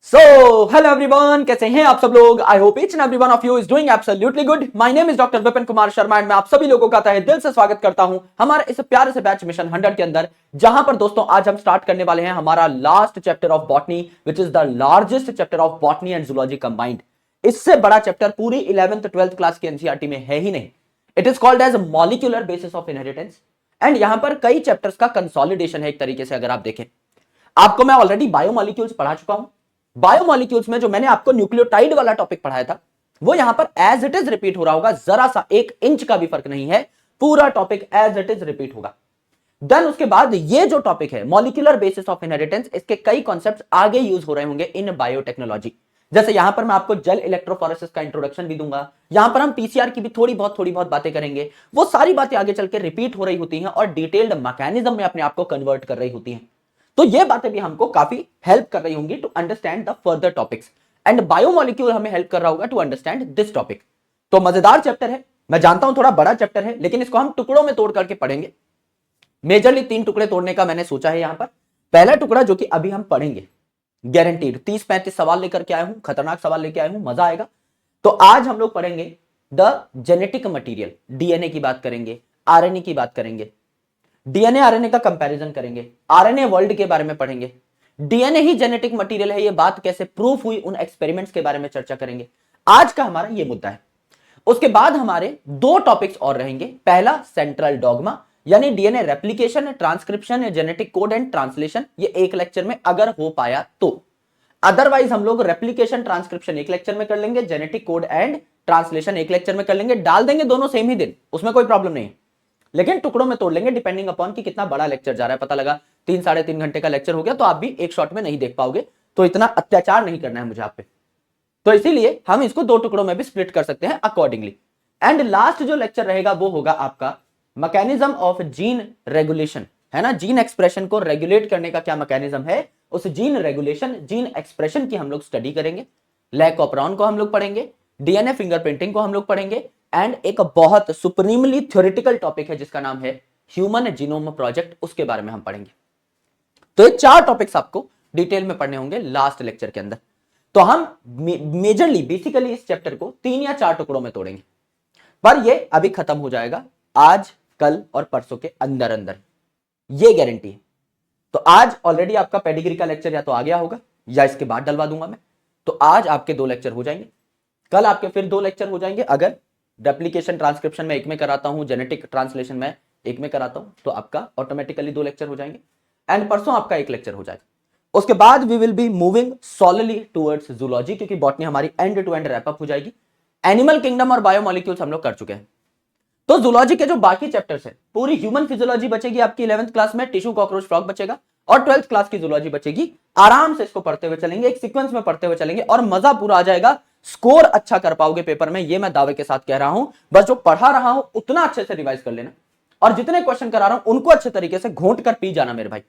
So hello everyone, कैसे हैं आप सब लोग। I hope each and everyone of you is doing absolutely good. My name is doctor Vipin Kumar Sharma and मैं आप सभी लोगों का तहे दिल से स्वागत करता हूं हमारे इस प्यारे से बैच मिशन 100 के अंदर, जहां पर दोस्तों आज हम स्टार्ट करने वाले हैं हमारा last chapter of botany, which is the largest chapter of botany and zoology combined. इससे बड़ा चैप्टर पूरी 11th 12th क्लास की एनसीईआरटी में है ही नहीं। It is called as molecular basis of inheritance and यहां पर कई चैप्टर्स का कंसोलिडेशन है एक तरीके से। अगर आप देखें, आपको मैं ऑलरेडी बायोमॉलिक्यूल्स पढ़ा चुका हूं। बायोमॉलिक्यूल्स में जो मैंने आपको न्यूक्लियोटाइड वाला टॉपिक पढ़ाया था वो यहां पर एज इट इज रिपीट हो रहा होगा, जरा सा 1 इंच का भी फर्क नहीं है, पूरा topic as it is repeat होगा। देन उसके बाद ये जो टॉपिक है मॉलिक्यूलर बेसिस ऑफ इनहेरिटेंस, इसके कई कॉन्सेप्ट्स आगे यूज हो रहे होंगे इन बायोटेक्नोलॉजी। जैसे यहां पर मैं आपको जेल इलेक्ट्रोफोरेसिस का इंट्रोडक्शन भी दूंगा, यहां पर हम पीसीआर की भी थोड़ी बहुत बातें करेंगे। वो सारी बातें आगे चल के रिपीट हो रही होती हैं और डिटेल्ड मैकेनिज्म में अपने आप को कन्वर्ट कर रही होती हैं। तो ये बातें भी हमको काफी हेल्प कर रही होंगी to understand the further topics, and biomolecule हमें हेल्प कर रहा होगा टू अंडरस्टैंड दिस टॉपिक। तो मजेदार चैप्टर है, मैं जानता हूं थोड़ा बड़ा चैप्टर है, लेकिन इसको हम टुकड़ों में तोड़ करके पढ़ेंगे। मेजरली 3 टुकड़े तोड़ने का मैंने सोचा है यहां पर। पहला टुकड़ा जो कि अभी हम पढ़ेंगे, गारंटीड 30-35 सवाल लेकर के आया हूं, खतरनाक सवाल लेके आया हूं, मजा आएगा। तो आज हम लोग पढ़ेंगे द जेनेटिक मटीरियल, डीएनए की बात करेंगे, आरएनए की बात करेंगे, डीएनए आरएनए का कंपैरिजन करेंगे, आरएनए वर्ल्ड के बारे में पढ़ेंगे, डीएनए ही जेनेटिक मटेरियल है ये बात कैसे प्रूफ हुई, उन एक्सपेरिमेंट्स के बारे में चर्चा करेंगे। आज का हमारा ये मुद्दा है। उसके बाद हमारे 2 टॉपिक्स और रहेंगे। पहला सेंट्रल डॉगमा, यानी DNA replication, transcription, genetic code and translation, ये एक लेक्चर में अगर हो पाया तो। अदरवाइज हम लोग रेप्लिकेशन ट्रांसक्रिप्शन एक लेक्चर में कर लेंगे, जेनेटिक कोड एंड ट्रांसलेशन एक लेक्चर में कर लेंगे, डाल देंगे दोनों सेम ही दिन, उसमें कोई प्रॉब्लम नहीं है, लेकिन टुकड़ों में तोड़ लेंगे डिपेंडिंग अपॉन कि कितना बड़ा लेक्चर जा रहा है। पता लगा 3-3.5 घंटे का लेक्चर हो गया तो आप भी एक शॉट में नहीं देख पाओगे, तो इतना अत्याचार नहीं करना है मुझे आप पे। तो इसीलिए हम इसको 2 टुकड़ों में भी स्प्लिट कर सकते हैं अकॉर्डिंगली। एंड लास्ट जो लेक्चर रहेगा वो होगा आपका मैकेनिज्म ऑफ जीन रेगुलेशन, है ना। जीन एक्सप्रेशन को रेगुलेट करने का क्या मैकेनिज्म है, उस जीन रेगुलेशन, जीन एक्सप्रेशन की हम लोग स्टडी करेंगे। लैक ऑपरॉन को हम लोग पढ़ेंगे, डीएनए फिंगरप्रिंटिंग को हम लोग पढ़ेंगे, एंड एक बहुत सुप्रीमली थ्योरेटिकल टॉपिक है जिसका नाम है ह्यूमन जीनोम प्रोजेक्ट, उसके बारे में हम पढ़ेंगे। तो ये 4 टॉपिक्स आपको डिटेल में पढ़ने होंगे लास्ट लेक्चर के अंदर। तो हम मेजरली बेसिकली इस चैप्टर को 3 या 4 टुकड़ों में तोड़ेंगे, पर ये अभी खत्म हो जाएगा आज, कल और परसों के अंदर अंदर, ये गारंटी है। तो आज ऑलरेडी आपका पेडिग्री का लेक्चर या तो आ गया होगा या इसके बाद डलवा दूंगा मैं। तो आज आपके 2 लेक्चर हो जाएंगे, कल आपके फिर 2 लेक्चर हो जाएंगे। अगर रेप्लिकेशन ट्रांसक्रिप्शन में एक में कराता हूं, जेनेटिक ट्रांसलेशन में एक में कराता हूं, तो आपका ऑटोमेटिकली 2 लेक्चर हो जाएंगे, एंड परसों आपका 1 लेक्चर हो जाएगा। उसके बाद we will be moving solidly towards zoology, क्योंकि बॉटनी हमारी end to end wrap up हो जाएगी। एनिमल किंगडम और बायोमॉलिक्यूल्स हम लोग कर चुके हैं। तो जूलॉजी के जो बाकी चैप्टर्स है, पूरी ह्यूमन फिजियोलॉजी बचेगी आपकी 11th क्लास में, टिश्यू कॉकरोच फ्रॉग बचेगा, और 12th क्लास की जूलॉजी बचेगी। आराम से इसको पढ़ते हुए चलेंगे, एक सीक्वेंस में पढ़ते हुए चलेंगे और मजा पूरा आ जाएगा। स्कोर अच्छा कर पाओगे पेपर में, ये मैं दावे के साथ कह रहा हूं। बस जो पढ़ा रहा हूं उतना अच्छे से रिवाइज कर लेना, और जितने क्वेश्चन करा रहा हूं उनको अच्छे तरीके से घोंट कर पी जाना मेरे भाई।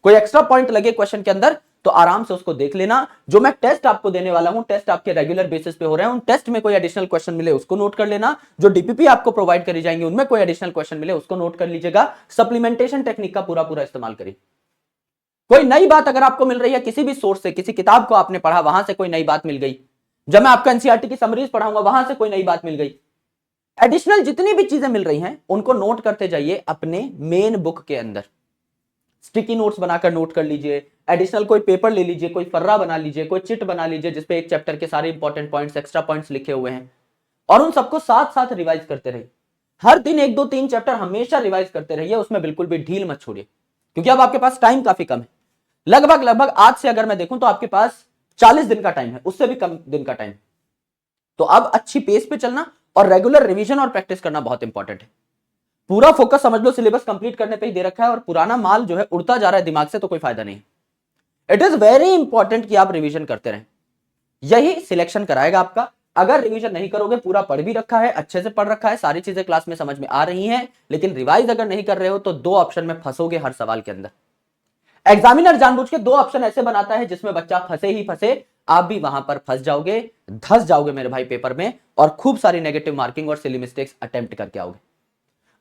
कोई एक्स्ट्रा पॉइंट लगे क्वेश्चन के अंदर तो आराम से उसको देख लेना। जो मैं टेस्ट आपको देने वाला हूं, टेस्ट आपके रेगुलर बेसिस पे हो रहे हैं, उन टेस्ट में कोई एडिशनल क्वेश्चन मिले उसको नोट कर लेना। जो डीपीपी आपको प्रोवाइड करी जाएंगे उनमें कोई एडिशनल क्वेश्चन मिले उसको नोट कर लीजिएगा। सप्लीमेंटेशन टेक्निक का पूरा इस्तेमाल करिए। कोई नई बात अगर आपको मिल रही है किसी भी सोर्स से, किसी किताब को आपने पढ़ा वहां से कोई नई बात मिल गई, जब मैं आपका एनसीईआरटी की समरीज पढ़ाऊंगा वहां से कोई नई बात मिल गई, एडिशनल जितनी भी चीजें मिल रही हैं उनको नोट करते जाइए अपने मेन बुक के अंदर। स्टिकी नोट्स बनाकर नोट कर लीजिए, एडिशनल कोई पेपर ले लीजिए, कोई फर्रा बना लीजिए, कोई चिट बना लीजिए जिसपे एक चैप्टर के सारे इंपॉर्टेंट पॉइंट्स, एक्स्ट्रा पॉइंट्स लिखे हुए हैं, और उन सबको साथ साथ रिवाइज करते रहिए। हर दिन 1 2 3 चैप्टर हमेशा रिवाइज करते रहिए, उसमें बिल्कुल भी ढील मत छोड़िए, क्योंकि अब आपके पास टाइम काफी कम है। लगभग आज से अगर मैं देखूं तो आपके पास 40 दिन का टाइम है, उससे भी कम दिन का टाइम। तो अब अच्छी पेस पे चलना और रेगुलर रिवीजन और प्रैक्टिस करना बहुत इंपॉर्टेंट है। पूरा फोकस समझ लो सिलेबस कंप्लीट करने पे ही दे रखा है, और पुराना माल जो है उड़ता जा रहा है दिमाग से, तो कोई फायदा नहीं। इट इज वेरी इंपॉर्टेंट कि आप रिवीजन करते रहें, यही सिलेक्शन कराएगा आपका। अगर रिवीजन नहीं करोगे, पूरा पढ़ भी रखा है, अच्छे से पढ़ रखा है, सारी चीजें क्लास में समझ में आ रही हैं, लेकिन रिवाइज अगर नहीं कर रहे हो तो 2 ऑप्शन में फंसोगे हर सवाल के अंदर। एग्जामिनर जानबूझ के 2 ऑप्शन ऐसे बनाता है जिसमें बच्चा फंसे ही फंसे, आप भी वहां पर फंस जाओगे, धस जाओगे मेरे भाई पेपर में, और खूब सारी नेगेटिव मार्किंग और सिली मिस्टेक्स अटेम्प्ट करके आओगे।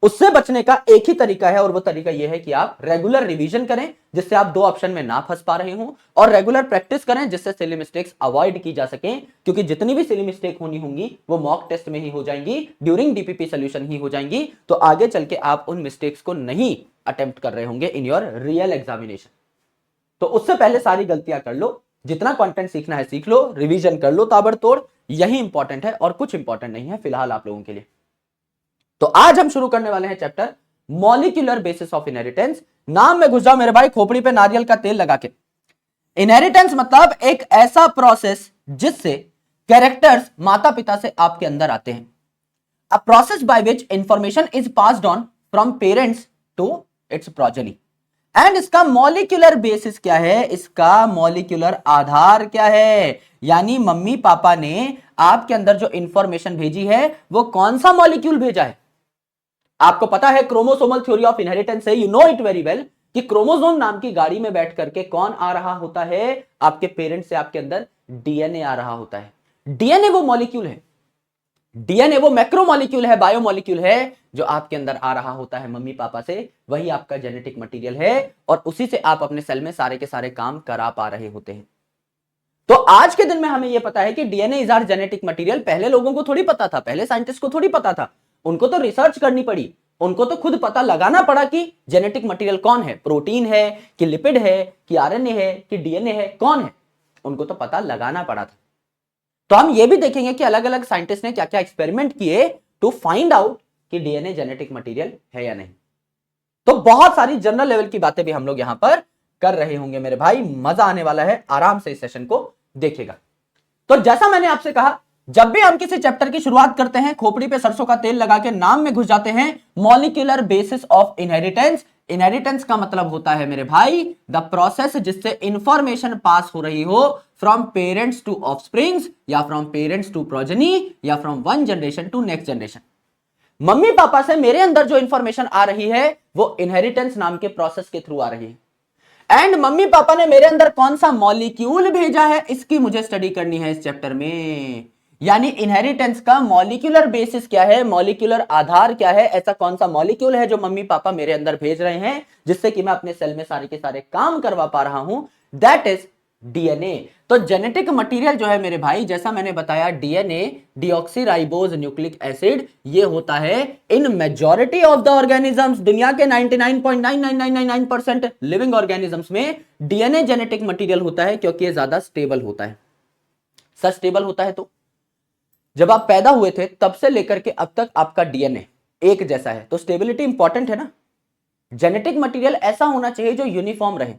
उससे बचने का एक ही तरीका है और वो तरीका ये है कि आप रेगुलर रिवीजन करें, जिससे आप दो ऑप्शन में ना फंस पा रहे हो, और रेगुलर प्रैक्टिस करें जिससे सिली मिस्टेक्स अवॉइड की जा सके, क्योंकि जितनी भी सिली मिस्टेक होनी होंगी वो मॉक टेस्ट में ही हो जाएंगी, ड्यूरिंग डीपीपी सोल्यूशन ही हो जाएंगी। तो आगे चल के आप उन मिस्टेक्स को नहीं अटेम्प्ट कर रहे होंगे इन योर रियल एग्जामिनेशन। तो उससे पहले सारी गलतियां कर लो, जितना कंटेंट सीखना है सीख लो, रिवीजन कर लो ताबड़तोड़, यही इंपॉर्टेंट है और कुछ इंपॉर्टेंट नहीं है फिलहाल आप लोगों के लिए। तो आज हम शुरू करने वाले हैं chapter molecular basis of inheritance. नाम में घुस जाओ मेरे भाई खोपड़ी पे नारियल का तेल लगा के। इनहेरिटेंस मतलब एक ऐसा प्रोसेस जिससे कैरेक्टर्स माता पिता से आपके अंदर आते हैं। A process by which information is passed on from parents to its progeny. And इसका मॉलिक्यूलर बेसिस क्या है, इसका मॉलिक्यूलर आधार क्या है, यानी मम्मी पापा ने आपके अंदर जो इंफॉर्मेशन भेजी है वो कौन सा मॉलिक्यूल भेजा है। आपको पता है क्रोमोसोमल थ्योरी ऑफ इनहेरिटेंस है, you know it very well, कि क्रोमोसोम नाम की गाड़ी में बैठ करके कौन आ रहा होता है, आपके पेरेंट्स से आपके अंदर डीएनए आ रहा होता है। डीएनए वो मॉलिक्यूल है, डीएनए वो मैक्रोमॉलिक्यूल है, बायोमॉलिक्यूल है जो आपके अंदर आ रहा होता है मम्मी पापा से, वही आपका जेनेटिक मटेरियल है और उसी से आप अपने सेल में सारे के सारे काम करा पा रहे होते हैं। तो आज के दिन में हमें यह पता है कि DNA is our genetic material. पहले लोगों को थोड़ी पता था, पहले साइंटिस्ट को थोड़ी पता था, उनको तो रिसर्च करनी पड़ी, उनको तो खुद पता लगाना पड़ा कि जेनेटिक मटेरियल कौन है, प्रोटीन है कि लिपिड है कि आरएनए है कि डीएनए है, कौन है, उनको तो पता लगाना पड़ा था। तो हम ये भी देखेंगे कि अलग अलग साइंटिस्ट ने क्या क्या एक्सपेरिमेंट किए टू फाइंड आउट कि डीएनए जेनेटिक मटेरियल है या नहीं। तो बहुत सारी जनरल लेवल की बातें भी हम लोग यहां पर कर रहे होंगे मेरे भाई, मजा आने वाला है, आराम से इस सेशन को देखिएगा। तो जैसा मैंने आपसे कहा, जब भी हम किसी चैप्टर की शुरुआत करते हैं खोपड़ी पे सरसों का तेल लगा के नाम में घुस जाते हैं molecular basis of inheritance. Inheritance का मतलब होता है मेरे भाई द प्रोसेस जिससे इंफॉर्मेशन पास हो रही हो फ्रॉम पेरेंट्स टू ऑफस्प्रिंग्स, या फ्रॉम पेरेंट्स टू प्रोजेनी, या from one generation to next generation. Mummy papa से मेरे अंदर जो इंफॉर्मेशन आ रही है वो इनहेरिटेंस नाम के प्रोसेस के थ्रू आ रही है। एंड मम्मी पापा ने मेरे अंदर कौन सा मॉलिक्यूल भेजा है इसकी मुझे स्टडी करनी है इस चैप्टर में। यानी इनहेरिटेंस का मॉलिक्यूलर बेसिस क्या है, मॉलिक्यूलर आधार क्या है, ऐसा कौन सा मॉलिक्यूल है जो मम्मी पापा मेरे अंदर भेज रहे हैं जिससे कि मैं अपने सेल में सारे के सारे काम करवा पा रहा हूं, दैट इज डीएनए। तो जेनेटिक मटेरियल जो है मेरे भाई, जैसा मैंने बताया, डीएनए डीऑक्सीराइबोज न्यूक्लिक एसिड, ये होता है इन मेजॉरिटी ऑफ द ऑर्गेनिजम्स, दुनिया के 99.99999% लिविंग ऑर्गेनिजम्स में डीएनए जेनेटिक मटेरियल होता है, क्योंकि ये ज्यादा स्टेबल होता है। सच स्टेबल होता है तो जब आप पैदा हुए थे तब से लेकर के अब तक आपका डीएनए एक जैसा है, तो स्टेबिलिटी इंपॉर्टेंट है ना। जेनेटिक मटेरियल ऐसा होना चाहिए जो यूनिफॉर्म रहे,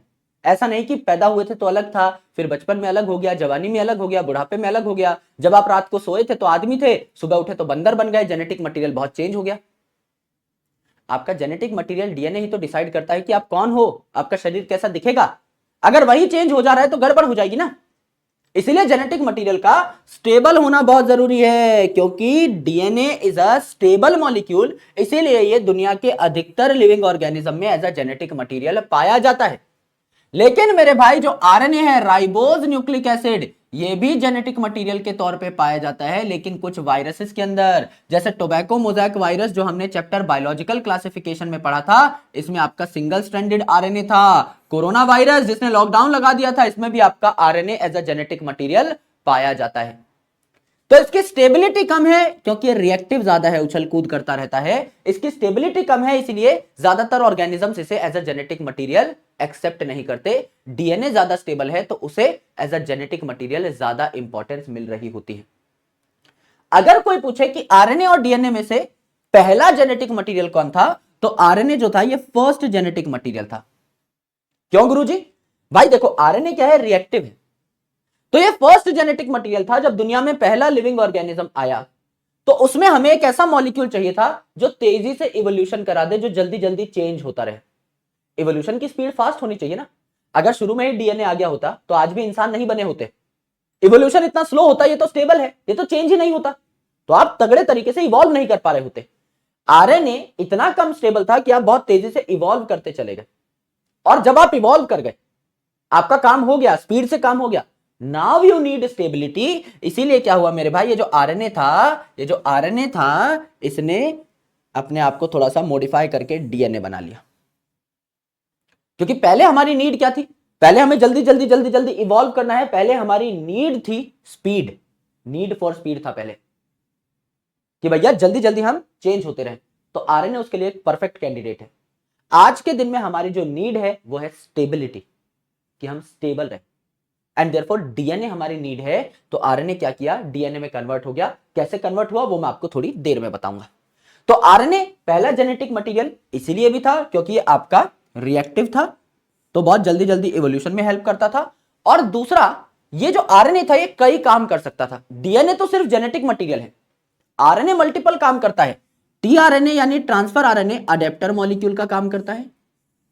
ऐसा नहीं कि पैदा हुए थे तो अलग था, फिर बचपन में अलग हो गया, जवानी में अलग हो गया, बुढ़ापे में अलग हो गया, जब आप रात को सोए थे तो आदमी थे, सुबह उठे तो बंदर बन गए, जेनेटिक मटेरियल बहुत चेंज हो गया। आपका जेनेटिक मटेरियल डीएनए ही तो डिसाइड करता है कि आप कौन हो, आपका शरीर कैसा दिखेगा। अगर वही चेंज हो जा रहा है तो गड़बड़ हो जाएगी ना। इसीलिए जेनेटिक मटेरियल का स्टेबल होना बहुत जरूरी है, क्योंकि DNA is a stable molecule, इसीलिए ये दुनिया के अधिकतर लिविंग ऑर्गेनिज्म में एज अ जेनेटिक मटेरियल पाया जाता है। लेकिन मेरे भाई जो आरएनए है, राइबोज न्यूक्लिक एसिड, ये भी जेनेटिक मटेरियल के तौर पे पाया जाता है, लेकिन कुछ वायरसेस के अंदर, जैसे टोबैको मोज़ेक वायरस जो हमने चैप्टर बायोलॉजिकल क्लासिफिकेशन में पढ़ा था, इसमें आपका सिंगल स्ट्रैंडेड आरएनए था। कोरोना वायरस जिसने लॉकडाउन लगा दिया था, इसमें भी आपका RNA as a genetic material पाया जाता है। तो इसकी स्टेबिलिटी कम है क्योंकि ये रिएक्टिव ज्यादा है, उछल कूद करता रहता है, इसकी स्टेबिलिटी कम है, इसलिए ज्यादातर ऑर्गेनिजम्स इसे as a genetic material accept नहीं करते। डीएनए ज्यादा स्टेबल है तो उसे एज अ जेनेटिक मटेरियल ज्यादा इंपॉर्टेंस मिल रही होती है। अगर कोई पूछे कि आरएनए और डीएनए में से पहला जेनेटिक मटेरियल कौन था, तो आरएनए जो था ये फर्स्ट जेनेटिक मटेरियल था। क्यों गुरुजी? भाई देखो, आरएनए क्या है, रिएक्टिव है, तो ये फर्स्ट जेनेटिक मटेरियल था। जब दुनिया में पहला लिविंग ऑर्गेनिज्म आया तो उसमें हमें एक ऐसा मॉलिक्यूल चाहिए था जो तेजी से इवोल्यूशन करा दे, जो जल्दी जल्दी चेंज होता रहे। इवोल्यूशन की स्पीड फास्ट होनी चाहिए ना। अगर शुरू में ही डीएनए आ गया होता तो आज भी इंसान नहीं बने होते। इवोल्यूशन इतना स्लो होता, ये तो स्टेबल है, ये तो चेंज ही नहीं होता, तो आप तगड़े तरीके से इवॉल्व नहीं कर पा रहे होते। आरएनए इतना कम स्टेबल था कि आप बहुत तेजी से इवॉल्व करते चले गए, और जब आप इवॉल्व कर गए, आपका काम हो गया, स्पीड से काम हो गया, नाउ यू नीड स्टेबिलिटी। इसीलिए क्या हुआ मेरे भाई, ये जो आरएनए था, इसने अपने आप को थोड़ा सा मॉडिफाई करके डीएनए बना लिया। क्योंकि पहले हमारी नीड क्या थी, पहले हमें जल्दी जल्दी जल्दी जल्दी इवॉल्व करना है, पहले हमारी नीड थी स्पीड, नीड फॉर स्पीड था पहले, कि भैया जल्दी जल्दी हम चेंज होते रहे। तो आरएनए उसके लिए एक परफेक्ट कैंडिडेट है। आज के दिन में हमारी जो नीड है वो है स्टेबिलिटी, कि हम स्टेबल रहे, एंड देयरफॉर डीएनए हमारी नीड है। तो आरएनए क्या किया, डीएनए में कन्वर्ट हो गया। कैसे कन्वर्ट हुआ वो मैं आपको थोड़ी देर में बताऊंगा। तो आरएनए पहला जेनेटिक मटेरियल इसीलिए भी था क्योंकि ये आपका रिएक्टिव था, तो बहुत जल्दी जल्दी इवोल्यूशन में हेल्प करता था। और दूसरा, ये जो आरएनए था ये कई काम कर सकता था। डीएनए तो सिर्फ जेनेटिक मटेरियल है, आरएनए मल्टीपल काम करता है। टीआरएनए यानी ट्रांसफर आरएनए अडेप्टर मॉलिक्यूल का काम करता है।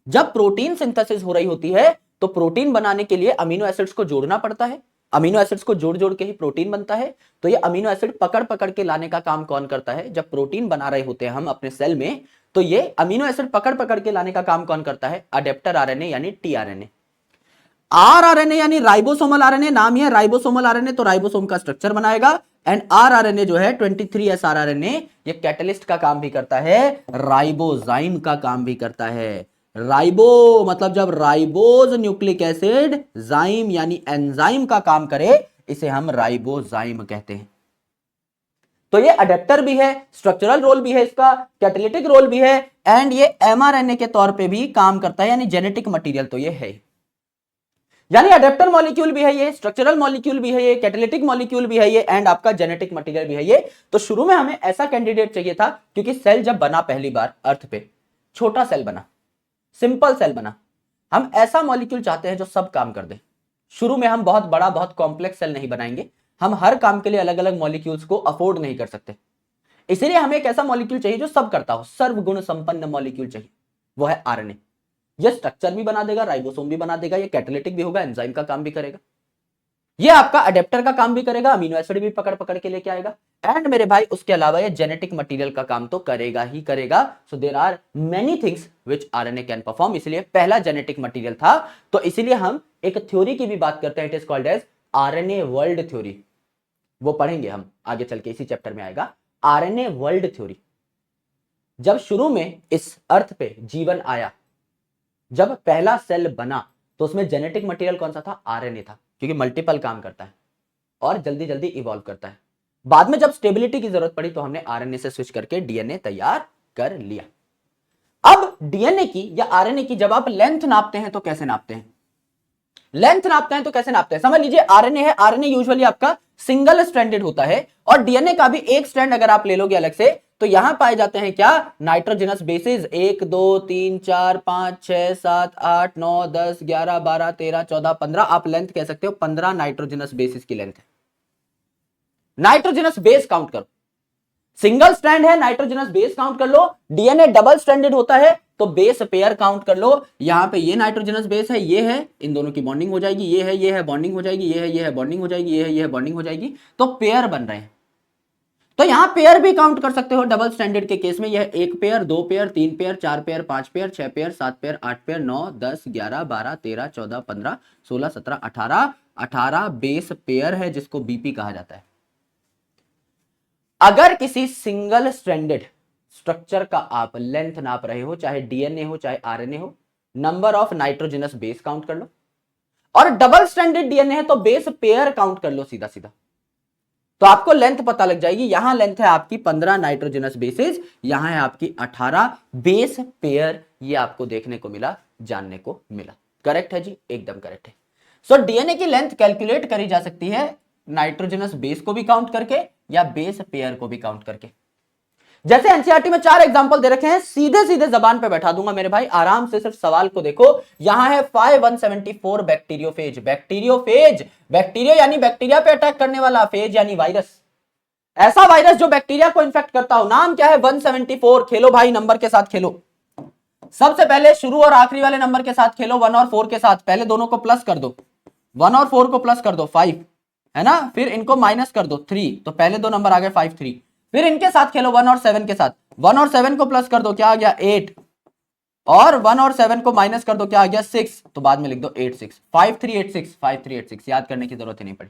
जब प्रोटीन सिंथेसिस हो रही होती है तो प्रोटीन बनाने के लिए अमीनो एसिड्स को जोड़ना पड़ता है, अमीनो एसिड्स को जोड़ जोड़ के ही प्रोटीन बनता है। तो ये अमीनो एसिड पकड़ पकड़ के लाने का काम कौन करता है, जब प्रोटीन बना रहे होते हैं हम अपने सेल में, तो ये अमीनो एसिड पकड़ पकड़ के लाने का काम कौन करता है, अडेप्टर आरएनए यानी टीआरएनए। आरआरएनए यानी राइबोसोमल आरएनए, नाम ही है राइबोसोमल आरएनए, तो राइबोसोम का स्ट्रक्चर बनाएगा। एंड आरआरएनए जो है 23S आरआरएनए, ये कैटलिस्ट का काम भी करता है, राइबोजाइम का काम भी करता है। राइबो मतलब जब राइबोज न्यूक्लिक एसिड, जाइम यानी एंजाइम का काम करे, इसे हम राइबोजाइम कहते हैं। तो ये अडेप्टर भी है, स्ट्रक्चरल रोल भी है इसका, कैटालिटिक रोल भी है, एंड ये एमआरएनए के तौर पे भी काम करता है, यानी जेनेटिक मटेरियल तो ये है। यानी अडेप्टर मॉलिक्यूल भी है ये, स्ट्रक्चरल मॉलिक्यूल भी है ये, कैटालिटिक मॉलिक्यूल भी है ये, एंड आपका जेनेटिक मटेरियल भी है ये। तो शुरू में हमें ऐसा कैंडिडेट चाहिए था, क्योंकि सेल जब बना पहली बार अर्थ पे, छोटा सेल बना, सिंपल सेल बना, हम ऐसा मॉलिक्यूल चाहते हैं जो सब काम कर दे। शुरू में हम बहुत बड़ा बहुत कॉम्प्लेक्स सेल नहीं बनाएंगे, हम हर काम के लिए अलग अलग मॉलिक्यूल्स को अफोर्ड नहीं कर सकते, इसलिए हमें एक ऐसा मॉलिक्यूल चाहिए जो सब करता हो, सर्वगुण संपन्न मॉलिक्यूल चाहिए, वो है आरएनए। ये स्ट्रक्चर भी बना देगा, राइबोसोम भी बना देगा, ये कैटालिटिक भी होगा, एंजाइम का काम भी करेगा, ये आपका अडेप्टर का काम भी करेगा, अमीनो एसिड भी पकड़ पकड़ के लेके आएगा, एंड मेरे भाई उसके अलावा ये जेनेटिक मटेरियल का काम तो करेगा ही करेगा। So there are many things which RNA can perform, इसलिए पहला जेनेटिक मटेरियल था। तो इसीलिए हम एक थ्योरी की भी बात करते हैं, it is called as RNA world theory. वो पढ़ेंगे हम आगे चल के, इसी चैप्टर में आएगा आरएनए वर्ल्ड थ्योरी। जब शुरू में इस अर्थ पे जीवन आया, जब पहला सेल बना, तो उसमें जेनेटिक मटेरियल कौन सा था, आरएनए था, क्योंकि मल्टीपल काम करता है और जल्दी जल्दी इवॉल्व करता है। बाद में जब स्टेबिलिटी की जरूरत पड़ी तो हमने आरएनए से स्विच करके डीएनए तैयार कर लिया। अब डीएनए की या आरएनए की जब आप लेंथ नापते हैं तो कैसे नापते हैं, लेंथ नापते हैं तो कैसे नापते हैं, समझ लीजिए आरएनए है, आरएनए यूजुअली आपका सिंगल स्ट्रैंडेड होता है, और डीएनए का भी एक स्ट्रैंड अगर आप ले लोगे अलग से, तो यहां पाए जाते हैं क्या, नाइट्रोजनस बेसिस, 1 2 3 4 5 6 7 8 9 10 11 12 13 14 15, आप लेंथ कह सकते हो 15 नाइट्रोजनस बेसिस की लेंथ है। नाइट्रोजनस बेस काउंट करो, सिंगल स्ट्रैंड है, नाइट्रोजनस बेस काउंट कर लो। डीएनए डबल स्ट्रैंडेड होता है तो बेस पेयर काउंट कर लो। यहां पे ये नाइट्रोजनस बेस है, ये है, इन दोनों की बॉन्डिंग हो जाएगी, ये है बॉन्डिंग हो जाएगी, ये है बॉन्डिंग हो जाएगी, ये है बॉन्डिंग हो जाएगी, तो पेयर बन रहे हैं। तो यहां पेयर भी काउंट कर सकते हो डबल स्टैंडर्ड के केस में, यह 1 pair 2 pair 3 pair 4 pair 5 pair 6 pair 7 pair 8 pair 9 10 11 12 13 14 15 16 17 18 base pair है, जिसको बीपी कहा जाता है। अगर किसी सिंगल स्ट्रैंडेड स्ट्रक्चर का आप लेंथ नाप रहे हो, चाहे डीएनए हो चाहे आरएनए हो, number of nitrogenous base count कर लो, और डबल स्ट्रैंडेड डीएनए है तो बेस पेयर काउंट कर लो सीधा सीधा, तो आपको लेंथ पता लग जाएगी। यहां लेंथ है आपकी 15 नाइट्रोजनस बेसिस, यहां है आपकी 18 बेस पेयर, ये आपको देखने को मिला, जानने को मिला। करेक्ट है जी, एकदम करेक्ट है। सो डीएनए की लेंथ कैलकुलेट करी जा सकती है नाइट्रोजनस बेस को भी काउंट करके या बेस पेयर को भी काउंट करके। जैसे एनसीईआरटी में 4 एग्जांपल दे रखे हैं, सीधे सीधे जबान पे बैठा दूंगा मेरे भाई, आराम से सिर्फ सवाल को देखो। यहां है 5174 बैक्टीरियोफेज, बैक्टीरियोफेज, बैक्टीरिया यानी बैक्टीरिया पे अटैक करने वाला, फेज यानी वायरस, ऐसा वायरस जो बैक्टीरिया को इन्फेक्ट करता हो। नाम क्या है, 174। खेलो भाई, नंबर के साथ खेलो। सबसे पहले शुरू और आखिरी वाले नंबर के साथ खेलो, 1 और 4 के साथ। पहले दोनों को प्लस कर दो, 1 और 4 को प्लस कर दो 5 है ना, फिर इनको माइनस कर दो 3, तो पहले दो नंबर आ गए 5 3। फिर इनके साथ खेलो 1 और 7 के साथ, 1 और 7 को प्लस कर दो, क्या आ गया 8, और 1 और 7 को माइनस कर दो, क्या आ गया 6, तो बाद में लिख दो 8 6, 5 3 8 6, 5 3 8 6, याद करने की जरूरत ही नहीं पड़ी।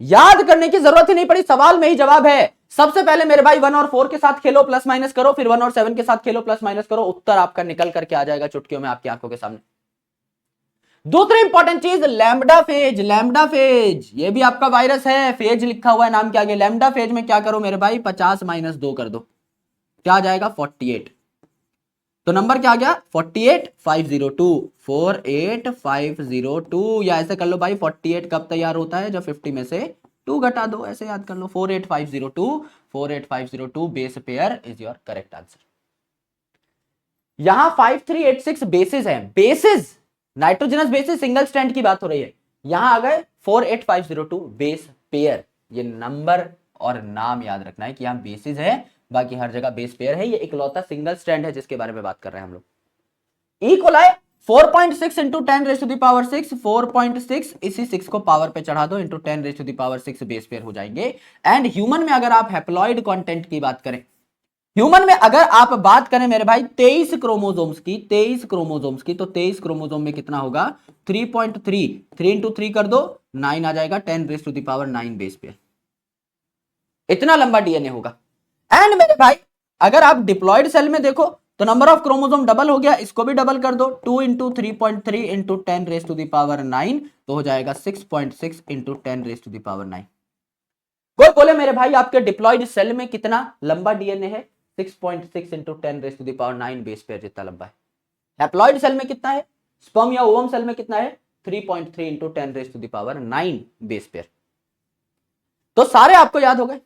याद करने की जरूरत ही नहीं पड़ी, सवाल में ही जवाब है। सबसे पहले मेरे भाई 1 और 4 के साथ खेलो, प्लस माइनस करो, फिर 1 और 7 के साथ खेलो, प्लस माइनस करो, उत्तर आपका निकल करके आ जाएगा चुटकियों में आपकी आंखों के सामने। दूसरी इंपॉर्टेंट चीज लैम्बडा फेज, लैम्बडा फेज ये भी आपका वायरस है, फेज लिखा हुआ है नाम के आगे। लैम्बडा फेज में क्या करो मेरे भाई, 50 माइनस 2 कर दो, क्या आ जाएगा 48। तो नंबर क्या आ गया 48502, 48502, या ऐसे कर लो भाई 48 कब तैयार होता है, जब 50 में से 2 घटा दो, ऐसे याद कर लो 48502, 48502 base pair is your correct answer. यहां 5386 बेसिस है, basis nitrogenous bases single strand की बात हो रही है, यहां आ गए 48502 बेस पेयर। ये नंबर और नाम याद रखना है कि यहां बेसिस है, बाकी हर जगह बेस पेयर है। ये इकलौता सिंगल स्ट्रैंड है जिसके बारे में बात कर रहे हैं हम लोग। E coli 4.6 into 10 raise to the power 6, 4.6 इसी 6 को पावर पे चढ़ा दो, into 10 raise to the power 6 base pair हो जाएंगे। एंड ह्यूमन में अगर आप हैप्लॉइड कंटेंट की बात करें, ह्यूमन में अगर आप बात करें मेरे भाई 23 क्रोमोसोम्स की, 23 क्रोमोसोम्स की, तो 23 क्रोमोसोम में कितना होगा 3.3, 3 इंटू 3 कर दो 9 आ जाएगा, 10 raise to the power 9 base pair. इतना लंबा डीएनए होगा। एंड मेरे भाई अगर आप डिप्लॉयड सेल में देखो तो नंबर ऑफ क्रोमोसोम डबल हो गया, इसको भी डबल कर दो, 2 into 3.3 into 10 raise to the power 9, तो हो जाएगा 6.6 into 10 raise to the power 9। कोई बोले मेरे भाई आपके डिप्लॉयड सेल में कितना लंबा डीएनए है, 6.6 into 10 raise to the power 9 base pair जितना लंबा है। हैप्लॉइड सेल में कितना है, स्पर्म या ओवम सेल में कितना है, 3.3 into 10 raise to the power 9 base pair. तो सारे आपको याद हो गए।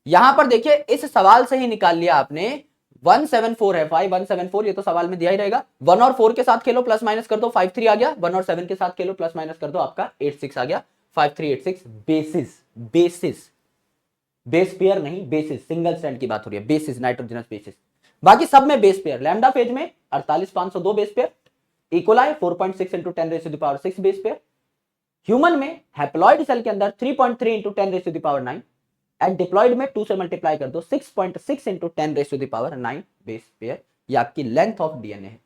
यहां पर देखिए इस सवाल से ही निकाल लिया आपने, 174 है 5174, ये तो सवाल में दिया ही रहेगा। 1 और 4 के साथ खेलो, प्लस माइनस कर दो, 53 आ गया। 1 और 7 के साथ खेलो, प्लस माइनस कर दो, आपका 86 आ गया। 5386 बेसिस, बेसिस बेस पेयर नहीं, बेसिस सिंगल स्ट्रैंड की बात हो रही है, बेसिस नाइट्रोजनस बेसिस। बाकी सब में बेस पेयर, लैम्डा फेज में 48502 base pair, E coli 4.6 into 10 raise to the power 6 base pair, human में हैप्लॉइड सेल के अंदर 3.3 into 10 raise to the power 9, and diploid में 2 से मल्टीप्लाई कर दो, 6.6 into 10 raise to the power 9 base pair. ये आपकी लेंथ ऑफ डीएनए है।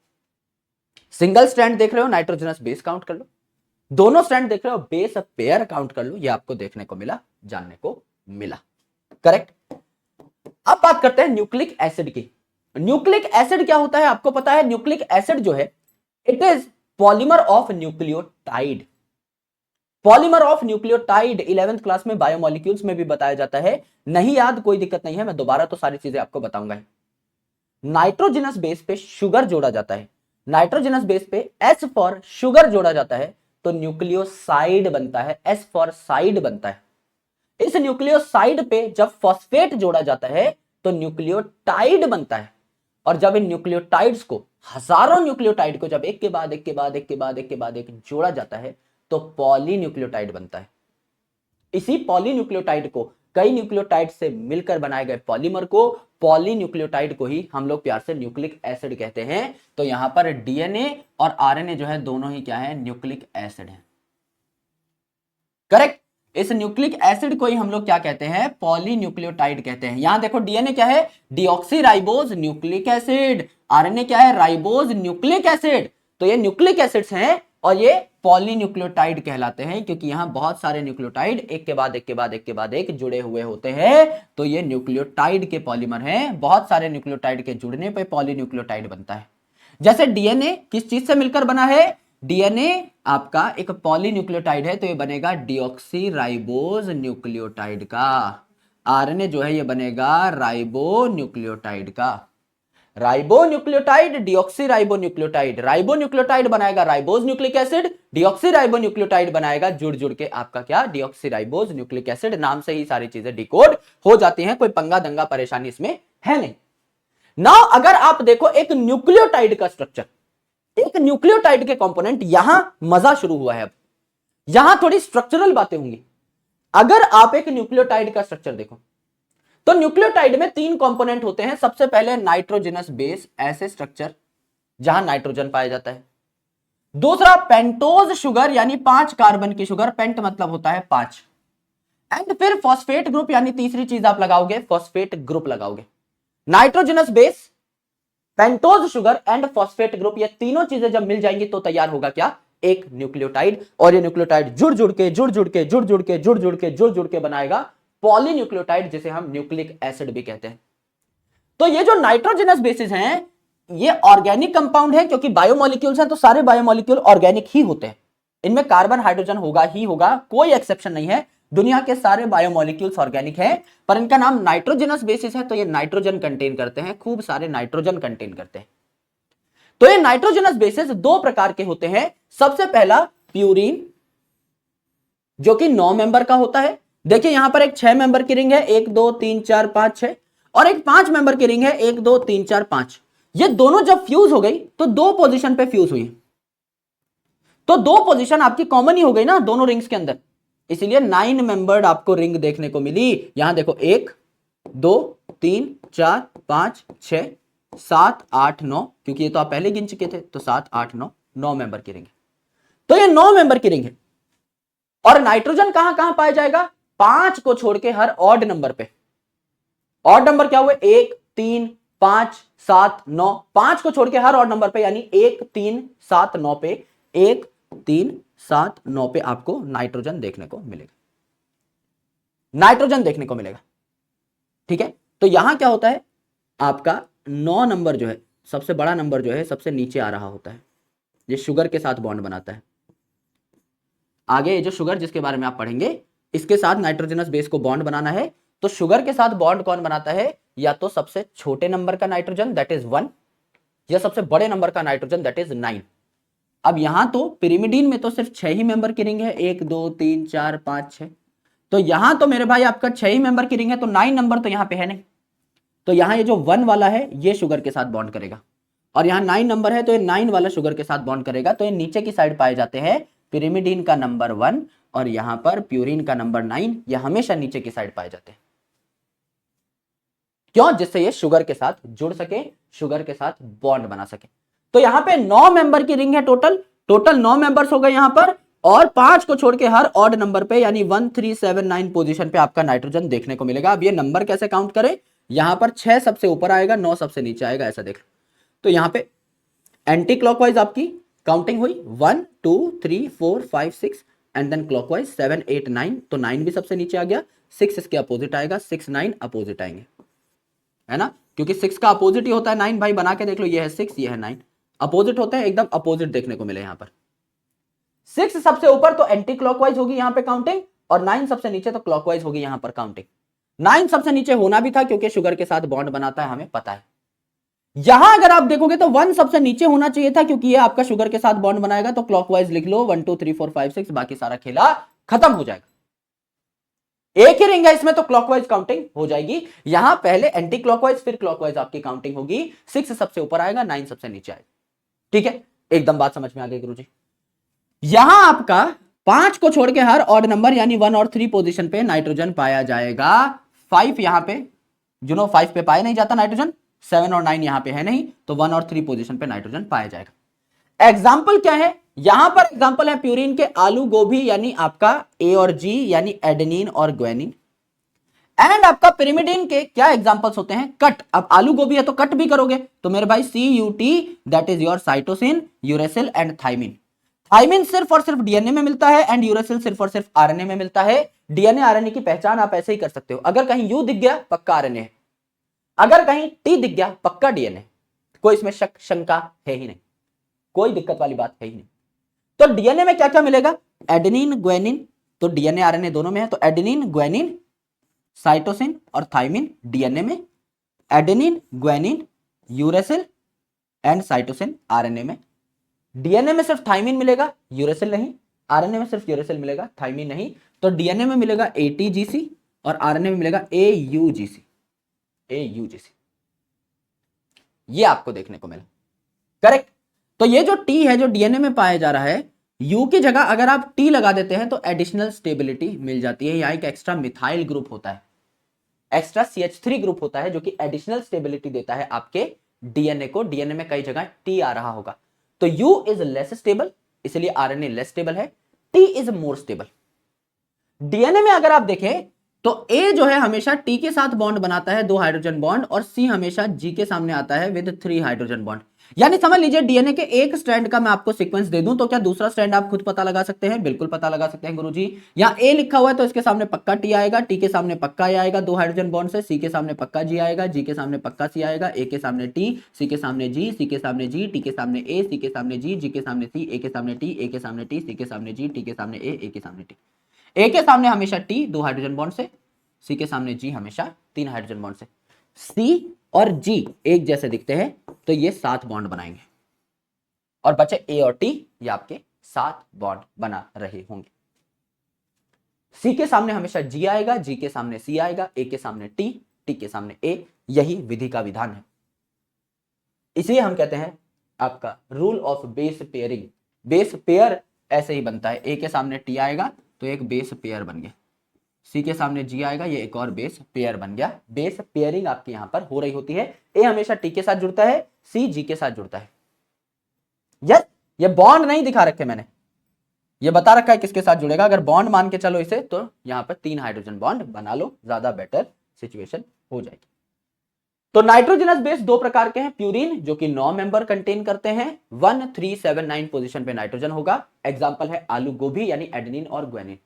सिंगल स्ट्रैंड देख रहे हो, नाइट्रोजनस बेस काउंट कर लो, दोनों स्ट्रैंड देख रहे हो, बेस पेयर काउंट कर लो। ये आपको देखने को मिला, जानने को मिला, करेक्ट। अब बात करते हैं न्यूक्लिक एसिड की। न्यूक्लिक एसिड क्या होता है आपको पता है, न्यूक्लिक एसिड जो है it is polymer of nucleotide, polymer of nucleotide 11th class में बायोमोलिक्यूल्स में भी बताया जाता है, नहीं याद कोई दिक्कत नहीं है, मैं दोबारा तो सारी चीजें आपको बताऊंगा। नाइट्रोजनस बेस पे शुगर जोड़ा जाता है, नाइट्रोजनस बेस पे एस फॉर शुगर जोड़ा जाता है, तो न्यूक्लियोसाइड बनता है, एस फॉर साइड बनता है। इस न्यूक्लियोसाइड पे जब फॉस्फेट जोड़ा जाता है तो न्यूक्लियोटाइड बनता है, और जब इन न्यूक्लियोटाइड्स को, हजारों न्यूक्लियोटाइड को जब एक के बाद एक के बाद एक के बाद एक के बाद एक जोड़ा जाता है तो पॉलीन्यूक्लियोटाइड बनता है। इसी पॉलीन्यूक्लियोटाइड को, कई न्यूक्लियोटाइड से मिलकर बनाए गए पॉलीमर को, पॉलीन्यूक्लियोटाइड को ही हम लोग प्यार से न्यूक्लिक एसिड कहते हैं। तो यहां पर डीएनए और आरएनए जो है दोनों ही क्या है, न्यूक्लिक एसिड है, करेक्ट। इस न्यूक्लिक एसिड को ही हम लोग क्या कहते हैं, पॉलीन्यूक्लियोटाइड कहते हैं। यहां देखो डीएनए क्या है, डीऑक्सीराइबोज न्यूक्लिक एसिड, आरएनए क्या है, राइबोज न्यूक्लिक एसिड। तो ये न्यूक्लिक एसिड्स हैं और ये पॉलीन्यूक्लियोटाइड कहलाते हैं, क्योंकि यहां बहुत सारे न्यूक्लियोटाइड एक के बाद एक के बाद एक के बाद एक जुड़े हुए होते हैं, तो ये न्यूक्लियोटाइड के पॉलीमर हैं। बहुत सारे न्यूक्लियोटाइड के जुड़ने पर पॉलीन्यूक्लियोटाइड बनता है। जैसे डीएनए किस चीज से मिलकर बना है, डीएनए आपका एक पॉलीन्यूक्लियोटाइड है तो ये बनेगा डीऑक्सीराइबोज न्यूक्लियोटाइड का। आरएनए जो है ये बनेगा राइबोन्यूक्लियोटाइड का। राइबोन्यूक्लियोटाइड, डीऑक्सीराइबोन्यूक्लियोटाइड, राइबोन्यूक्लियोटाइड बनाएगा राइबोज न्यूक्लिक एसिड, डीऑक्सीराइबोन्यूक्लियोटाइड बनाएगा जुड़ जुड़ के आपका क्या, डीऑक्सीराइबोज न्यूक्लिक एसिड। नाम से ही सारी चीजें डिकोड हो जाती हैं, कोई पंगा दंगा परेशानी इसमें है नहीं। नाउ अगर आप देखो एक न्यूक्लियोटाइड का स्ट्रक्चर, एक न्यूक्लियोटाइड के कंपोनेंट, यहां मजा शुरू हुआ है। अब यहां थोड़ी स्ट्रक्चरल बातें होंगी। अगर आप एक न्यूक्लियोटाइड का स्ट्रक्चर देखो तो न्यूक्लियोटाइड में 3 कंपोनेंट होते हैं। सबसे पहले नाइट्रोजनस बेस, ऐसे स्ट्रक्चर जहां नाइट्रोजन पाया जाता है। दूसरा पेंटोज शुगर, यानी 5 कार्बन की शुगर, पेंट मतलब होता है 5। एंड फिर फॉस्फेट ग्रुप, यानी तीसरी चीज आप लगाओगे, फॉस्फेट ग्रुप लगाओगे। Nitrogenous base, pentose sugar and phosphate group, ये तीनों चीजें जब मिल जाएंगी तो तैयार होगा क्या, एक न्यूक्लियोटाइड, और ये न्यूक्लियोटाइड जुड़ जुड़ के बनाएगा पॉलीन्यूक्लियोटाइड, जिसे हम न्यूक्लिक एसिड भी कहते हैं। तो ये जो नाइट्रोजनस बेसिस हैं, ये ऑर्गेनिक कंपाउंड है, क्योंकि बायोमोलिक्यूल्स हैं तो सारे बायोमोलिक्यूल ऑर्गेनिक ही होते हैं, इनमें कार्बन हाइड्रोजन होगा ही होगा, कोई एक्सेप्शन नहीं है। दुनिया के सारे बायोमोलिक्यूल्स ऑर्गेनिक हैं, पर इनका नाम नाइट्रोजनस बेसिस है, तो ये नाइट्रोजन कंटेन करते हैं, खूब सारे नाइट्रोजन कंटेन करते हैं। तो ये नाइट्रोजनस बेसिस दो प्रकार के होते हैं। सबसे पहला प्यूरीन, जो कि 9 मेंबर का होता है। देखिए यहां पर एक 6 मेंबर की रिंग है, 1 2 3 4 5 6, और एक 5 मेंबर की रिंग है, 1 2 3 4 5। ये दोनों जब फ्यूज हो गई तो दो पोजीशन पे फ्यूज हुई, तो दो पोजीशन आपकी कॉमन ही हो गई ना दोनों रिंग्स के अंदर, इसीलिए 9 मेंबर्ड आपको रिंग देखने को मिली। यहां देखो 1 2 3 4 5 6 7 8 9, क्योंकि ये तो आप पहले गिन चुके थे, तो 7 8 9, 9 मेंबर की रिंग है। तो ये 9 मेंबर की रिंग है। और नाइट्रोजन कहां कहां पाया जाएगा? 5 को छोड़ के हर ऑड नंबर पे। ऑड नंबर क्या हुए? 1 3 5 7 9, 5 को छोड़ के हर ऑड नंबर पे, यानी 1 3 7 9 पे, 1 3 7 9 पे आपको नाइट्रोजन देखने को मिलेगा, नाइट्रोजन देखने को मिलेगा। ठीक है, तो यहां क्या होता है, आपका 9 नंबर जो है, सबसे बड़ा नंबर जो है सबसे नीचे आ रहा होता है, ये शुगर के साथ बॉन्ड बनाता है। आगे ये जो शुगर जिसके बारे में आप पढ़ेंगे, इसके साथ नाइट्रोजनस बेस को बॉन्ड बनाना है, तो शुगर के साथ बॉन्ड कौन बनाता है? या तो सबसे छोटे नंबर का नाइट्रोजन दैट इज 1, या सबसे बड़े नंबर का नाइट्रोजन दैट इज 9। अब यहां तो पिरिमिडीन में तो सिर्फ 6 ही मेंबर की रिंग है, 1 2 3 4 5 6, तो यहां तो मेरे भाई आपका 6 ही मेंबर की रिंग है, तो 9 नंबर तो यहां पे है नहीं, तो यहां ये जो 1 वाला है ये शुगर के साथ बॉन्ड करेगा, और यहां 9 नंबर है तो ये 9 वाला शुगर के साथ बॉन्ड करेगा। तो ये नीचे की साइड पाए जाते हैं, पिरिमिडीन का नंबर 1 और यहां पर प्यूरिन का नंबर 9, ये हमेशा नीचे की साइड पाए जाते हैं। क्यों? जिससे ये शुगर के साथ जुड़ सके, शुगर के साथ बॉन्ड बना सके। तो यहां पे 9 मेंबर की रिंग है, टोटल 9 मेंबर्स हो गए यहां पर, और 5 को छोड़ के हर ऑड नंबर पे यानी 1 3 7 9 पोजीशन पे आपका नाइट्रोजन देखने को मिलेगा। अब ये नंबर कैसे काउंट करें? यहां पर 6 सबसे ऊपर आएगा, 9 सबसे नीचे आएगा, ऐसा देख लो। तो यहां पे एंटी क्लॉकवाइज आपकी काउंटिंग हुई, 1 2 3 4 5 6, एंड देन क्लॉकवाइज 7 8 9, तो 9 भी सबसे नीचे आ गया, 6 इसके अपोजिट आएगा, 6 9 अपोजिट आएंगे, है ना, क्योंकि 6 का अपोजिट ही होता है 9। भाई बना के देख लो, ये है 6, ये है 9, अपोजिट होते हैं, एकदम अपोजिट देखने को मिले यहां पर। 6 सबसे ऊपर तो एंटी क्लॉकवाइज होगी यहां पे काउंटिंग, और 9 सबसे नीचे तो क्लॉकवाइज होगी यहां पर काउंटिंग। 9 सबसे नीचे होना भी था क्योंकि शुगर के साथ बॉन्ड बनाता है, हमें पता है। यहां अगर आप देखोगे तो 1 सबसे नीचे होना चाहिए था, क्योंकि ये आपका शुगर के साथ बॉन्ड बनाएगा, तो क्लॉकवाइज लिख लो 1 2 3 4 5 6, बाकी सारा खेला खत्म हो जाएगा। एक ही रिंग है इसमें, तो क्लॉकवाइज काउंटिंग हो जाएगी। यहां पहले एंटी क्लॉकवाइज फिर क्लॉकवाइज आपकी काउंटिंग होगी, 6 सबसे ऊपर आएगा, 9 सबसे नीचे आएगा। ठीक है, एकदम बात समझ में आ गई गुरुजी। यहां आपका 5 को छोड़ के हर ऑड नंबर यानी 1 और 3 पोजीशन पे नाइट्रोजन पाया जाएगा। 5 यहां पे 5 पे पाया नहीं जाता नाइट्रोजन, 7 और 9 यहां पे है नहीं, तो 1 और 3 पोजीशन पे नाइट्रोजन पाया जाएगा। एग्जाम्पल क्या है? यहां पर एग्जाम्पल है प्यूरिन के आलू गोभी, यानी आपका ए और जी, यानी एडेनिन और ग्वानिन। एंड आपका पिरिमिडीन के क्या एग्जांपल्स होते हैं? कट। अब आलू गोभी है तो कट भी करोगे, तो मेरे भाई CUT that is your cytosine, uracil and thymine. Thymine सिर्फ और सिर्फ डीएनए में मिलता है, एंड यूरेसिल सिर्फ और सिर्फ आरएनए में मिलता है। डीएनए आरएनए की पहचान आप ऐसे ही कर सकते हो, अगर कहीं यू दिख गया पक्का आरएनए है, अगर कहीं टी दिख गया पक्का डीएनए, कोई इसमें शक शंका है ही नहीं, कोई दिक्कत वाली बात है ही नहीं। तो डीएनए में क्या क्या मिलेगा? एडेनिन ग्वानिन, तो डीएनए आरएनए दोनों में है, तो एडेनिन ग्वानिन साइटोसिन और थाइमिन डीएनए में, adenine guanine uracil and cytosine RNA में। डीएनए में सिर्फ थाइमिन मिलेगा, यूरेसिल नहीं, आरएनए में सिर्फ यूरेसिल मिलेगा, थाइमिन नहीं। तो डीएनए में मिलेगा ATGC और आरएनए में मिलेगा AUGC। ये आपको देखने को मिला, करेक्ट। तो ये जो टी है जो डीएनए में पाया जा रहा है, यू की जगह अगर आप टी लगा देते हैं तो एडिशनल स्टेबिलिटी मिल जाती है। यहाँ एक एक्स्ट्रा मिथाइल ग्रुप होता है, एक्स्ट्रा CH3 ग्रुप होता है, जो कि एडिशनल स्टेबिलिटी देता है आपके डीएनए को। डीएनए में कई जगह टी आ रहा होगा, तो यू इज लेस स्टेबल, इसलिए आरएनए लेस स्टेबल है, T is more stable. DNA में अगर आप देखें तो ए जो है हमेशा टी के साथ बॉन्ड बनाता है 2 हाइड्रोजन बॉन्ड, और सी हमेशा जी के सामने आता है विद 3 हाइड्रोजन बॉन्ड। यानी समझ लीजिए डीएनए के एक स्ट्रैंड का मैं आपको सीक्वेंस दे दूं तो क्या दूसरा स्ट्रैंड आप खुद पता लगा सकते हैं? बिल्कुल पता लगा सकते हैं गुरुजी। यहाँ ए लिखा हुआ है तो इसके सामने पक्का टी आएगा, टी के सामने पक्का ए आएगा, 2 हाइड्रोजन बॉन्ड से, सी के सामने पक्का जी आएगा, जी के सामने पक्का सी आएगा, ए के सामने टी, सी के सामने जी, सी के सामने जी, टी के सामने ए, सी के सामने जी के सामने सी, ए के सामने टी, ए के सामने टी, सी के सामने जी, टी के सामने ए के सामने टी। ए के सामने हमेशा टी 2 हाइड्रोजन बॉन्ड से, सी के सामने जी हमेशा 3 हाइड्रोजन बॉन्ड से। सी और जी एक जैसे दिखते हैं तो ये 7 बॉन्ड बनाएंगे और बचे ए और टी, ये आपके 7 बॉन्ड बना रहे होंगे। सी के सामने हमेशा जी आएगा, जी के सामने सी आएगा, ए के सामने टी, टी के सामने ए। यही विधि का विधान है। इसलिए हम कहते हैं आपका rule of base pairing. Base pair ऐसे ही बनता है, ए के सामने टी आएगा तो एक बेस पेयर बन गया, सी के सामने जी आएगा, ये एक और बेस पेयर बन गया। बेस पेयरिंग आपकी यहां पर हो रही होती है। ए हमेशा टी के साथ जुड़ता है, सी जी के साथ जुड़ता है। यस, ये बॉन्ड नहीं दिखा रखे मैंने, ये बता रखा है किसके साथ जुड़ेगा। अगर बॉन्ड मान के चलो इसे तो यहां पर 3 हाइड्रोजन बॉन्ड बना लो, ज्यादा बेटर सिचुएशन हो जाएगी। तो नाइट्रोजनस बेस 2 प्रकार के हैं। प्यूरिन जो कि 9 मेंबर कंटेन करते हैं, 1 3 7 9 पोजीशन पे नाइट्रोजन होगा। एग्जांपल है आलू गोभी यानी एडेनिन और ग्वानिन।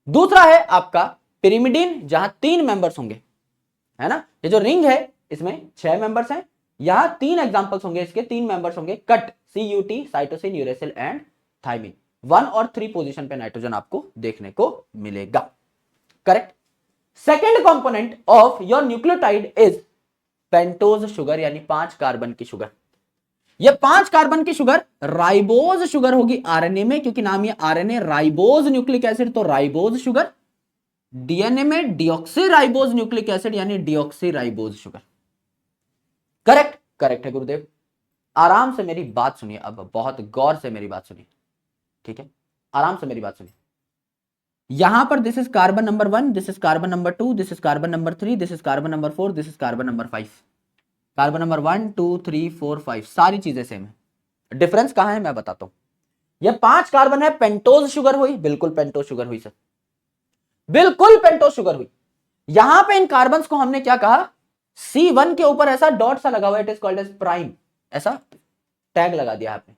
दूसरा है आपका पिरिमिडिन जहां 3 मेंबर्स होंगे, है ना। ये जो रिंग है इसमें 6 मेंबर्स हैं, यहां 3 एग्जांपल्स होंगे, इसके 3 मेंबर्स होंगे, cut CUT, cytosine, uracil and thymine. 1 और 3 पोजीशन पे नाइट्रोजन आपको देखने को मिलेगा। Correct. Second component of your nucleotide is pentose sugar यानी 5 कार्बन की शुगर। ये 5 कार्बन की शुगर राइबोज शुगर होगी आरएनए में, क्योंकि नाम ये आरएनए राइबोज न्यूक्लिक एसिड, तो राइबोज शुगर। डीएनए में डिऑक्सी राइबोज न्यूक्लिक एसिड यानी deoxy ribose sugar. Correct, correct है गुरुदेव। आराम से मेरी बात सुनिए, अब बहुत गौर से मेरी बात सुनिए, ठीक है, आराम से मेरी बात सुनिए। यहां पर this is carbon number 1, this is carbon number 2, this is carbon number 3, this is carbon number 4, this is carbon number 5। Carbon number 1 2 3 4 5 सारी चीजें सेम है। डिफरेंस कहां है मैं बताता हूं। यह 5 कार्बन है, पेंटोज शुगर हुई, बिल्कुल पेंटोज शुगर हुई सर, बिल्कुल पेंटोज शुगर हुई। यहां पे इन कार्बन को हमने क्या कहा, C1 के ऊपर ऐसा डॉट सा लगा हुआ, it is called as prime, ऐसा टैग लगा दिया आपने।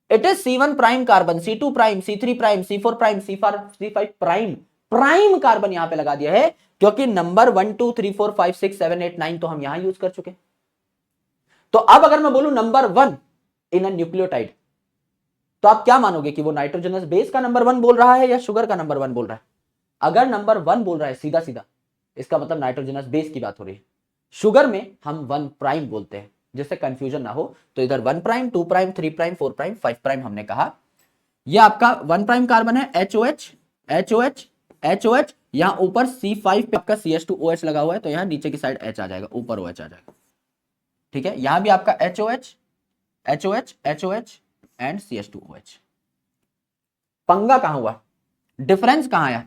It is C1 prime carbon, C2 prime, C3 prime, C4 prime, C5 prime. Prime carbon यहां पे लगा दिया है क्योंकि नंबर 1 2 3 4 5 6 7 8 9 तो हम यहां यूज कर चुके। तो अब अगर मैं बोलूं नंबर 1 इन अ न्यूक्लियोटाइड, तो आप क्या मानोगे कि वो नाइट्रोजनस बेस का नंबर 1 बोल रहा है या शुगर का नंबर 1 बोल रहा है? अगर नंबर 1 बोल रहा है सीधा सीधा, इसका मतलब नाइट्रोजनस बेस की बात हो रही है। शुगर में हम 1 प्राइम बोलते हैं, जिससे कंफ्यूजन ना हो। तो इधर 1 prime 2 prime 3 prime 4 prime 5 prime हमने कहा। यह आपका 1 प्राइम कार्बन है, HOH HOH HOH, यहां ऊपर C5 पे आपका CH2OH लगा हुआ है, तो यहां नीचे की साइड H आ जाएगा, ऊपर OH आ जाएगा, ठीक है। यहां भी आपका HOH HOH HOH and CH2OH। पंगा कहां हुआ, डिफरेंस कहां आया?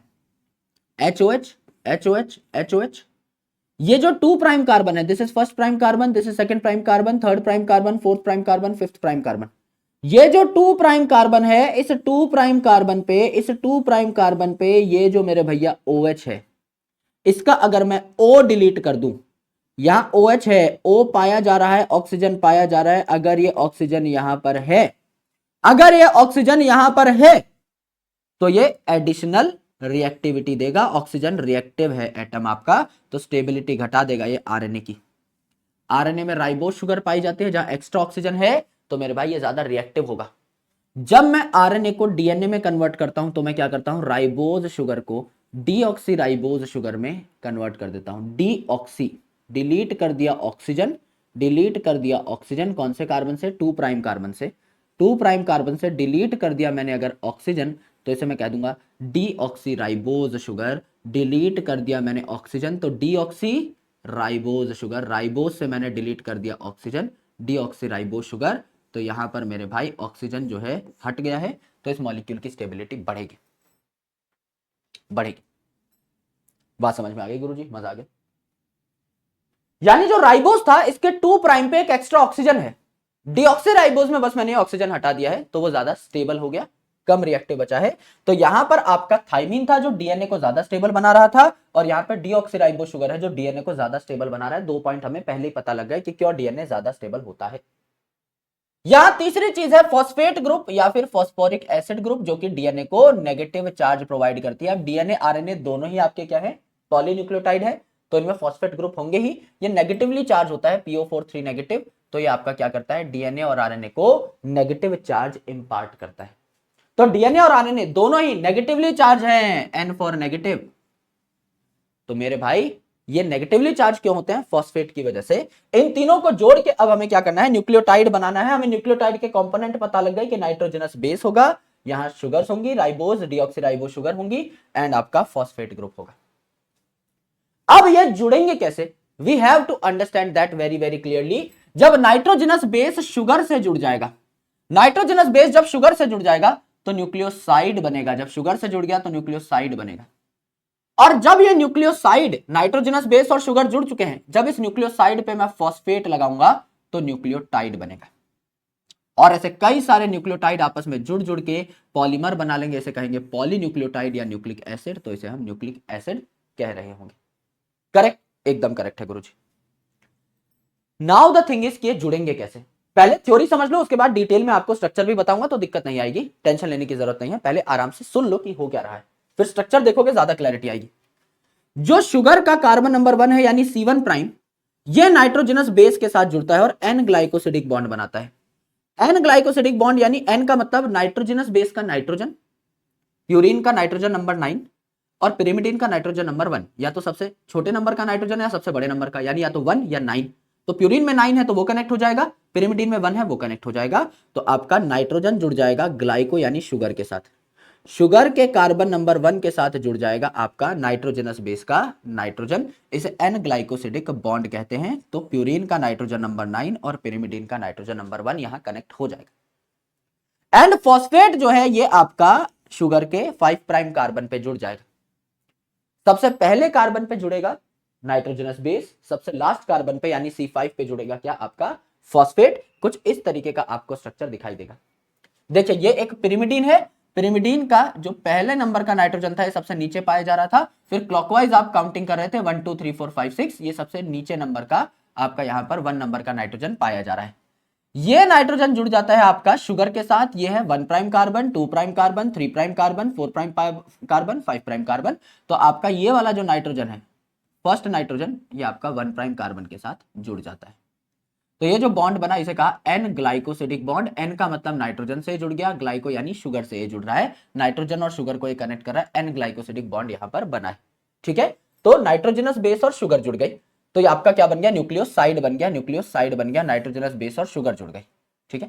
HOH HOH HOH, ये जो 2 प्राइम कार्बन है, this is first prime carbon, this is second prime carbon, third prime carbon, fourth prime carbon, fifth prime carbon. ये जो 2 प्राइम कार्बन है, इस 2 प्राइम कार्बन पे, इस 2 प्राइम कार्बन पे ये जो मेरे भैया OH है, इसका अगर मैं O डिलीट कर दूं, यहां OH है, O पाया जा रहा है, ऑक्सीजन पाया जा रहा है। अगर ये ऑक्सीजन यहां पर है, अगर ये ऑक्सीजन यहां पर है, तो ये एडिशनल रिएक्टिविटी देगा। ऑक्सीजन रिएक्टिव है एटम आपका, तो स्टेबिलिटी घटा देगा ये आरएनए की। आरएनए में राइबोज शुगर पाई जाती है, जहां एक्स्ट्रा ऑक्सीजन है, तो मेरे भाई ये ज्यादा रिएक्टिव होगा। जब मैं आरएनए को डीएनए में कन्वर्ट करता हूं, तो मैं क्या करता हूं, राइबोज शुगर को डीऑक्सी राइबोज शुगर में कन्वर्ट कर देता हूं। डीऑक्सी, डिलीट कर दिया ऑक्सीजन, डिलीट कर दिया ऑक्सीजन, कौन से कार्बन से, 2 प्राइम कार्बन से, 2 प्राइम कार्बन से डिलीट कर दिया मैंने अगर ऑक्सीजन, तो इसे मैं कह दूंगा डीऑक्सी राइबोज शुगर। डिलीट कर दिया मैंने ऑक्सीजन, तो डीऑक्सी राइबोज शुगर। राइबोज से मैंने डिलीट कर दिया ऑक्सीजन, डीऑक्सी राइबोज शुगर। तो यहां पर मेरे भाई ऑक्सीजन जो है हट गया है, तो इस मॉलिक्यूल की स्टेबिलिटी बढ़ेगी, बढ़ेगी। बात समझ में आ गई गुरुजी, मजा आ गया। यानी जो राइबोज था, इसके 2 प्राइम पे एक एक्स्ट्रा ऑक्सीजन है। डीऑक्सी राइबोज में बस मैंने ऑक्सीजन हटा दिया है, तो वो ज्यादा स्टेबल हो गया, कम रिएक्टिव बचा है। तो यहां पर आपका थाइमिन था जो डीएनए को ज्यादा स्टेबल बना रहा था, और यहां पर डीऑक्सीराइबोज शुगर है जो डीएनए को ज्यादा स्टेबल बना रहा है। 2 पॉइंट हमें पहले ही पता लग गया कि क्यों डीएनए ज्यादा स्टेबल होता है। यहां तीसरी चीज है फॉस्फेट ग्रुप या फिर फॉस्फोरिक एसिड ग्रुप, जो कि डीएनए को नेगेटिव चार्ज प्रोवाइड करती है। अब डीएनए आरएनए दोनों ही आपके क्या है, पॉलीन्यूक्लियोटाइड है, तो इनमें फॉस्फेट ग्रुप होंगे ही। ये नेगेटिवली चार्ज होता है, PO4 3 नेगेटिव, तो ये आपका क्या करता है, डीएनए और आरएनए को नेगेटिव चार्ज इंपार्ट करता है। तो डीएनए और आरएनए दोनों ही नेगेटिवली चार्ज हैं, N फॉर नेगेटिव। तो मेरे भाई ये नेगेटिवली चार्ज क्यों होते हैं, फॉस्फेट की वजह से। इन तीनों को जोड़ के अब हमें क्या करना है, न्यूक्लियोटाइड बनाना है। हमें न्यूक्लियोटाइड के कंपोनेंट पता लग गए कि नाइट्रोजनस बेस होगा, यहां शुगर्स होंगी, राइबोज डीऑक्सीराइबो शुगर होंगी, एंड आपका फॉस्फेट ग्रुप होगा। अब ये जुड़ेंगे कैसे, we have to understand that very very clearly. जब नाइट्रोजनस बेस शुगर से जुड़ जाएगा, नाइट्रोजनस बेस जब शुगर से जुड़ जाएगा तो न्यूक्लियोसाइड बनेगा। जब शुगर से जुड़ गया तो न्यूक्लियोसाइड बनेगा। और जब ये न्यूक्लियोसाइड, नाइट्रोजनस बेस और शुगर जुड़ चुके हैं, जब इस न्यूक्लियोसाइड पे मैं फॉस्फेट लगाऊंगा तो न्यूक्लियोटाइड बनेगा। और ऐसे कई सारे न्यूक्लियोटाइड आपस में जुड़ जुड़ के पॉलीमर बना लेंगे, इसे कहेंगे पॉलीन्यूक्लियोटाइड या न्यूक्लिक एसिड, तो इसे हम न्यूक्लिक एसिड कह रहे होंगे। करेक्ट, एकदम करेक्ट है गुरुजी। नाउ द थिंग इज कि जुड़ेंगे कैसे, पहले थ्योरी समझ लो, उसके बाद डिटेल में आपको स्ट्रक्चर भी बताऊंगा, तो दिक्कत नहीं आएगी, टेंशन लेने की जरूरत नहीं है। पहले आराम से सुन लो कि हो क्या रहा है, फिर स्ट्रक्चर देखोगे ज्यादा क्लैरिटी आएगी। जो शुगर का कार्बन नंबर 1 है यानी C1 प्राइम, ये नाइट्रोजनस बेस के साथ जुड़ता है और N ग्लाइकोसिडिक बॉन्ड बनाता है। N ग्लाइकोसिडिक बॉन्ड यानी N का मतलब नाइट्रोजनस बेस का नाइट्रोजन, प्यूरिन का नाइट्रोजन नंबर 9 और पिरिमिडिन का नाइट्रोजन नंबर 1, या तो सबसे छोटे नंबर का नाइट्रोजन या सबसे बड़े नंबर का, यानी या तो 1 या 9। तो प्यूरिन में 9 है तो वो कनेक्ट हो जाएगा, पिरिमिडिन में 1 है वो कनेक्ट हो जाएगा, तो आपका नाइट्रोजन जुड़ जाएगा ग्लाइको यानी शुगर के साथ। शुगर के कार्बन नंबर 1 के साथ जुड़ जाएगा आपका नाइट्रोजनस बेस का नाइट्रोजन, इसे N ग्लाइकोसिडिक बॉन्ड कहते हैं। तो प्यूरिन का नाइट्रोजन नंबर 9 और पिरिमिडिन का नाइट्रोजन नंबर 1 यहां कनेक्ट हो जाएगा। एंड फॉस्फेट जो है ये आपका शुगर के 5 प्राइम कार्बन पे जुड़ जाएगा। सबसे पहले कार्बन पे जुड़ेगा नाइट्रोजनस बेस, सबसे लास्ट कार्बन पे यानी C5 पे जुड़ेगा क्या, आपका फॉस्फेट। कुछ इस तरीके का आपको स्ट्रक्चर दिखाई देगा। देखिए ये एक पिरिमिडीन है, पिरिमिडीन का जो पहले नंबर का नाइट्रोजन था ये सबसे नीचे पाया जा रहा था, फिर क्लॉकवाइज आप काउंटिंग कर रहे थे 1 2 3 4 5 6, ये सबसे नीचे नंबर का आपका यहां पर 1 नंबर का नाइट्रोजन पाया जा रहा है। ये नाइट्रोजन जुड़ जाता है आपका शुगर के साथ, ये है 1 prime carbon, 2 prime carbon, 3 prime carbon, 4 prime carbon, 5 prime carbon. तो आपका ये वाला जो नाइट्रोजन है, फर्स्ट नाइट्रोजन, ये आपका 1 प्राइम कार्बन के साथ जुड़ जाता है। तो ये जो बॉन्ड बना इसे कहा N ग्लाइकोसिडिक बॉन्ड। N का मतलब नाइट्रोजन से जुड़ गया, ग्लाइको यानी शुगर से ये जुड़ रहा है, नाइट्रोजन और शुगर को ये कनेक्ट कर रहा है, N ग्लाइकोसिडिक बॉन्ड यहां पर बना है। ठीक है, तो नाइट्रोजनस बेस और शुगर जुड़ गई, तो ये आपका क्या बन गया, न्यूक्लियोसाइड बन गया, न्यूक्लियोसाइड बन गया, नाइट्रोजनस बेस और शुगर जुड़ गई। ठीक है,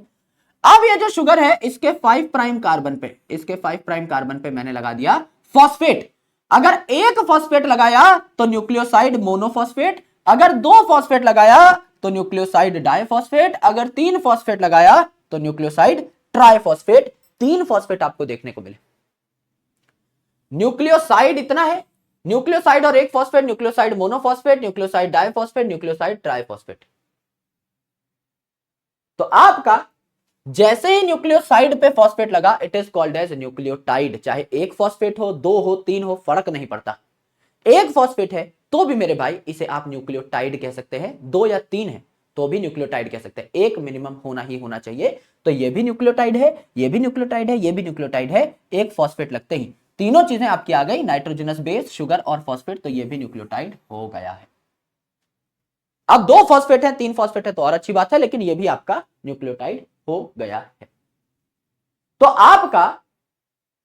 अब ये जो शुगर है इसके 5 प्राइम कार्बन पे, इसके 5 प्राइम कार्बन पे मैंने लगा दिया फॉस्फेट। अगर एक फॉस्फेट लगाया तो न्यूक्लियोसाइड मोनोफॉस्फेट, अगर 2 फॉस्फेट लगाया तो न्यूक्लियोसाइड डाइफॉस्फेट, अगर 3 फॉस्फेट लगाया तो न्यूक्लियोसाइड ट्राइफॉस्फेट। 3 फॉस्फेट आपको देखने को मिले। न्यूक्लियोसाइड इतना है, न्यूक्लियोसाइड और एक phosphate, nucleoside monophosphate, nucleoside diphosphate, nucleoside triphosphate. तो आपका जैसे ही न्यूक्लियोसाइड पे फॉस्फेट लगा, it is called as nucleotide. चाहे एक फॉस्फेट हो, 2 हो, 3 हो, फर्क नहीं पड़ता। एक फॉस्फेट है तो भी मेरे भाई इसे आप न्यूक्लियोटाइड कह सकते हैं, 2 या 3 है तो भी न्यूक्लियोटाइड कह सकते हैं, एक मिनिमम होना ही होना चाहिए। तो ये भी न्यूक्लियोटाइड है, ये भी न्यूक्लियोटाइड है, ये भी न्यूक्लियोटाइड है। एक फॉस्फेट लगते ही तीनों चीजें आपकी आ गई, नाइट्रोजनस बेस, शुगर और फॉस्फेट, तो ये भी न्यूक्लियोटाइड हो गया है। अब 2 फॉस्फेट है, 3 फॉस्फेट है तो और अच्छी बात है, लेकिन ये भी आपका न्यूक्लियोटाइड हो गया है। तो आपका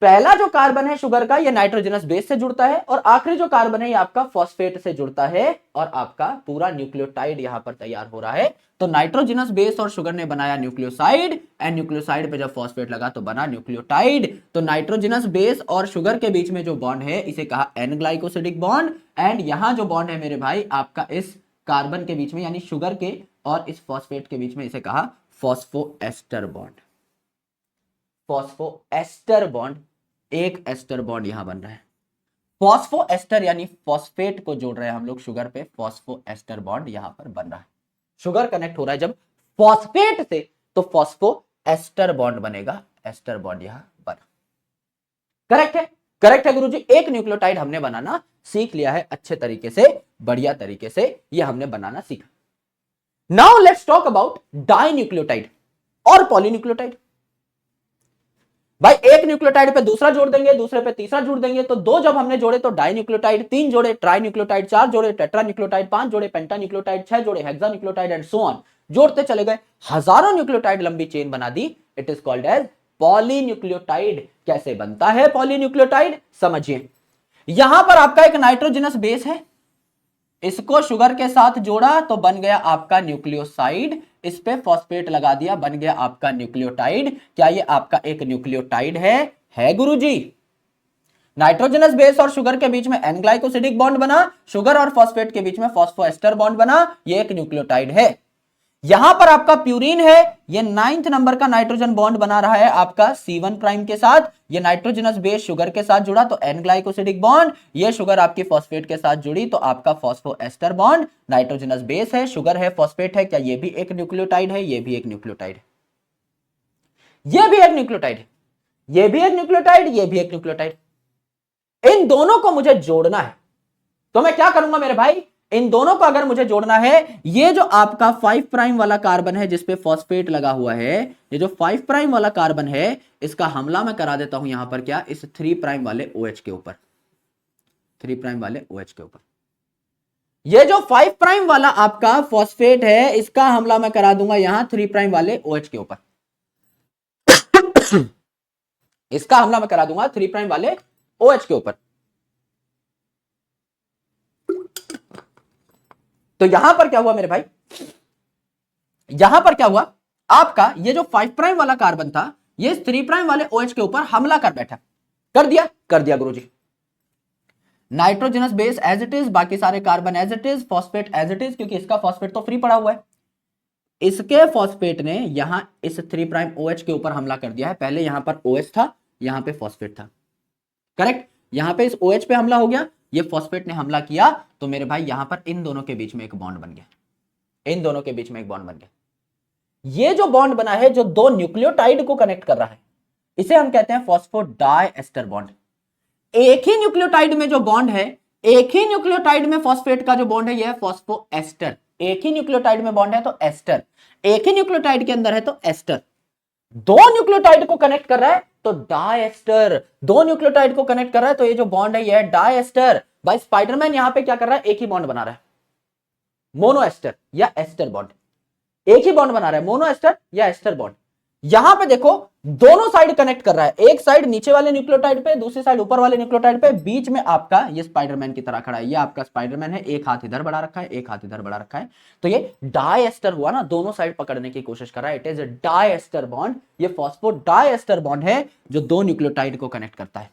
पहला जो कार्बन है शुगर का, ये नाइट्रोजनस बेस से जुड़ता है, और आखिरी जो कार्बन है ये आपका फॉस्फेट से जुड़ता है, और आपका पूरा न्यूक्लियोटाइड यहां पर तैयार हो रहा है। तो नाइट्रोजनस बेस और शुगर ने बनाया न्यूक्लियोसाइड, एंड न्यूक्लियोसाइड पे जब फॉस्फेट लगा तो बना न्यूक्लियोटाइड। तो नाइट्रोजनस बेस और शुगर के बीच में जो बॉन्ड है इसे कहा N ग्लाइकोसिडिक बॉन्ड, एंड यहां जो बॉन्ड है मेरे भाई आपका इस कार्बन के बीच में यानी शुगर के और इस फॉस्फेट के बीच में, इसे कहा फॉस्फोएस्टर बॉन्ड। फॉस्फोएस्टर बॉन्ड, एक एस्टर बॉन्ड यहां बन रहा है। फॉस्फोएस्टर यानी फॉस्फेट को जोड़ रहे हैं हम लोग शुगर पे, फॉस्फोएस्टर बॉन्ड यहां पर बन रहा है। शुगर कनेक्ट हो रहा है जब फॉस्फेट से, तो फॉस्फोएस्टर बॉन्ड बनेगा, एस्टर बॉन्ड यहां बना। करेक्ट है, करेक्ट है गुरुजी। एक न्यूक्लियोटाइड हमने बनाना सीख लिया है अच्छे तरीके से, बढ़िया तरीके से ये हमने बनाना सीखा। Now let's talk about di nucleotide. और पॉलीन्यूक्लियोटाइड। भाई एक न्यूक्लियोटाइड पे दूसरा जोड़ देंगे, दूसरे पे तीसरा जोड़ देंगे, तो दो जब हमने जोड़े तो डाई न्यूक्लियोटाइड, तीन जोड़े ट्राई न्यूक्लियोटाइड, चार जोड़े टेट्रा न्यूक्लियोटाइड, पांच जोड़े पेंटा न्यूक्लियोटाइड, छह जोड़े hexanucleotide and so on, जोड़ते चले गए, हजारों न्यूक्लियोटाइड लंबी चेन बना दी। It is called as polynucleotide. कैसे बनता है पॉलीन्यूक्लियोटाइड समझिए। यहां पर आपका एक नाइट्रोजनस बेस है, इसको शुगर के साथ जोड़ा तो बन गया आपका न्यूक्लियोसाइड, इस पे फॉस्फेट लगा दिया, बन गया आपका न्यूक्लियोटाइड। क्या ये आपका एक न्यूक्लियोटाइड है गुरुजी? नाइट्रोजनस बेस और शुगर के बीच में एन ग्लाइकोसिडिक बॉन्ड बना, शुगर और फॉस्फेट के बीच में फॉस्फोएस्टर बॉन्ड बना, ये एक न्यूक्लियोटाइड है। यहां पर आपका प्यूरिन है, ये 9th नंबर का नाइट्रोजन बॉन्ड बना रहा है आपका C1 प्राइम के साथ, ये नाइट्रोजनस बेस शुगर के साथ जुड़ा तो एन ग्लाइकोसिडिक बॉन्ड, ये शुगर आपकी फॉस्फेट के साथ जुड़ी तो आपका फॉस्फोएस्टर बॉन्ड। नाइट्रोजनस बेस है, शुगर है, फॉस्फेट है, क्या ये भी एक न्यूक्लियोटाइड है? ये भी एक न्यूक्लियोटाइड है, ये भी एक न्यूक्लियोटाइड है, ये भी एक न्यूक्लियोटाइड, ये भी एक न्यूक्लियोटाइड। इन दोनों को मुझे जोड़ना है, तो मैं क्या करूंगा मेरे भाई? इन दोनों को अगर मुझे जोड़ना है, ये जो आपका 5 प्राइम वाला कार्बन है जिसपे फॉस्फेट लगा हुआ है, ये जो 5 प्राइम वाला कार्बन है, इसका हमला मैं करा देता हूं यहां पर क्या, इस 3 प्राइम वाले OH के ऊपर, 3 प्राइम वाले OH के ऊपर। ये जो 5 प्राइम वाला आपका फॉस्फेट है, इसका हमला मैं करा दूंगा यहां 3 प्राइम वाले OH के ऊपर। इसका हमला मैं करा दूंगा 3 प्राइम वाले OH के ऊपर। तो यहां पर क्या हुआ मेरे भाई? यहां पर क्या हुआ, आपका ये जो 5 प्राइम वाला कार्बन था, ये 3 प्राइम वाले OH के ऊपर हमला कर बैठा। कर दिया गुरुजी। Nitrogenous base as it is, बाकी सारे carbon as it is, phosphate as it is, क्योंकि इसका फॉस्फेट तो फ्री पड़ा हुआ है। इसके फॉस्फेट ने यहां इस 3 प्राइम OH के ऊपर हमला कर दिया है। पहले यहां पर OH था, यहां पे फॉस्फेट था, करेक्ट? यहां पे इस OH पे हमला हो गया, ये फॉस्फेट ने हमला किया, तो मेरे भाई यहां पर इन दोनों के बीच में एक बॉन्ड बन गया, इन दोनों के बीच में एक बॉन्ड बन गया। ये जो बॉन्ड बना है, जो दो न्यूक्लियोटाइड को कनेक्ट कर रहा है, इसे हम कहते हैं फॉस्फोडाइएस्टर बॉन्ड। एक ही न्यूक्लियोटाइड में जो बॉन्ड है, एक ही न्यूक्लियोटाइड में फॉस्फेट का जो बॉन्ड है, यह है फॉस्फोएस्टर। एक ही न्यूक्लियोटाइड में बॉन्ड है तो एस्टर, एक ही न्यूक्लियोटाइड के अंदर है तो एस्टर। दो न्यूक्लियोटाइड को कनेक्ट कर रहा है तो डाइएस्टर, दो न्यूक्लियोटाइड को कनेक्ट कर रहा है तो ये जो बॉन्ड है, यह है डाइएस्टर। भाई स्पाइडरमैन यहां पे क्या कर रहा है? एक ही बॉन्ड बना रहा है, मोनोएस्टर या एस्टर बॉन्ड, एक ही बॉन्ड बना रहा है, मोनोएस्टर या एस्टर बॉन्ड। यहां पे देखो दोनों साइड कनेक्ट कर रहा है, एक साइड नीचे वाले न्यूक्लियोटाइड पे, दूसरी साइड ऊपर वाले न्यूक्लियोटाइड पे, बीच में आपका ये स्पाइडरमैन की तरह खड़ा है। ये आपका स्पाइडरमैन है, एक हाथ इधर बढ़ा रखा है, एक हाथ इधर बढ़ा रखा है, तो ये डाइएस्टर हुआ ना, दोनों साइड पकड़ने की कोशिश कर रहा है। It is a diester bond, ये फॉस्फोडाइएस्टर बॉन्ड है जो दो न्यूक्लियोटाइड को कनेक्ट करता है।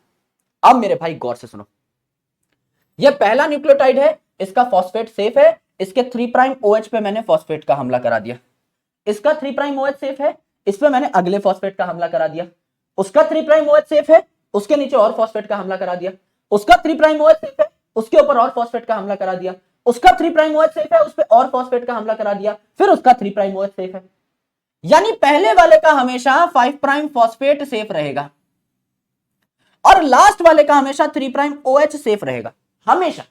अब मेरे भाई गौर से सुनो, ये पहला न्यूक्लियोटाइड है, इसका फॉस्फेट सेफ है, इसके 3 प्राइम OH पे मैंने फॉस्फेट का हमला करा दिया। इसका 3 प्राइम OH सेफ है, इस पे मैंने अगले फॉस्फेट का हमला करा दिया। उसका 3 प्राइम OH सेफ है, उसके नीचे और फॉस्फेट का हमला करा दिया। उसका 3 प्राइम OH सेफ है, उसके ऊपर और फॉस्फेट का हमला करा दिया। उसका 3 प्राइम OH सेफ है, उस पे और फॉस्फेट का हमला करा दिया, फिर उसका 3 प्राइम OH सेफ है। यानी पहले वाले का हमेशा 5 प्राइम फॉस्फेट सेफ रहेगा और लास्ट वाले का हमेशा 3 प्राइम OH सेफ रहेगा, हमेशा।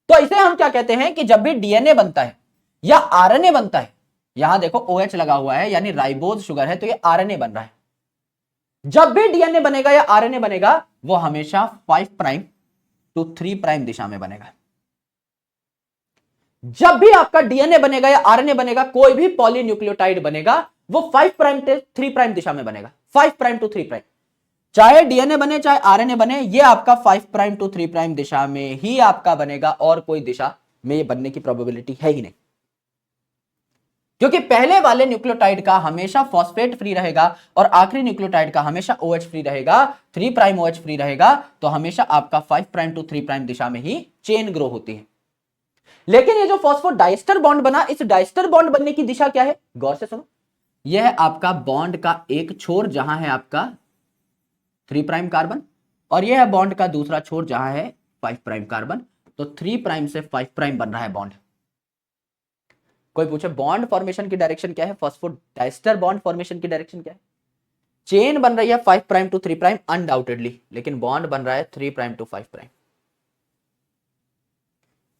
तो इसे हम क्या कहते हैं कि जब भी DNA बनता है या RNA बनता है, यहां देखो OH लगा हुआ है यानी राइबोज शुगर है, तो ये RNA बन रहा है। जब भी DNA बनेगा या RNA बनेगा, वो हमेशा 5 प्राइम टू 3 प्राइम दिशा में बनेगा। जब भी आपका DNA बनेगा या RNA बनेगा, कोई भी पॉलीन्यूक्लियोटाइड बनेगा, वो 5 प्राइम से 3 प्राइम दिशा में बनेगा, 5 प्राइम टू 3 प्राइम। चाहे DNA बने चाहे RNA बने, ये आपका 5 प्राइम टू 3 प्राइम दिशा में ही आपका बनेगा, और कोई दिशा में ये बनने की प्रोबेबिलिटी है ही नहीं, क्योंकि पहले वाले न्यूक्लियोटाइड का हमेशा फॉस्फेट फ्री रहेगा और आखिरी न्यूक्लियोटाइड का हमेशा OH फ्री रहेगा, 3 प्राइम OH फ्री रहेगा, तो हमेशा आपका 5 प्राइम टू 3 प्राइम दिशा में ही चेन ग्रो होती है। लेकिन ये जो फॉस्फोडाइस्टर बॉन्ड बना, इस डाइस्टर बॉन्ड बनने की दिशा क्या है? गौर से सुनो, यह है आपका बॉन्ड का एक छोर जहां है आपका 3 प्राइम कार्बन, और यह है बॉन्ड का दूसरा छोर जहां है 5 प्राइम कार्बन। तो 3 प्राइम से 5 प्राइम बन रहा है बॉन्ड। कोई पूछे बॉन्ड फॉर्मेशन की डायरेक्शन क्या है, फॉस्फोडाइस्टर बॉन्ड फॉर्मेशन की डायरेक्शन क्या है? चेन बन रही है 5 प्राइम टू 3 प्राइम अनडाउटेडली, लेकिन बॉन्ड बन रहा है 3 प्राइम टू 5 प्राइम।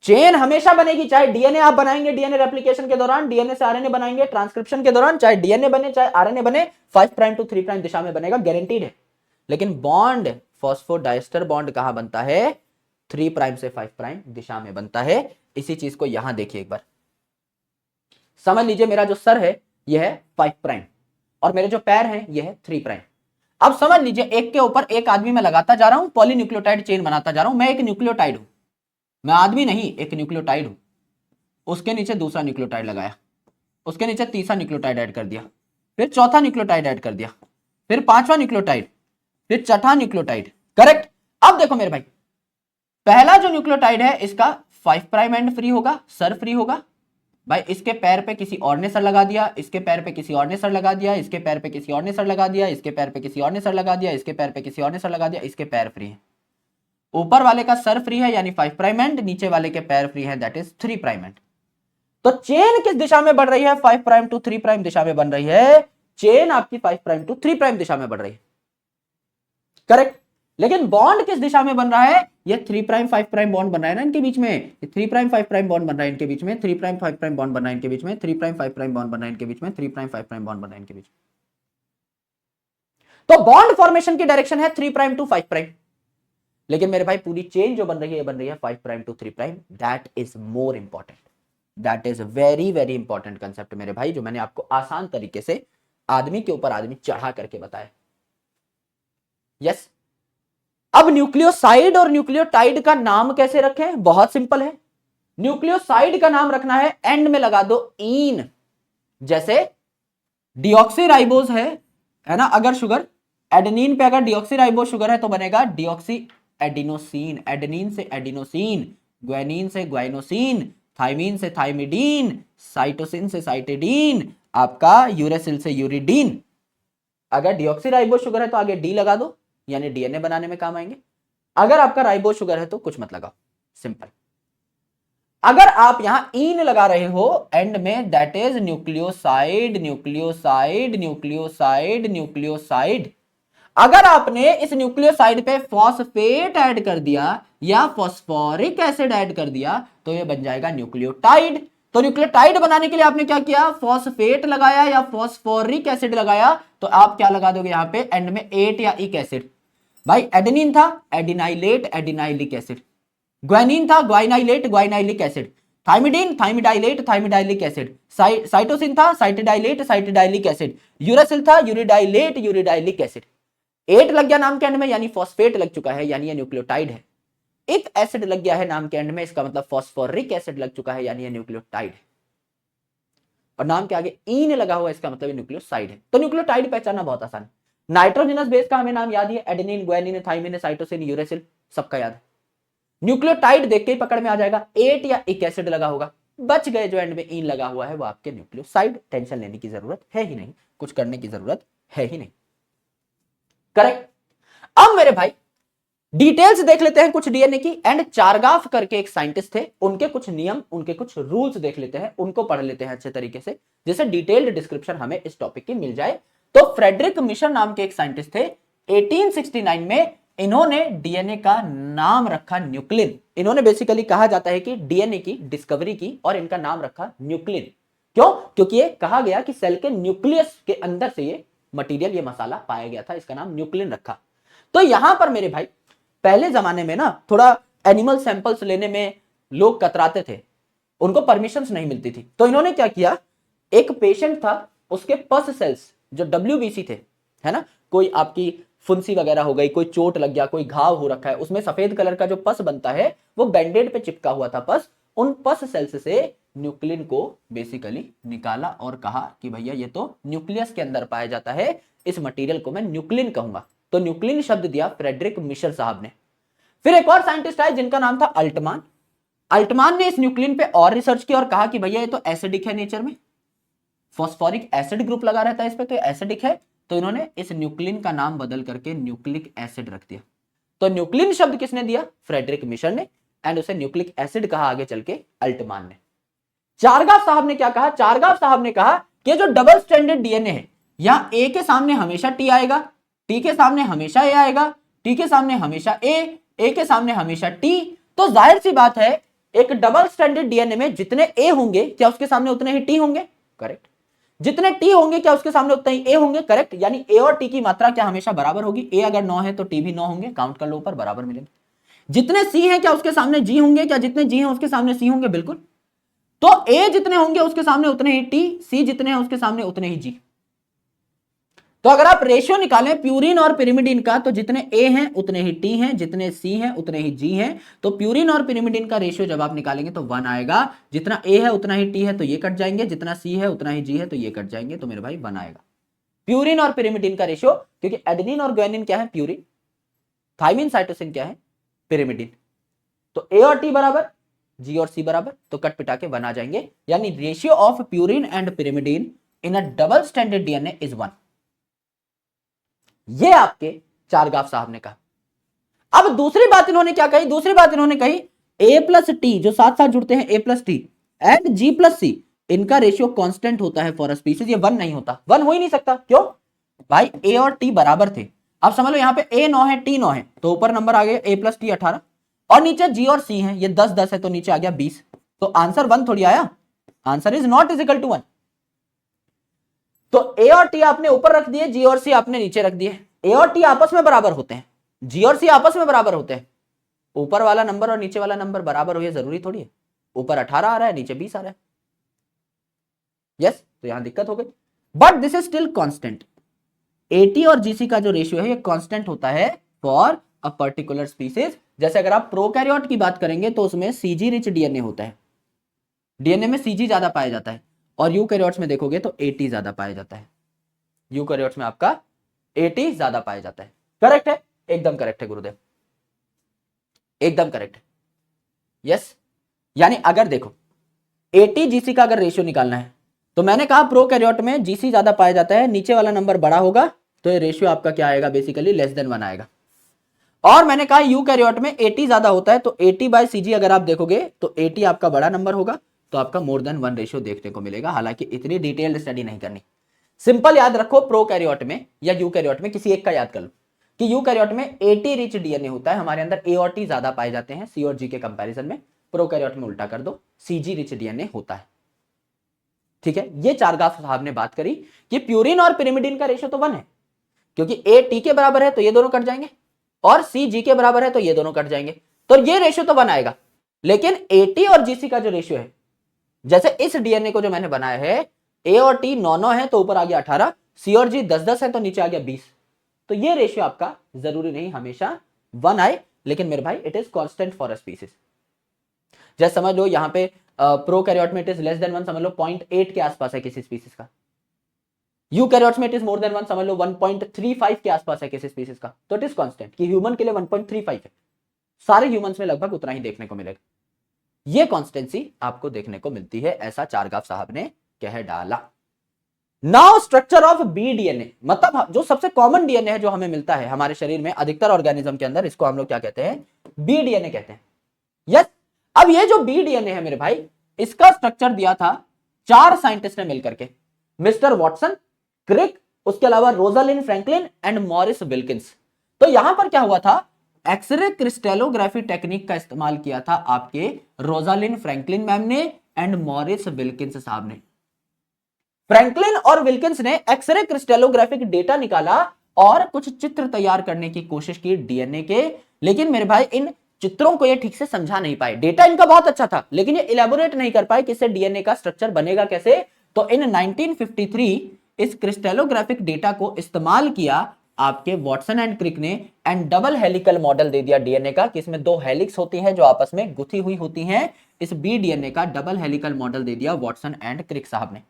चेन हमेशा बनेगी, चाहे डीएनए आप बनाएंगे, डीएनए रेप्लिकेशन के दौरान डीएनए से आरएनए बनाएंगे ट्रांसक्रिप्शन के दौरान, चाहे डीएनए बने चाहे आरएनए बने, 5 प्राइम टू 3 प्राइम दिशा में बनेगा, गारंटीड है। लेकिन बॉन्ड फॉस्फोडाइस्टर बॉन्ड कहां बनता है? 3 प्राइम से 5 प्राइम दिशा में बनता है। इसी चीज को यहां देखिए एक बार, समझ लीजिए मेरा जो सर है यह है 5 प्राइम और मेरे जो पैर हैं यह है 3 प्राइम। अब समझ लीजिए एक के ऊपर एक आदमी मैं लगाता जा रहा हूं, पॉलीन्यूक्लियोटाइड चेन बनाता जा रहा हूं। मैं एक न्यूक्लियोटाइड हूं, मैं आदमी नहीं, एक न्यूक्लियोटाइड हूं। उसके नीचे दूसरा न्यूक्लियोटाइड लगाया, उसके नीचे तीसरा न्यूक्लियोटाइड ऐड कर दिया, फिर चौथा न्यूक्लियोटाइड ऐड कर दिया, फिर पांचवा न्यूक्लियोटाइड, फिर छठा न्यूक्लियोटाइड। करेक्ट। अब देखो मेरे भाई, पहला जो न्यूक्लियोटाइड है इसका 5 प्राइम एंड फ्री होगा, सर फ्री होगा। भाई इसके पैर पे किसी और ने सर लगा दिया, इसके पैर पे किसी और ने सर लगा दिया, इसके पैर पे किसी और ने सर लगा दिया, इसके पैर पे किसी और ने सर लगा दिया, इसके पैर पे किसी और ने सर लगा दिया, इसके पैर फ्री है। ऊपर वाले का सर फ्री है यानी 5 प्राइम एंड, नीचे वाले के पैर फ्री है दैट इज 3 प्राइम एंड। तो चेन किस दिशा में बढ़ रही है? 5 प्राइम टू 3 प्राइम दिशा में बन रही है। चेन आपकी 5 प्राइम टू 3 प्राइम दिशा में बढ़ रही है। करेक्ट। लेकिन बॉन्ड किस दिशा में बन रहा है? ये 3 प्राइम 5 प्राइम बॉन्ड बन रहा है ना इनके बीच में, ये 3 प्राइम 5 प्राइम बॉन्ड बन रहा है इनके बीच में, 3 प्राइम 5 प्राइम बॉन्ड बन रहा है इनके बीच में, 3 प्राइम 5 प्राइम बॉन्ड बन रहा है इनके बीच में, 3 प्राइम 5 प्राइम बॉन्ड बन रहा है इनके बीच में। तो बॉन्ड फॉर्मेशन की डायरेक्शन है 3 प्राइम टू 5 प्राइम। लेकिन मेरे भाई पूरी चेन जो बन रही है बन रही है 5 prime to 3 prime. That is more important, that is very very important concept मेरे भाई, जो मैंने आपको आसान तरीके से आदमी के ऊपर आदमी चढ़ा करके बताया। यस। अब न्यूक्लियोसाइड और न्यूक्लियोटाइड का नाम कैसे रखें? बहुत सिंपल है। न्यूक्लियोसाइड का नाम रखना है, एंड में लगा दो इन। जैसे डिऑक्सीराइबोज है ना, अगर शुगर एडेनिन पे अगर डिऑक्सीराइबोज शुगर है तो बनेगा डिऑक्सी एडिनोसिन, एडेनिन से एडिनोसिन, ग्वानिन से ग्वाइनोसिन, थाइमिन से थाइमिडीन, साइटोसिन से साइटिडीन, आपका यूरेसिल से यूरिडीन। अगर डिऑक्सीराइबोज शुगर है तो आगे डी लगा दो, यानी डीएनए बनाने में काम आएंगे। अगर आपका राइबोज शुगर है तो कुछ मत लगाओ, सिंपल। अगर आप यहां इन लगा रहे हो एंड में, that is nucleoside, nucleoside, nucleoside, nucleoside. अगर आपने इस न्यूक्लियोसाइड पे फॉस्फेट ऐड कर दिया या फॉस्फोरिक एसिड ऐड कर दिया तो ये बन जाएगा न्यूक्लियोटाइड। तो न्यूक्लियोटाइड बनाने के लिए आपने क्या किया? फॉस्फेट लगाया या फॉस्फोरिक एसिड लगाया, तो आप क्या लगा दोगे यहां पे एंड में? एट या इक एसिड। भाई एडेनिन था, एडिनाइलेट एडिनाइलिक एसिड। ग्वानिन था, guanylate guanylic acid. Thymidine, thymidylate thymidylic acid. Cytosine था, साइटिडाइलेट साइटिडाइलिक एसिड। यूरासिल था, यूरिडाइलेट यूरिडाइलिक एसिड। 8 लग गया नाम के एंड में यानी फॉस्फेट लग चुका है, यानी ये न्यूक्लियोटाइड है। एक एसिड लग गया है नाम के एंड में, इसका मतलब फॉस्फोरिक एसिड लग चुका है, यानी ये न्यूक्लियोटाइड है। और नाम के आगे ईन लगा हुआ, इसका मतलब न्यूक्लियोसाइड है। तो न्यूक्लियोटाइड पहचानना बहुत आसान है। नाइट्रोजनस बेस का हमें नाम याद ही है, adenine, guanine, thymine, cytosine, uracil, सबका याद है। न्यूक्लियोटाइड देख के ही पकड़ में आ जाएगा, 8 या एक एसिड लगा होगा। बच गए जो एंड में ईन लगा हुआ है वो आपके न्यूक्लियोसाइड। टेंशन लेने की जरूरत है ही नहीं, कुछ करने की जरूरत है ही नहीं। करेक्ट। अब मेरे भाई डिटेल्स देख लेते हैं कुछ डीएनए की। एंड चारगाफ करके एक साइंटिस्ट थे, उनके कुछ नियम, उनके कुछ रूल्स देख लेते हैं, उनको पढ़ लेते हैं अच्छे तरीके से, जिससे डिटेल्ड डिस्क्रिप्शन हमें इस टॉपिक की मिल जाए। तो फ्रेडरिक मिशर नाम के एक साइंटिस्ट थे, 1869 में इन्होंने डीएनए का नाम रखा न्यूक्लिन। इन्होंने बेसिकली कहा जाता है कि डीएनए की डिस्कवरी की और इनका नाम रखा न्यूक्लिन। क्यों? क्योंकि ये कहा गया कि सेल के न्यूक्लियस के अंदर से ये मटेरियल, ये मसाला पाया गया था, इसका नाम न्यूक्लिन रखा। तो यहां पर मेरे भाई पहले जमाने में ना थोड़ा एनिमल सैंपल्स लेने में लोग कतराते थे, उनको परमिशंस नहीं मिलती थी। तो इन्होंने क्या किया, एक पेशेंट था, उसके पस सेल्स जो WBC थे, है ना, कोई आपकी फुंसी वगैरह हो गई, कोई चोट लग गया, कोई घाव हो रखा है, उसमें सफेद कलर का जो पस बनता है वो बैंडेड पे चिपका हुआ था पस। उन पस सेल्स से न्यूक्लिन को बेसिकली निकाला और कहा कि भैया ये तो न्यूक्लियस के अंदर पाया जाता है, इस मटेरियल को मैं न्यूक्लिन कहूंगा। तो न्यूक्लिन शब्द दिया फ्रेडरिक मिशर साहब ने। फिर एक और साइंटिस्ट आए जिनका नाम था अल्टमान। अल्टमान ने इस न्यूक्लिन पे और रिसर्च की और कहा कि भैया ये तो एसिडिक है नेचर में, फॉस्फोरिक एसिड ग्रुप लगा रहता है इस पे, तो एसिडिक है। तो इन्होंने इस न्यूक्लिन का नाम बदल करके न्यूक्लिक एसिड रख दिया। तो न्यूक्लिन शब्द किसने दिया? फ्रेडरिक मिशर ने। एंड उसे न्यूक्लिक एसिड कहा आगे चल के अल्टमान ने। चारगाफ साहब ने क्या कहा? चारगाफ साहब ने कहा कि जो डबल स्ट्रैंडेड डीएनए है, यहां ए के सामने हमेशा टी आएगा, टी के सामने हमेशा ए आएगा, टी के सामने हमेशा ए के सामने हमेशा टी। तो जाहिर सी बात है एक डबल स्ट्रैंडेड डीएनए में जितने ए होंगे क्या उसके सामने उतने ही टी होंगे, करेक्ट। जितने टी होंगे क्या उसके सामने उतने ही ए होंगे, करेक्ट। यानी ए और टी की मात्रा क्या हमेशा बराबर होगी, ए अगर 9 है तो टी भी 9 होंगे, काउंट कर लो ऊपर, बराबर मिलेंगे। जितने सी हैं क्या उसके सामने जी होंगे, क्या जितने जी हैं उसके सामने सी होंगे, बिल्कुल। तो ए जितने होंगे उसके सामने उतने ही टी, सी जितने हैं उसके सामने उतने ही जी। तो अगर आप रेशियो निकालें प्यूरिन और पिरिमिडिन का, तो जितने ए हैं उतने ही टी हैं, जितने सी हैं उतने ही जी हैं। तो प्यूरिन और पिरिमिडिन का रेशियो जब आप निकालेंगे तो 1 आएगा। जितना ए है उतना ही टी है तो ये कट जाएंगे, जितना सी है उतना ही जी है तो ये कट जाएंगे, तो मेरे भाई 1 आएगा। प्यूरिन और पिरिमिडिन का रेशियो, क्योंकि एडेनिन और ग्वानिन क्या है, प्यूरिन, थाइमिन साइटोसिन क्या है, पिरिमिडिन। तो ए और टी बराबर, जी और सी बराबर, तो कट पिटा के 1 आ जाएंगे। यानी ratio of purine and pyrimidine in a double standard DNA is 1। ये आपके चारगाफ साहब ने कहा। अब दूसरी बात इन्होंने क्या कही, दूसरी बात इन्होंने कही ए प्लस टी जो साथ साथ जुड़ते हैं, A plus T and G plus C, इनका रेशियो कांस्टेंट होता है फॉर अ स्पीसीज। ये 1 नहीं होता, 1 हो ही नहीं सकता। क्यों भाई, ए और टी बराबर थे। अब समझ लो यहाँ पे ए 9 है टी 9 है, तो ऊपर नंबर आ गया ए प्लस टी 18, और नीचे जी और सी है, ये 10 10 है तो नीचे आ गया 20। तो आंसर 1 थोड़ी आया, answer is not is equal to 1। तो ए और टी आपने ऊपर रख दिए, जी और सी आपने नीचे रख दिए। ए और टी आपस में बराबर होते हैं, जी और सी आपस में बराबर होते हैं। ऊपर वाला नंबर और नीचे वाला नंबर बराबर हो, ये जरूरी थोड़ी है। ऊपर 18 आ रहा है, नीचे 20 आ रहा है, यस। तो यहां दिक्कत हो गई, but this is still constant. Eighty और जीसी का जो रेशियो है ये कांस्टेंट होता है फॉर अ पर्टिकुलर स्पीसीज। जैसे अगर आप प्रोकैरियोट की बात करेंगे तो उसमें सीजी रिच डीएनए होता है, डीएनए में सीजी ज्यादा पाया जाता है। और यूकैरियोट्स में देखोगे तो एटी ज्यादा पाया जाता है, यूकैरियोट्स में आपका एटी ज्यादा पाया जाता है। करेक्ट है, एकदम करेक्ट है गुरुदेव, एकदम करेक्ट है, यस। यानी अगर देखो एटी जीसी का अगर रेशियो निकालना है तो मैंने कहा प्रोकैरियोट में जीसी ज्यादा पाया जाता है, नीचे वाला नंबर बड़ा होगा तो ये रेशियो आपका क्या आएगा, बेसिकली लेस देन 1 आएगा। और मैंने कहा यूकैरियोट में 80 ज्यादा होता है, तो 80/cg अगर आप देखोगे तो 80 आपका बड़ा नंबर होगा, तो आपका मोर देन 1 रेशियो देखने को मिलेगा। हालांकि इतनी डिटेल्ड स्टडी नहीं करनी, सिंपल याद रखो प्रोकैरियोट में या यूकैरियोट में किसी एक का याद कर लो कि यूकैरियोट में 80 रिच डीएनए होता है, हमारे अंदर ए और टी ज्यादा पाए जाते हैं सी और जी के कंपैरिजन में। प्रोकैरियोट में उल्टा कर दो, सीजी रिच डीएनए होता है। ठीक है, ये चारगाफ साहब ने बात करी कि प्यूरिन और पिरिमिडिन का रेशियो तो 1 है, क्योंकि ए टी के बराबर है तो ये दोनों कट जाएंगे, और सी जी के बराबर है तो ये दोनों कट जाएंगे, तो ये रेशियो तो 1 आएगा। लेकिन एटी और जीसी का जो रेशियो है, जैसे इस डीएनए को जो मैंने बनाया है, ए और टी 9 है तो ऊपर आ गया 18, सी और जी 10 10 है तो नीचे आ गया 20। तो ये रेशियो आपका जरूरी नहीं हमेशा 1 आए, लेकिन मेरे भाई it is constant for a species. जैसे समझ लो यहाँ पे प्रोकैरियोट में इट इज लेस देन 1, समझ लो 0.8 के आसपास है किसी स्पीसीज का। यूकैरियोट्स में इट इज मोर देन 1, समझ लो 1.35 के आसपास है किसी स्पीसीज का, तो इट इज कांस्टेंट कि ह्यूमन के लिए 1.35 है, सारे ह्यूमंस में लगभग उतना ही देखने को मिलेगा। ये कॉन्स्टेंसी आपको देखने को मिलती है, ऐसा चारगाफ साहब ने कह डाला। Now structure of B DNA, मतलब जो सबसे कॉमन डीएनए है जो हमें मिलता है हमारे शरीर में अधिकतर ऑर्गेनिज्म के अंदर, इसको हम लोग क्या कहते हैं, बी डीएनए कहते हैं, यस। अब ये जो बी डीएनए है मेरे भाई, इसका स्ट्रक्चर दिया था 4 साइंटिस्ट ने मिलकर के, मिस्टर वॉटसन, क्रिक, उसके अलावा Rosalind Franklin and Morris Wilkins. तो यहां पर क्या हुआ था, एक्सरे क्रिस्टेलोग्राफी टेक्निक का इस्तेमाल किया था आपके रोजालिन फ्रैंकलिन मैम ने एंड मॉरिस विल्किंस साहब ने। फ्रैंकलिन और विल्किंस ने एक्सरे क्रिस्टेलोग्राफिक डेटा निकाला और कुछ चित्र तैयार करने की कोशिश की डीएनए के, लेकिन मेरे भाई इन चित्रों को ये ठीक से समझा नहीं पाए। डेटा इनका बहुत अच्छा था लेकिन ये इलेबोरेट नहीं कर पाए कि इससे डीएनए का स्ट्रक्चर बनेगा कैसे। तो इन 1953 इस क्रिस्टेलोग्राफिक डेटा को इस्तेमाल किया आपके वॉटसन एंड क्रिक ने, एंड डबल हेलिकल मॉडल दे दिया डीएनए का कि इसमें 2 हेलिक्स होती हैं जो आपस में गुथी हुई होती हैं। इस बी डीएनए का डबल हेलिकल मॉडल दे दिया वॉटसन एंड क्रिक साहब ने,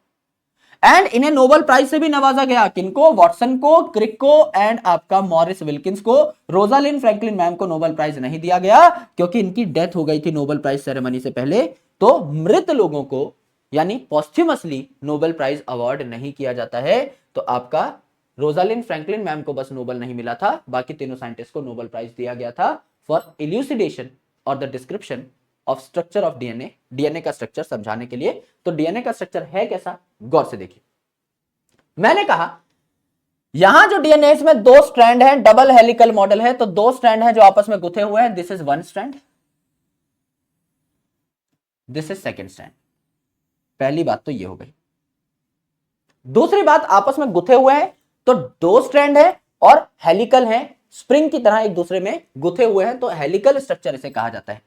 एंड इन्हें नोबेल प्राइज से भी नवाजा गया। किनको, वॉटसन को, क्रिक को एंड आपका मॉरिस विल्किंस को। रोजालिन फ्रैंकलिन मैम को नोबेल प्राइज नहीं दिया गया क्योंकि इनकी डेथ हो गई थी नोबेल प्राइज सेरेमनी से पहले। तो मृत लोगों को यानी पॉस्ट्यूमसली नोबेल प्राइज अवार्ड नहीं किया जाता है। तो आपका रोजालिन फ्रैंकलिन मैम को बस नोबेल नहीं मिला था, बाकी तीनों साइंटिस्ट को नोबेल प्राइज दिया गया था फॉर इल्यूसिडेशन और the description of structure of DNA, DNA का स्ट्रक्चर समझाने के लिए। तो डीएनए का स्ट्रक्चर है कैसा, गौर से देखिए। मैंने कहा यहां जो डीएनए इसमें 2 स्ट्रैंड है, डबल हेलिकल मॉडल है, तो 2 स्ट्रैंड है जो आपस में गुथे हुए हैं, this is 1 strand. This is second strand. पहली बात तो ये हो गई। दूसरी बात, आपस में गुथे हुए हैं तो दो स्ट्रैंड है और हेलिकल है, स्प्रिंग की तरह एक दूसरे में गुथे हुए हैं, तो हेलिकल स्ट्रक्चर इसे कहा जाता है।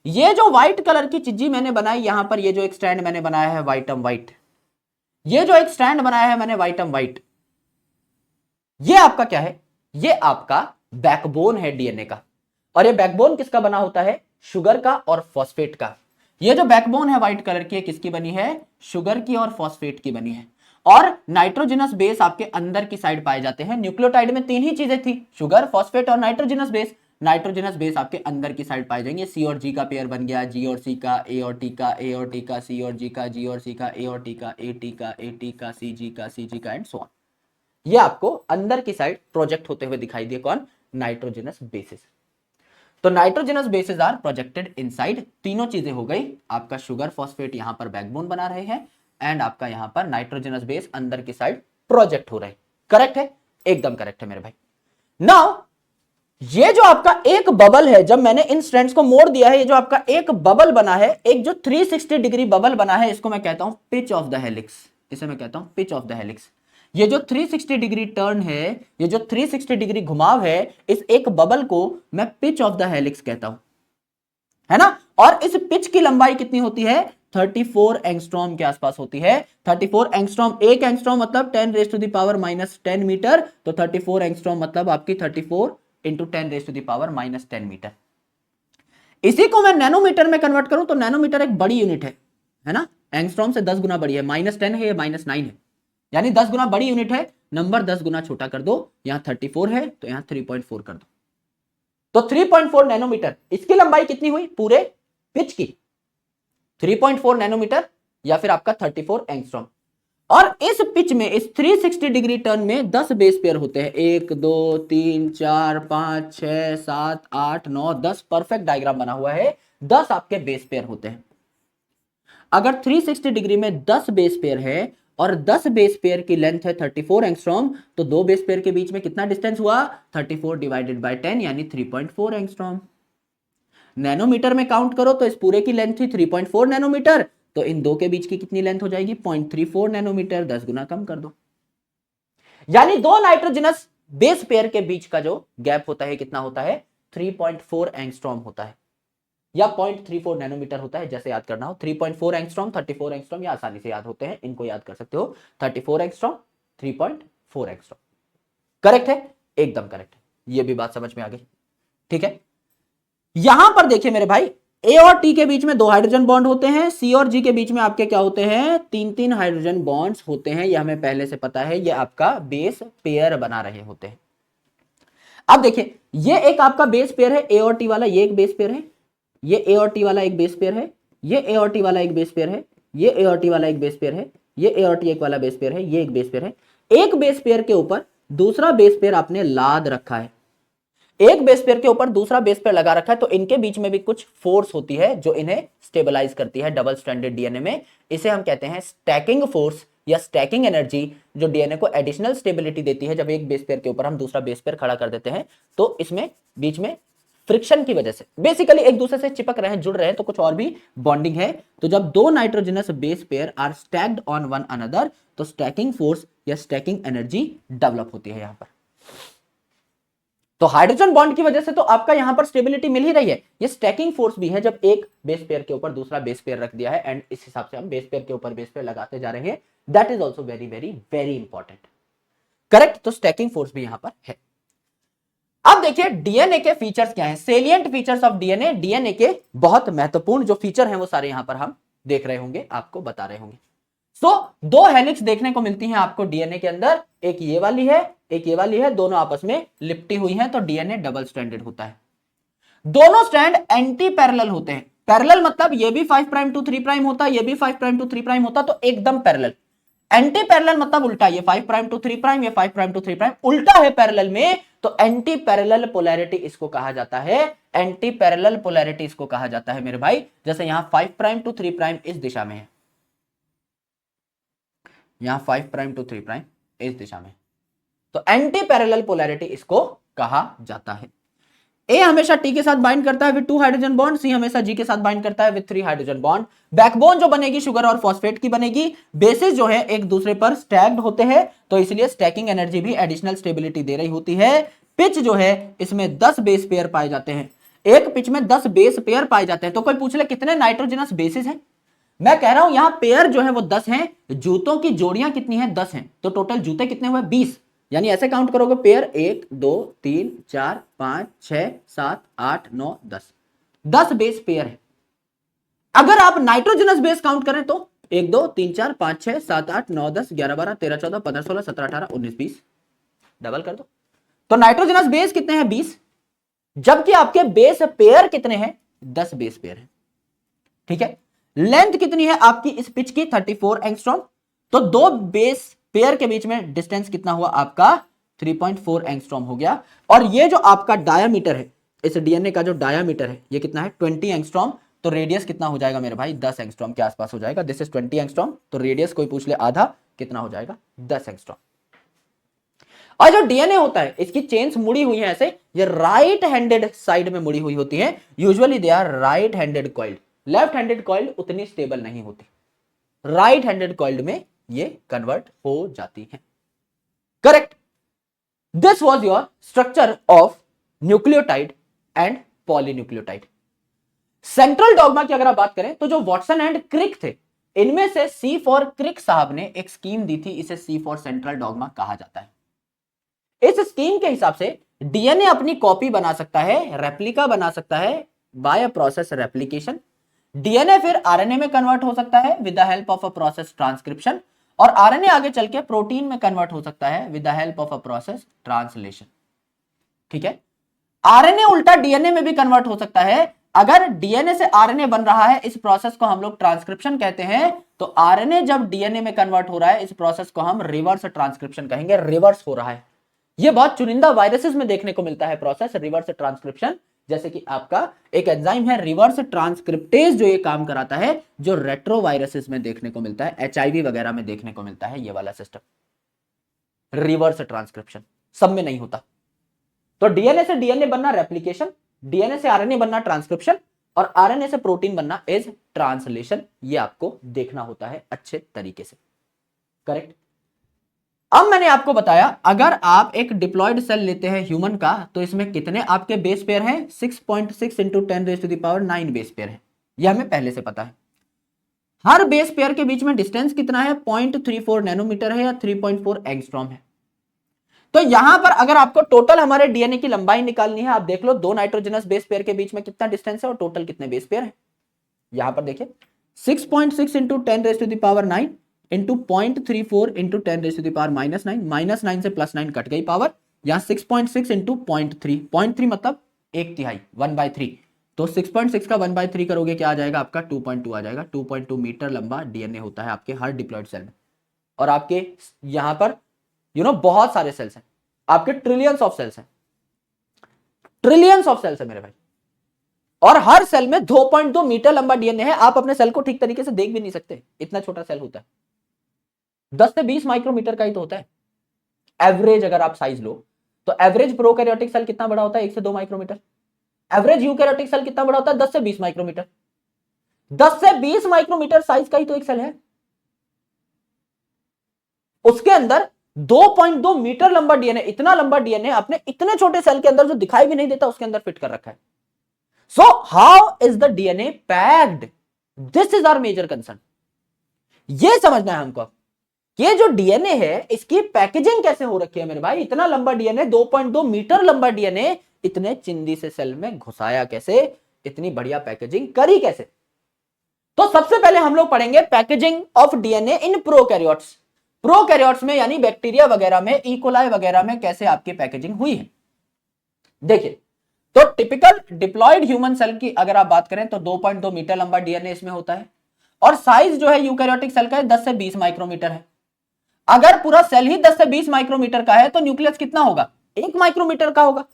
ये जो व्हाइट कलर की चीजी मैंने बनाई यहां पर, ये जो एक स्ट्रैंड मैंने बनाया है व्हाइटम व्हाइट, ये जो एक स्ट्रैंड बनाया है मैंने व्हाइटम व्हाइट, ये आपका क्या है? ये आपका बैकबोन है डीएनए का। और ये बैकबोन किसका बना होता है? शुगर का और फॉस्फेट का। ये जो बैकबोन है व्हाइट कलर की, किसकी बनी है? शुगर की और फॉस्फेट की बनी है। और नाइट्रोजनस बेस आपके अंदर की साइड पाए जाते हैं। न्यूक्लियोटाइड में तीन ही चीजें थी, शुगर, फॉस्फेट और नाइट्रोजनस बेस। नाइट्रोजनस बेस आपके अंदर की साइड पाए जाएंगे। सी और जी का पेयर बन गया, जी और सी का, ए और टी का, ए और टी का, सी और जी का, जी और सी का, ए और टी का, ए टी का, ए टी का, सी जी का, सी जी का, एंड सो ऑन। ये आपको अंदर की साइड प्रोजेक्ट होते हुए दिखाई दिए। कौन? Nitrogenous bases. तो nitrogenous bases are projected inside. तीनों चीजें हो गई, आपका शुगर फॉस्फेट यहां पर बैकबोन बना रहे हैं, एंड आपका यहां पर नाइट्रोजनस बेस अंदर की साइड प्रोजेक्ट हो रहे हैं। करेक्ट है? एकदम करेक्ट है मेरे भाई। नाउ ये जो आपका एक बबल है, जब मैंने इन स्ट्रैंड्स को मोड़ दिया है, ये जो आपका एक बबल बना है, एक जो 360 डिग्री बबल बना है, इसको मैं कहता हूं पिच ऑफ द हेलिक्स। इसे मैं कहता हूं पिच ऑफ द हेलिक्स। ये जो 360 डिग्री टर्न है, ये जो 360 डिग्री घुमाव है, इस एक बबल को मैं पिच ऑफ द हेलिक्स कहता हूं, है ना? और इस पिच की लंबाई कितनी होती है? 34 एंगस्ट्रॉम के आसपास होती है। 34 एंगस्ट्रॉम, एक एंगस्ट्रॉम मतलब 10 raise to the power -10 metre, तो 34 एंगस्ट्रॉम मतलब आपकी 34 into 10 raise to the power -10 metre. इसी को मैं नैनोमीटर में कन्वर्ट करूं तो नैनोमीटर एक बड़ी यूनिट है ना? एंगस्ट्रॉम से 10 गुना बड़ी है, -10 है, ये -9 है, यानी 10 गुना बड़ी यूनिट है। नंबर 10 गुना छोटा कर दो, यहां 34 है तो यहां 3.4 कर दो, तो 3.4 नैनोमीटर। इसकी लंबाई कितनी हुई पूरे पिच की? 3.4 नैनोमीटर या फिर आपका 34 एंगस्ट्रॉम। और इस पिच में, इस 360 डिग्री टर्न में 10 बेस पेयर होते हैं। 1 2 3 4 5 6 7 8 9 10, परफेक्ट डायग्राम बना हुआ है। 10 आपके बेस पेयर होते हैं। अगर 360 डिग्री में 10 बेस पेयर है और 10 बेस पेयर की लेंथ है 34 एंगस्ट्रॉम, तो दो बेस पेयर के बीच में कितना डिस्टेंस हुआ? 34 डिवाइडेड बाय 10 यानी 3.4 एंगस्ट्रॉम। नैनोमीटर में काउंट करो तो इस पूरे की लेंथ थी 3.4 नैनोमीटर, तो इन दो के बीच की कितनी लेंथ हो जाएगी? 0.34 नैनोमीटर। 10 गुना कम कर दो, यानी दो नाइट्रोजनस बेस पेयर के बीच का जो गैप होता है कितना होता है? 3.4 एंगस्ट्रॉम होता है, या 0.34 नैनोमीटर होता है, जैसे याद करना हो। 3.4 एंगस्ट्रॉम, 34 एंगस्ट्रॉम, या आसानी से याद होते हैं, इनको याद कर सकते हो। 34 एंगस्ट्रॉम, 3.4 एंगस्ट्रॉम। करेक्ट है? एकदम करेक्ट है। ये भी बात समझ में आ गई, ठीक है। यहां पर देखिए मेरे भाई, ए और टी के बीच में 2 हाइड्रोजन बॉन्ड होते हैं, सी और जी के बीच में आपके क्या होते हैं? 3-3 हाइड्रोजन बॉन्ड्स होते हैं, यह हमें पहले से पता है। ये आपका बेस पेयर बना रहे होते हैं। अब देखिए, ये एक आपका बेस पेयर है, ए और टी वाला, ये एक बेस पेयर है, ये ए और टी वाला एक बेस पेयर है, ये ए और टी वाला एक बेस पेयर है, ये ए और टी वाला एक बेस पेयर है, ये ए और टी एक वाला बेस पेयर है, ये एक बेस पेयर है। एक बेस पेयर के ऊपर दूसरा बेस पेयर आपने लाद रखा है, एक बेस पेयर के ऊपर दूसरा बेस पेयर लगा रखा है, तो इनके बीच में भी कुछ फोर्स होती है जो इन्हें स्टेबलाइज करती है डबल स्ट्रैंडेड डीएनए में। इसे हम कहते हैं स्टैकिंग फोर्स या स्टैकिंग एनर्जी, जो डीएनए को एडिशनल स्टेबिलिटी देती है। जब एक बेस पेयर के ऊपर हम दूसरा बेस पेयर खड़ा कर देते हैं, तो इसमें बीच में फ्रिक्शन की वजह से बेसिकली एक दूसरे से चिपक रहे हैं, जुड़ रहे हैं, तो कुछ और भी बॉन्डिंग है। तो जब दो nitrogenous base pair are stacked on one another, तो स्टैकिंग फोर्स या स्टैकिंग एनर्जी डेवलप होती है यहां पर। तो हाइड्रोजन बॉन्ड की वजह से तो आपका यहां पर स्टेबिलिटी मिल ही रही है। ये स्टैकिंग फोर्स भी है, जब एक बेस पेयर के ऊपर दूसरा बेस पेयर रख दिया है, एंड इस हिसाब से हम बेस पेयर के ऊपर बेस पेयर लगाते जा रहे हैं। That is also very very very important. Correct? तो स्टैकिंग फोर्स भी यहां पर है। अब देखिए डीएनए के फीचर्स क्या हैं, salient features of DNA. DNA के बहुत महत्वपूर्ण जो फीचर हैं वो सारे यहां पर हम देख रहे होंगे, आपको बता रहे होंगे। दो हेलिक्स देखने को मिलती हैं आपको डीएनए के अंदर, एक ये वाली है, एक ये वाली है, दोनों आपस में लिपटी हुई हैं, तो डीएनए डबल स्ट्रैंडेड होता है। दोनों स्ट्रैंड एंटी पैरेलल होते हैं। पैरेलल मतलब ये भी 5 प्राइम टू 3 प्राइम होता, ये भी 5 प्राइम टू 3 प्राइम होता, तो एकदम पैरेलल। एंटी पैरेलल मतलब उल्टा, ये 5 प्राइम टू 3 प्राइम, ये 5 प्राइम टू 3 प्राइम, उल्टा है पैरेलल में, तो एंटी पैरेलल पोलैरिटी इसको कहा जाता है। एंटी पैरेलल पोलैरिटी इसको कहा जाता है मेरे भाई। जैसे यहां 5 प्राइम टू 3 प्राइम इस दिशा में है, यहां 5 प्राइम टू 3 प्राइम इस दिशा में, तो एंटी पैरेलल पोलैरिटी इसको कहा जाता है। ए हमेशा टी के साथ बाइंड करता है विद 2 हाइड्रोजन बॉन्ड, सी हमेशा जी के साथ बाइंड करता है विद 3 हाइड्रोजन बॉन्ड। बैकबोन जो बनेगी शुगर और फॉस्फेट की बनेगी, बेसिस जो है एक दूसरे पर स्टैक्ड होते हैं, तो इसलिए स्टैकिंग एनर्जी भी एडिशनल स्टेबिलिटी दे रही होती है। पिच जो है इसमें 10 बेस पेयर पाए जाते हैं, एक पिच में 10 बेस पेयर पाए जाते हैं। तो कोई पूछ ले कितने नाइट्रोजनस बेसिस हैं, मैं कह रहा हूं यहां पेयर जो है वो 10 हैं, जूतों की जोड़ियां कितनी है 10 हैं, तो टोटल जूते कितने हुए 20, यानी ऐसे काउंट करोगे पेयर 1 2 3 4 5 6 7 8 9 10, 10 बेस पेयर है। अगर आप नाइट्रोजनस बेस काउंट करें तो 1 2 3 4 5 6 7 8 9 10 11 12 13 14 15 16 17 18 19 20, डबल कर दो, तो नाइट्रोजनस बेस कितने हैं 20, जबकि आपके बेस पेयर कितने हैं 10 बेस पेयर है। ठीक है, लेंथ कितनी है आपकी इस पिच की 34 एंगस्ट्रॉम, तो दो बेस पेयर के बीच में डिस्टेंस कितना हुआ आपका 3.4 एंगस्ट्रॉम हो गया। और ये जो आपका डायामीटर है, इस डीएनए का जो डायामीटर है ये कितना है 20 एंगस्ट्रॉम, तो रेडियस कितना हो जाएगा मेरे भाई 10 एंगस्ट्रॉम के आसपास हो जाएगा। दिस इज 20 एंगस्ट्रॉम, तो रेडियस कोई पूछ ले आधा, कितना हो जाएगा 10 एंगस्ट्रॉम। और जो डीएनए होता है इसकी चेन्स मुड़ी हुई है ऐसे, ये राइट हैंडेड साइड में मुड़ी हुई होती है, usually they are right handed coiled, left handed coiled उतनी स्टेबल नहीं होती, राइट हैंडेड कॉइल्ड में ये कन्वर्ट हो जाती है। Correct, this was your structure of nucleotide and polynucleotide. Central dogma की अगर आप बात करें तो जो वॉटसन एंड क्रिक थे, इनमें से सी फॉर क्रिक साहब ने एक स्कीम दी थी, इसे सी फॉर सेंट्रल डॉगमा कहा जाता है। इस स्कीम के हिसाब से डीएनए अपनी कॉपी बना सकता है, रेप्लिका बना सकता है by a process replication, DNA फिर आरएनए में कन्वर्ट हो सकता है with the help of a process transcription, और आरएनए आगे चल के प्रोटीन में कन्वर्ट हो सकता है with the help of a process translation. ठीक है, आरएनए उल्टा डीएनए में भी कन्वर्ट हो सकता है। अगर डीएनए से आरएनए बन रहा है, इस प्रोसेस को हम लोग ट्रांसक्रिप्शन कहते हैं, तो आरएनए जब डीएनए में कन्वर्ट हो रहा है, इस प्रोसेस को हम रिवर्स ट्रांसक्रिप्शन कहेंगे, रिवर्स हो रहा है। यह बहुत चुनिंदा वायरसेस में देखने को मिलता है प्रोसेस रिवर्स ट्रांसक्रिप्शन, जैसे कि आपका एक एंजाइम है रिवर्स ट्रांसक्रिप्टेज, जो ये काम कराता है, जो रेट्रोवायरसेस में देखने को मिलता है, एचआईवी वगैरह में देखने को मिलता है, ये वाला सिस्टम रिवर्स ट्रांसक्रिप्शन, सब में नहीं होता। तो डीएनए से डीएनए बनना रेप्लिकेशन, डीएनए से आरएनए बनना ट्रांसक्रिप्शन, और आरएनए से प्रोटीन बनना इज ट्रांसलेशन, ये आपको देखना होता है अच्छे तरीके से। करेक्ट, अब मैंने आपको बताया अगर आप एक डिप्लॉयड सेल लेते हैं ह्यूमन का, तो इसमें कितने आपके बेस पेयर हैं 6.6 इंटू 10⁻⁹ बेस पेयर है, यह हमें पहले से पता है। हर बेस पेयर के बीच में डिस्टेंस कितना है 0.34 नैनोमीटर है या 3.4 एंगस्ट्रॉम है। तो यहां पर अगर आपको टोटल हमारे डीएनए की लंबाई निकालनी है, आप देख लो दो नाइट्रोजनस बेस पेयर के बीच में कितना डिस्टेंस है और टोटल कितने बेस पेयर है। यहां पर देखिए 6.6 इंटू 10⁻⁹ इंटू 0.34 इंटू 10⁻⁻⁹ -9 से +9 कट गई पावर, यहां 6.6 इंटू 0.3 मतलब 1/3 1/3, तो 6.6 का 1/3 करोगे क्या आ जाएगा आपका 2.2 आ जाएगा। 2.2 मीटर लंबा डीएनए होता है आपके हर डिप्लॉयड सेल में। और आपके यहां पर बहुत सारे सेल्स हैं, आपके ट्रिलियंस ऑफ सेल्स हैं, ट्रिलियंस ऑफ सेल्स है मेरे भाई, और हर सेल में 2.2 मीटर लंबा डीएनए है। आप अपने सेल को ठीक तरीके से देख भी नहीं सकते, इतना छोटा सेल होता है, 10 से 20 माइक्रोमीटर का ही तो होता है एवरेज। अगर आप साइज लो तो एवरेज प्रोकैरियोटिक सेल कितना बड़ा होता है 1 से 2 माइक्रोमीटर, एवरेज यूकैरियोटिक सेल कितना बड़ा होता है 10 से 20 माइक्रोमीटर। 10 से 20 माइक्रोमीटर साइज का ही तो एक सेल है, उसके अंदर 2.2 मीटर लंबा डीएनए, इतना लंबा डीएनए अपने इतने छोटे सेल के अंदर जो दिखाई भी नहीं देता उसके अंदर फिट कर रखा है। So how is the DNA packed, this is our major concern. ये समझना है हमको, ये जो डीएनए है इसकी पैकेजिंग कैसे हो रखी है मेरे भाई। इतना लंबा डीएनए 2.2 मीटर लंबा डीएनए इतने चिंदी से सेल में घुसाया कैसे, इतनी बढ़िया पैकेजिंग करी कैसे। तो सबसे पहले हम लोग पढ़ेंगे packaging of DNA in prokaryotes. Prokaryotes में यानी बैक्टीरिया वगैरह में, इकोलाई वगैरह में कैसे आपकी पैकेजिंग हुई है। देखिए, तो टिपिकल डिप्लॉयड ह्यूमन सेल की अगर आप बात करें तो 2.2 मीटर लंबा डीएनए इसमें होता है, और साइज जो है यूकैरियोटिक सेल का 10 से 20 माइक्रोमीटर है। अगर पूरा सेल ही 10 से 20 माइक्रोमीटर का है तो न्यूक्लियस कितना होगा 1 माइक्रोमीटर का होगा।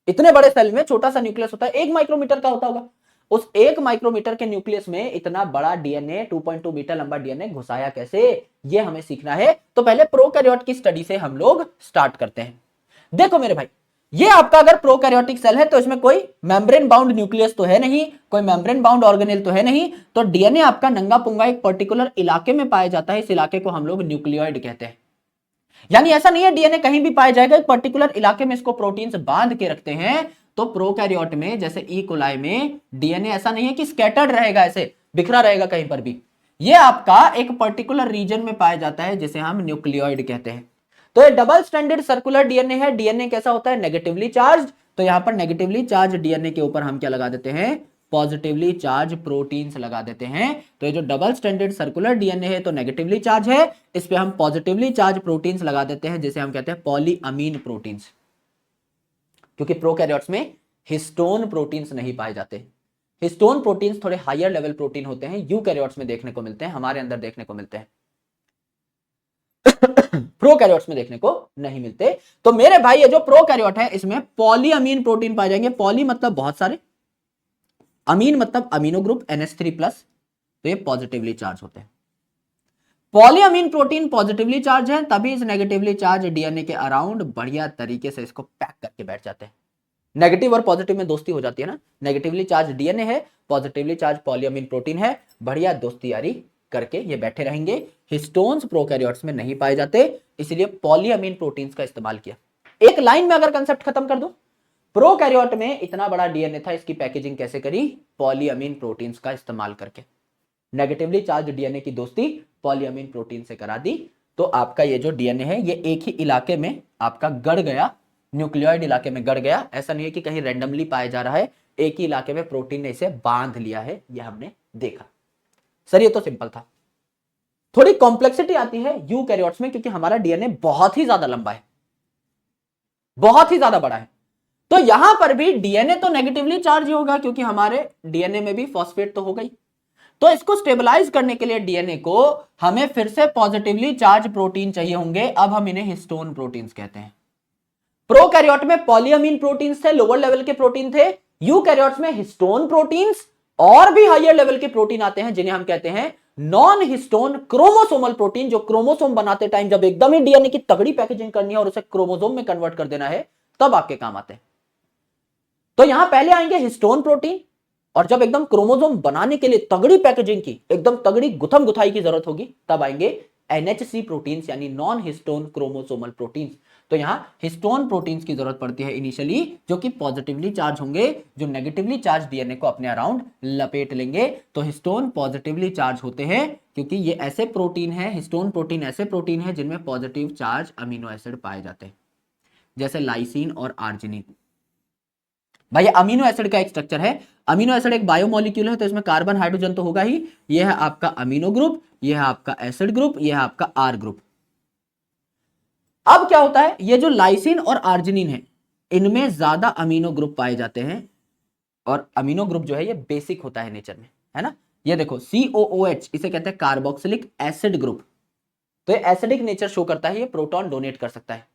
इतने बड़े सेल में छोटा सा न्यूक्लियस होता है 1 माइक्रोमीटर का होता होगा। उस 1 माइक्रोमीटर के न्यूक्लियस में इतना बड़ा डीएनए 2.2 मीटर लंबा डीएनए घुसाया कैसे, ये हमें सीखना है। तो पहले प्रोकैरियोट की स्टडी से हम लोग स्टार्ट करते हैं। देखो मेरे भाई, ये आपका अगर प्रोकैरियोटिक सेल है तो इसमें कोई मेम्ब्रेन बाउंड न्यूक्लियस तो है नहीं, कोई मेम्ब्रेन बाउंड ऑर्गेनेल तो है नहीं, तो डीएनए आपका नंगा पुंगा एक पर्टिकुलर इलाके में पाया जाता है, इस इलाके को हम लोग न्यूक्लियोइड कहते हैं। यानी ऐसा नहीं है डीएनए कहीं भी पाया जाएगा, एक पर्टिकुलर इलाके में इसको प्रोटीन्स बांध के रखते हैं। तो प्रोकैरियोट में जैसे ई कोलाई में डीएनए ऐसा नहीं है कि स्कैटर्ड रहेगा, ऐसे बिखरा रहेगा कहीं पर भी, ये आपका एक पर्टिकुलर रीजन में पाया जाता है जिसे हम न्यूक्लियोइड कहते हैं। तो ये डबल स्टैंडर्ड सर्कुलर डीएनए है। डीएनए कैसा होता है? Negatively charge. तो यहां पर नेगेटिवली चार्ज डीएनए के ऊपर हम क्या लगा देते हैं? पॉजिटिवली चार्ज प्रोटीन्स लगा देते हैं। तो ये जो डबल स्टैंडर्ड सर्कुलर डीएनए है तो नेगेटिवली चार्ज है, इस पे हम पॉजिटिवली चार्ज प्रोटीन्स लगा देते हैं जिसे हम कहते हैं पॉलीअमीन प्रोटीन्स, क्योंकि प्रोकैरियोट्स में हिस्टोन प्रोटीन्स नहीं पाए जाते। हिस्टोन प्रोटीन्स थोड़े हायर लेवल प्रोटीन होते हैं, यूकैरियोट्स में देखने को मिलते हैं, हमारे अंदर देखने को मिलते हैं, प्रोकैरियोट्स में देखने को नहीं मिलते। तो मेरे भाई ये जो प्रोकैरियोट है इसमें पॉलीअमीन प्रोटीन पाए जाएंगे। पॉली मतलब बहुत सारे, अमीन मतलब अमीनो ग्रुप NH3+, तो ये पॉजिटिवली चार्ज होते हैं। पॉलीअमीन प्रोटीन पॉजिटिवली चार्ज है, तभी इस नेगेटिवली चार्ज डीएनए के अराउंड बढ़िया तरीके से इसको पैक करके बैठ जाते हैं। नेगेटिव और पॉजिटिव में दोस्ती हो जाती है ना, नेगेटिवली चार्ज डीएनए है, पॉजिटिवली चार्ज पॉलीअमीन प्रोटीन है, बढ़िया दोस्ती यारी करके ये बैठे रहेंगे। हिस्टोन्स प्रोकैरियोट्स में नहीं पाए जाते, इसलिए पॉलीअमीन प्रोटीन्स का इस्तेमाल किया। एक लाइन में अगर कंसेप्ट खत्म कर दो, प्रोकैरियोट में इतना बड़ा डीएनए था, इसकी पैकेजिंग कैसे करी? पॉलीअमीन प्रोटीन्स का इस्तेमाल करके। नेगेटिवली चार्ज डीएनए की दोस्ती पॉलीअमीन प्रोटीन से करा दी, तो आपका ये जो डीएनए है ये एक ही इलाके में आपका गड़ गया, न्यूक्लियोइड इलाके में गड़ गया। ऐसा नहीं है कि कहीं रैंडमली पाया जा रहा है, एक ही इलाके में प्रोटीन ने इसे बांध लिया है, यह हमने देखा। सर ये तो सिंपल था। थोड़ी कॉम्प्लेक्सिटी आती है यूकैरियोट्स में, क्योंकि हमारा डीएनए बहुत ही ज्यादा लंबा है, बहुत ही ज्यादा बड़ा है। तो यहां पर भी डीएनए तो नेगेटिवली चार्ज होगा, क्योंकि हमारे डीएनए में भी फॉस्फेट तो हो गई। तो इसको स्टेबलाइज करने के लिए डीएनए को हमें फिर से पॉजिटिवली चार्ज प्रोटीन चाहिए होंगे। अब हम इन्हें हिस्टोन प्रोटीन्स कहते हैं। प्रोकैरियोट में पॉलीअमीन प्रोटीन्स थे, लोअर लेवल के प्रोटीन थे। यूकैरियोट्स में हिस्टोन प्रोटीन्स और भी हायर लेवल के प्रोटीन आते हैं, जिन्हें हम कहते हैं नॉन हिस्टोन क्रोमोसोमल प्रोटीन। जो क्रोमोसोम बनाते टाइम जब एकदम ही डीएनए की तगड़ी पैकेजिंग करनी है और उसे क्रोमोसोम में कन्वर्ट कर देना है, तब आपके काम आते हैं। तो यहां पहले आएंगे हिस्टोन प्रोटीन, और जब एकदम क्रोमोसोम बनाने के लिए तगड़ी पैकेजिंग की, एकदम तगड़ी गुथम गुथाई की जरूरत होगी, तब आएंगे NHC प्रोटीन्स, यानी नॉन हिस्टोन क्रोमोसोमल प्रोटीन्स। तो यहां हिस्टोन प्रोटीन्स की जरूरत पड़ती है इनिशियली, जो कि पॉजिटिवली चार्ज होंगे, जो नेगेटिवली चार्ज डीएनए को अपने अराउंड लपेट लेंगे। तो हिस्टोन पॉजिटिवली चार्ज होते हैं, क्योंकि ये ऐसे प्रोटीन है, हिस्टोन प्रोटीन ऐसे प्रोटीन है जिनमें पॉजिटिव चार्ज अमीनो एसिड पाए जाते हैं, जैसे लाइसिन और आर्जिनिन। भाई अमीनो एसिड का एक स्ट्रक्चर है, अमीनो एसिड एक बायोमोलिक्यूल है, तो इसमें कार्बन हाइड्रोजन तो होगा ही। यह है आपका अमीनो ग्रुप, यह है आपका एसिड ग्रुप, यह है आपका आर ग्रुप। अब क्या होता है, ये जो लाइसिन और आर्जिनिन है, इनमें ज्यादा अमीनो ग्रुप पाए जाते हैं, और अमीनो ग्रुप जो है ये बेसिक होता है नेचर में, है ना। ये देखो COOH, इसे कहते हैं कार्बोक्सिलिक एसिड ग्रुप। तो ये एसिडिक नेचर शो करता है, ये प्रोटॉन डोनेट कर सकता है।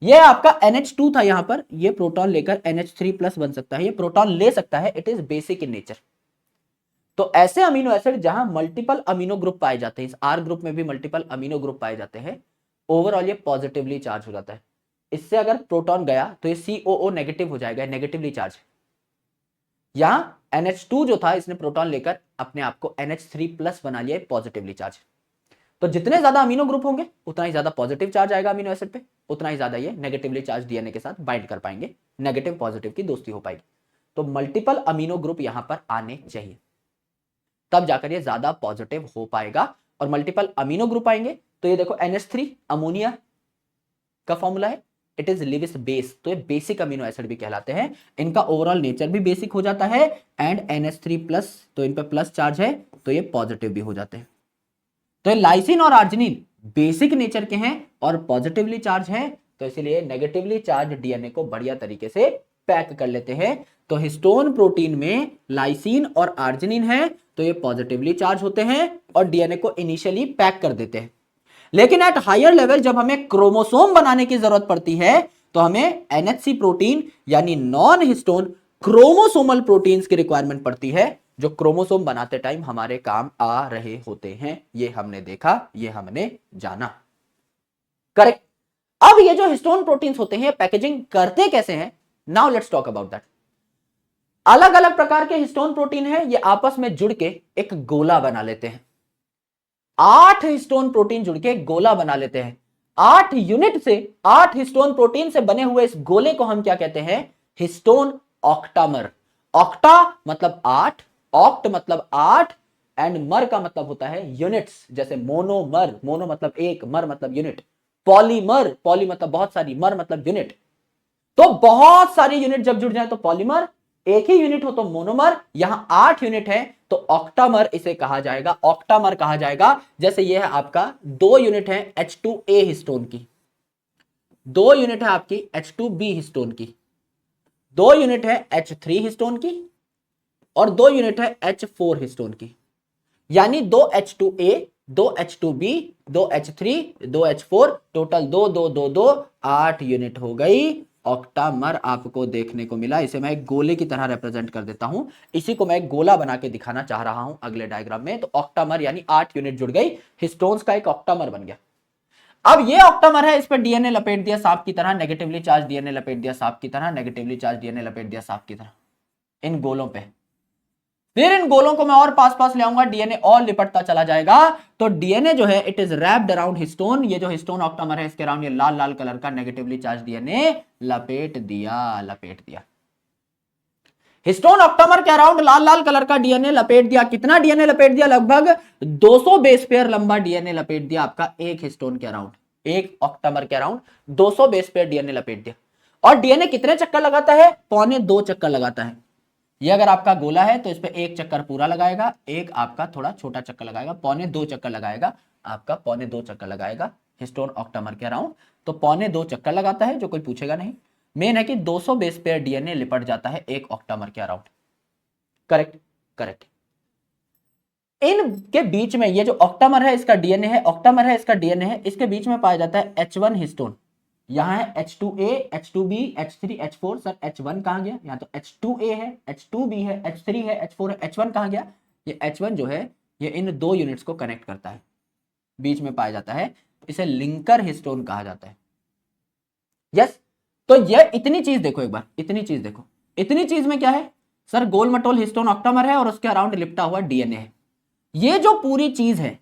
ये आपका NH2 था, यहां पर ये प्रोटॉन लेकर NH3+ बन सकता है, ये प्रोटॉन ले सकता है, it is basic in nature. तो ऐसे अमीनो एसिड जहां मल्टीपल अमीनो ग्रुप पाए जाते हैं, इस आर ग्रुप में भी मल्टीपल अमीनो ग्रुप पाए जाते हैं, ओवरऑल ये पॉजिटिवली चार्ज हो जाता है। इससे अगर प्रोटॉन गया तो ये COO नेगेटिव हो जाएगा, नेगेटिवली चार्ज। यहां NH2 जो था, इसने प्रोटॉन लेकर अपने आप को NH3+ बना लिया, पॉजिटिवली चार्ज। तो जितने ज्यादा अमीनो ग्रुप होंगे उतना ही ज्यादा पॉजिटिव चार्ज आएगा अमीनो एसिड पे, उतना ही ज्यादा ये नेगेटिवली चार्ज डीएनए के साथ बाइंड कर पाएंगे, नेगेटिव पॉजिटिव की दोस्ती हो पाएगी। तो मल्टीपल अमीनो ग्रुप यहां पर आने चाहिए, तब जाकर ये ज्यादा पॉजिटिव हो पाएगा। और मल्टीपल अमीनो ग्रुप आएंगे तो ये देखो NH3 अमोनिया का फॉर्मूला है, इट इज लिविस बेस, तो ये बेसिक अमीनो एसिड भी कहलाते हैं। इनका ओवरऑल नेचर भी बेसिक हो जाता है, एंड NH3+, तो इन पर प्लस चार्ज है तो ये पॉजिटिव भी हो जाते हैं। तो लाइसिन और आर्जिनिन बेसिक नेचर के हैं और पॉजिटिवली चार्ज हैं, तो इसलिए नेगेटिवली चार्ज डीएनए को बढ़िया तरीके से पैक कर लेते हैं। तो हिस्टोन प्रोटीन में लाइसिन और आर्जिनिन है, तो ये पॉजिटिवली चार्ज होते हैं और डीएनए को इनिशियली पैक कर देते हैं। लेकिन एट हायर लेवल जब हमें क्रोमोसोम बनाने की जरूरत पड़ती है, तो हमें NHC प्रोटीन यानी नॉन हिस्टोन क्रोमोसोमल प्रोटीन्स की रिक्वायरमेंट पड़ती है, जो क्रोमोसोम बनाते टाइम हमारे काम आ रहे होते हैं। ये हमने देखा, ये हमने जाना, करेक्ट। अब ये जो हिस्टोन प्रोटीन्स होते हैं पैकेजिंग करते कैसे हैं, now let's talk about that. अलग अलग प्रकार के हिस्टोन प्रोटीन है, ये आपस में जुड़ के एक गोला बना लेते हैं। 8 हिस्टोन प्रोटीन जुड़ के एक गोला बना लेते हैं। 8 यूनिट से, 8 हिस्टोन प्रोटीन से बने हुए इस गोले को हम क्या कहते हैं? Histone octamer. ऑक्टा मतलब 8, ऑक्ट मतलब 8 एंड मर का मतलब होता है यूनिट्स, जैसे मोनोमर, मोनो मतलब एक, मर मतलब यूनिट। पॉलीमर, पॉली मतलब बहुत सारी, मर मतलब यूनिट। तो बहुत सारी यूनिट जब जुड़ जाए तो पॉलीमर, एक ही यूनिट हो तो मोनोमर। यहां 8 यूनिट है तो ऑक्टामर इसे कहा जाएगा, ऑक्टामर कहा जाएगा। जैसे ये है आपका 2 यूनिट है H2A हिस्टोन की, 2 यूनिट है आपकी H2B हिस्टोन की, 2 यूनिट है H3 हिस्टोन की और 2 यूनिट है H4 हिस्टोन की। यानी 2 H2A, 2 H2B, 2 H3, 2 H4, total 2 2 2 2 8 unit हो गई। ऑक्टामर आपको देखने को मिला। इसे मैं एक गोले की तरह रिप्रेजेंट कर देता हूं, इसी को मैं एक गोला बना के दिखाना चाह रहा हूं अगले डायग्राम में। तो ऑक्टामर यानी 8 यूनिट जुड़ गई, हिस्टोन्स का एक ऑक्टामर बन गया। अब ये ऑक्टामर है, इस पर डीएनए लपेट दिया सांप की तरह, नेगेटिवली चार्ज डीएनए लपेट दिया सांप की तरह, नेगेटिवली चार्ज डीएनए लपेट दिया सांप की तरह इन गोलों पे। फिर इन गोलों को मैं और पास पास ले आऊंगा, डीएनए और लिपटता चला जाएगा। तो डीएनए जो है it is wrapped around histone. ये जो हिस्टोन ऑक्टामर है इसके अराउंड ये लाल लाल कलर का नेगेटिवली चार्ज डीएनए लपेट दिया, लपेट दिया। हिस्टोन ऑक्टामर के अराउंड लाल लाल कलर का डीएनए लपेट दिया। कितना डीएनए लपेट दिया? लगभग 200 बेस पेयर लंबा डीएनए लपेट दिया आपका एक हिस्टोन के अराउंड, एक ऑक्टामर के अराउंड 200 बेस पेयर डीएनए लपेट दिया। और डीएनए कितने चक्कर लगाता है? 1.25 चक्कर लगाता है। ये अगर आपका गोला है तो इस पे एक चक्कर पूरा लगाएगा, एक आपका थोड़ा छोटा चक्कर लगाएगा, 1.25 चक्कर लगाएगा, आपका 1.25 चक्कर लगाएगा हिस्टोन ऑक्टामर के अराउंड। तो 1.25 चक्कर लगाता है, जो कोई पूछेगा नहीं। मेन है कि 200 बेस पेयर डीएनए लिपट जाता है एक ऑक्टामर के अराउंड। Correct, correct. इनके बीच में ये जो ऑक्टामर है इसका डीएनए है, ऑक्टामर है इसका डीएनए है, इसके बीच में पाया जाता है H1 हिस्टोन। यहां है H2A, H2B, H3, H4। Sir H1 कहां गया? यहां तो H2A है, H2B है, H3 है, H4 है, H1 कहां गया? ये H1 जो है ये इन 2 यूनिट्स को कनेक्ट करता है, बीच में पाया जाता है, इसे लिंकर हिस्टोन कहा जाता है। यस। तो ये इतनी चीज देखो, एक बार इतनी चीज देखो। इतनी चीज में क्या है? सर गोल मटोल हिस्टोन ऑक्टामर है और उसके अराउंड लिपटा हुआ डीएनए है। ये जो पूरी चीज है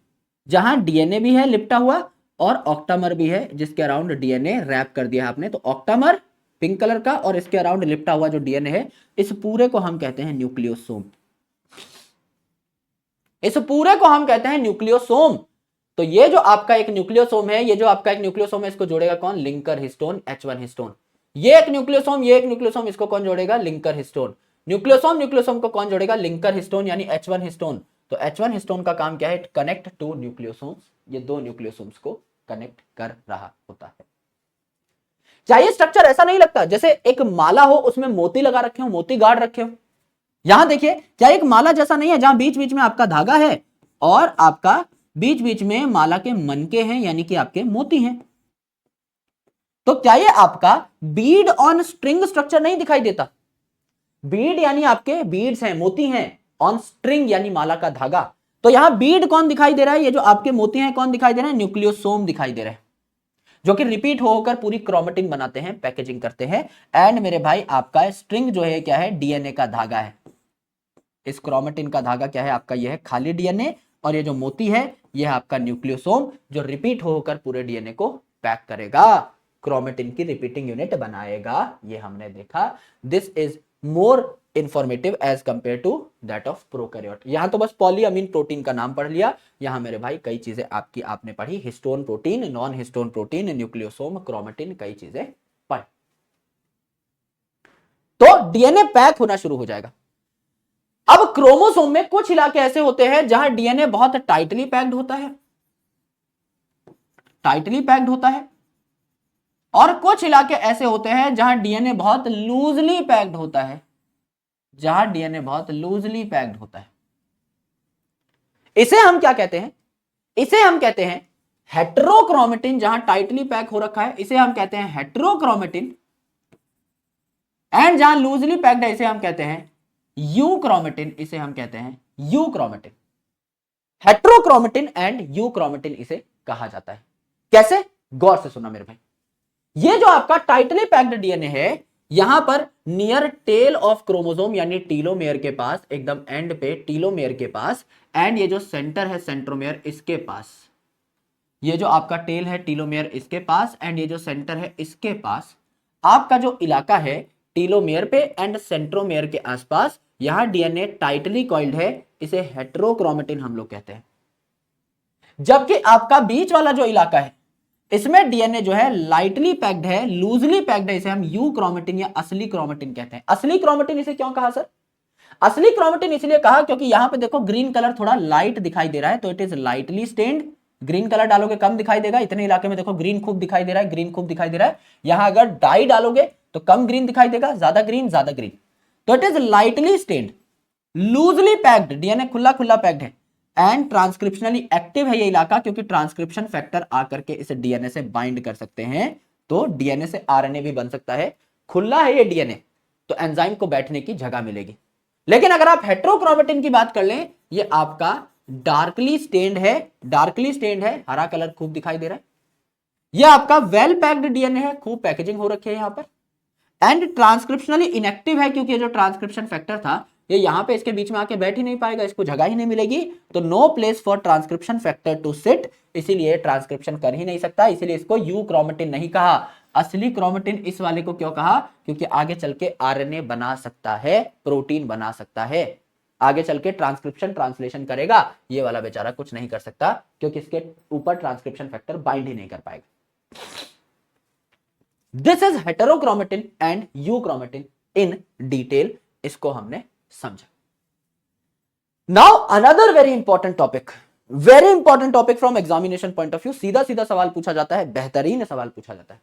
जहां डीएनए भी है लिपटा हुआ और ऑक्टामर भी है जिसके अराउंड डीएनए रैप कर दिया आपने, तो ऑक्टामर पिंक कलर का और इसके अराउंड लिपटा हुआ जो डीएनए है, इस पूरे को हम कहते हैं न्यूक्लियोसोम। इस पूरे को हम कहते हैं न्यूक्लियोसोम। तो ये जो आपका एक न्यूक्लियोसोम है, ये जो आपका एक न्यूक्लियोसोम है, इसको जोड़ेगा कौन? Linker histone H1 histone. ये एक न्यूक्लियोसोम, ये एक न्यूक्लियोसोम, इसको कौन जोड़ेगा? Linker histone. न्यूक्लियोसोम न्यूक्लियोसोम को कौन जोड़ेगा? लिंकर हिस्टोन यानी H1 हिस्टोन। तो H1 हिस्टोन का काम क्या है? Connect to nucleosomes. ये 2 न्यूक्लियोसोम्स को कनेक्ट कर रहा होता है। चाहिए स्ट्रक्चर ऐसा नहीं लगता जैसे एक माला हो, उसमें मोती लगा रखे हो, मोती गाड़ रखे हो। यहां देखिए, क्या एक माला जैसा नहीं है जहां बीच बीच में आपका धागा है और आपका बीच बीच में माला के मनके हैं यानी कि आपके मोती हैं। तो क्या ये आपका बीड ऑन स्ट्रिंग स्ट्रक्चर नहीं दिखाई देता? बीड यानी आपके बीड्स हैं, मोती हैं, ऑन स्ट्रिंग यानी माला का धागा। तो यहां बीड कौन दिखाई दे रहा है? ये जो आपके मोती हैं कौन दिखाई दे रहे हैं? न्यूक्लियोसोम दिखाई दे रहे हैं, जो कि रिपीट होकर पूरी क्रोमेटिन बनाते हैं, पैकेजिंग करते हैं। एंड मेरे भाई आपका स्ट्रिंग जो है क्या है? डीएनए का धागा है। इस क्रोमेटिन का धागा क्या है आपका? यह है खाली डीएनए, और ये जो मोती है यह आपका न्यूक्लियोसोम, जो रिपीट होकर पूरे डीएनए को पैक करेगा, क्रोमेटिन की रिपीटिंग यूनिट बनाएगा। ये हमने देखा। This is more informative as compare to that of prokaryote. यहां तो बस पॉलीअमीन प्रोटीन का नाम पढ़ लिया, यहां मेरे भाई कई चीजें आपने पढ़ी, histone protein, non histone protein, nucleosome, chromatin, कई चीजें पढ़। तो डीएनए पैक होना शुरू हो जाएगा। अब क्रोमोसोम में कुछ इलाके ऐसे होते हैं जहां डीएनए बहुत टाइटली पैक्ड होता है, टाइटली पैक्ड होता है, और कुछ इलाके ऐसे होते हैं जहां डीएनए बहुत लूजली पैक्ड होता है, जहां डीएनए बहुत लूजली पैक्ड होता है। इसे हम क्या कहते हैं? इसे हम कहते हैं हेटेरोक्रोमेटिन। जहां टाइटली पैक हो रखा है इसे हम कहते हैं हेटेरोक्रोमेटिन, एंड जहां लूजली पैक्ड है इसे हम कहते हैं यूक्रोमेटिन। इसे हम कहते हैं यूक्रोमेटिन। हेटेरोक्रोमेटिन एंड यूक्रोमेटिन इसे कहा जाता है। कैसे? गौर से सुना मेरे भाई। ये जो आपका टाइटली पैक्ड डीएनए है, यहां पर नियर टेल ऑफ क्रोमोसोम यानी टीलोमेयर के पास, एकदम एंड पे टीलोमेयर के पास, एंड ये जो सेंटर है सेंट्रोमेयर इसके पास, ये जो आपका टेल है टीलोमेयर इसके पास एंड ये जो सेंटर है इसके पास, आपका जो इलाका है टीलोमेयर पे एंड सेंट्रोमेयर के आसपास, यहां डीएनए टाइटली कॉइल्ड है, इसे हेटेरोक्रोमेटिन हम लोग कहते हैं। जबकि आपका बीच वाला जो इलाका है इसमें डीएनए जो है लाइटली पैक्ड है, लूजली पैक्ड है, इसे हम यू क्रोमेटिन या असली क्रोमेटिन कहते हैं। असली क्रोमेटिन इसे क्यों कहा सर? असली क्रोमेटिन इसलिए कहा क्योंकि यहां पे देखो ग्रीन कलर थोड़ा लाइट दिखाई दे रहा है, तो it is lightly stained. Green colour डालोगे कम दिखाई देगा, इतने इलाके में देखो ग्रीन खूब दिखाई दे रहा है, ग्रीन खूब दिखाई दे रहा है। यहां अगर डाई डालोगे तो कम ग्रीन दिखाई देगा, ज्यादा ग्रीन, तो it is lightly stained, loosely packed, DNA खुला खुला पैक्ड है एंड ट्रांसक्रिप्शनली एक्टिव है ये इलाका, क्योंकि ट्रांसक्रिप्शन फैक्टर आकर के इस डीएनए से बाइंड कर सकते हैं, तो डीएनए से आरएनए भी बन सकता है। खुला है ये डीएनए तो एंजाइम को बैठने की जगह मिलेगी। लेकिन अगर आप हेटेरोक्रोमेटिन की बात कर लें, ये आपका डार्कली स्टेन्ड है, हरा कलर खूब दिखाई दे रहा है। ये आपका वेल पैक्ड डीएनए है, खूब पैकेजिंग हो रखी है यहां पर, एंड ट्रांसक्रिप्शनली इनएक्टिव है, क्योंकि ये जो ट्रांसक्रिप्शन फैक्टर था ये यहां पे इसके बीच में आके बैठ ही नहीं पाएगा, इसको जगह ही नहीं मिलेगी, तो no place for transcription factor to sit, इसीलिए ट्रांसक्रिप्शन कर ही नहीं सकता, इसीलिए इसको यू क्रोमेटिन नहीं कहा। असली क्रोमेटिन इस वाले को क्यों कहा? क्योंकि आगे चल के आरएनए बना सकता है, प्रोटीन बना सकता है, आगे चल के ट्रांसक्रिप्शन ट्रांसलेशन करेगा, ये वाला बेचारा कुछ नहीं कर सकता, क्योंकि इसके ऊपर ट्रांसक्रिप्शन फैक्टर बाइंड ही नहीं कर पाएगा। This is heterochromatin and euchromatin in detail, इसको हमने समझा। Now another very important topic from examination point of view, सीधा सीधा सवाल पूछा जाता है, बेहतरीन सवाल पूछा जाता है,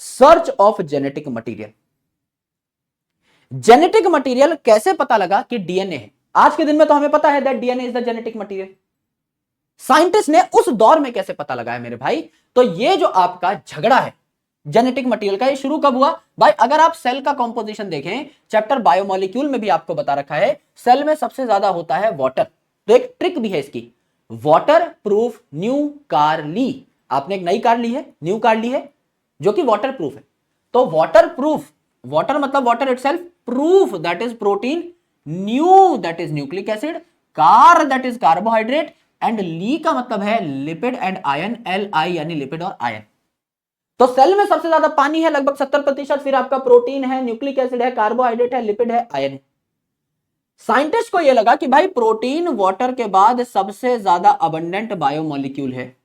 search of genetic material. Genetic material कैसे पता लगा कि डीएनए है? आज के दिन में तो हमें पता है that DNA is the genetic material, scientist ने उस दौर में कैसे पता लगाया मेरे भाई? तो ये जो आपका झगड़ा है जेनेटिक मटेरियल का, ये शुरू कब हुआ भाई? अगर आप सेल का कंपोजिशन देखें, चैप्टर बायोमोलिक्यूल में भी आपको बता रखा है, सेल में सबसे ज्यादा होता है वाटर, तो एक ट्रिक भी है इसकी, वाटर प्रूफ न्यू कार ली। आपने एक नई कार ली है, न्यू कार ली है, जो कि वाटर प्रूफ है, तो वाटर प्रूफ, वाटर मतलब water itself, proof that is protein, new that is nucleic acid, car that is carbohydrate, and ली का मतलब है लिपिड एंड आयन, LI यानी लिपिड और आयन। तो सेल में सबसे ज्यादा पानी है लगभग 70%, फिर आपका प्रोटीन है, न्यूक्लिक एसिड है, कार्बोहाइड्रेट है, लिपिड है, आयन है। साइंटिस्ट को यह लगा कि भाई प्रोटीन वाटर के बाद सबसे ज्यादा अबंडेंट बायोमोलिक्यूल है,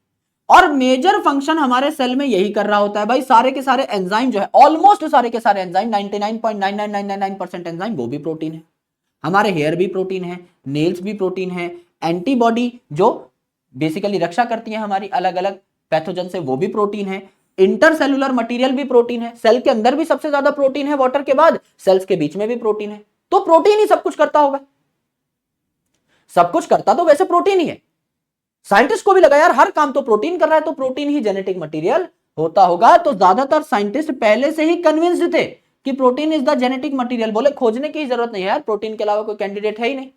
और मेजर फंक्शन हमारे सेल में यही कर रहा होता है भाई। सारे के सारे एंजाइम जो है, ऑलमोस्ट सारे के सारे एंजाइम, 99.99999% एंजाइम वो भी प्रोटीन है, हमारे हेयर भी प्रोटीन है, नेल्स भी प्रोटीन है, एंटीबॉडी जो बेसिकली रक्षा करती है हमारी अलग अलग पैथोजन से, वो भी प्रोटीन है, इंटरसेलुलर मटेरियल भी प्रोटीन है, सेल के अंदर भी सबसे ज्यादा प्रोटीन है वाटर के बाद, सेल्स के बीच में भी प्रोटीन है, तो प्रोटीन ही सब कुछ करता होगा, सब कुछ करता तो वैसे प्रोटीन ही है। साइंटिस्ट को भी लगा यार हर काम तो प्रोटीन कर रहा है, तो प्रोटीन ही जेनेटिक मटेरियल होता होगा, तो ज्यादातर साइंटिस्ट पहले से ही कन्विंस्ड थे कि protein is the genetic material, बोले खोजने की जरूरत नहीं है यार, प्रोटीन के अलावा कोई कैंडिडेट है ही नहीं।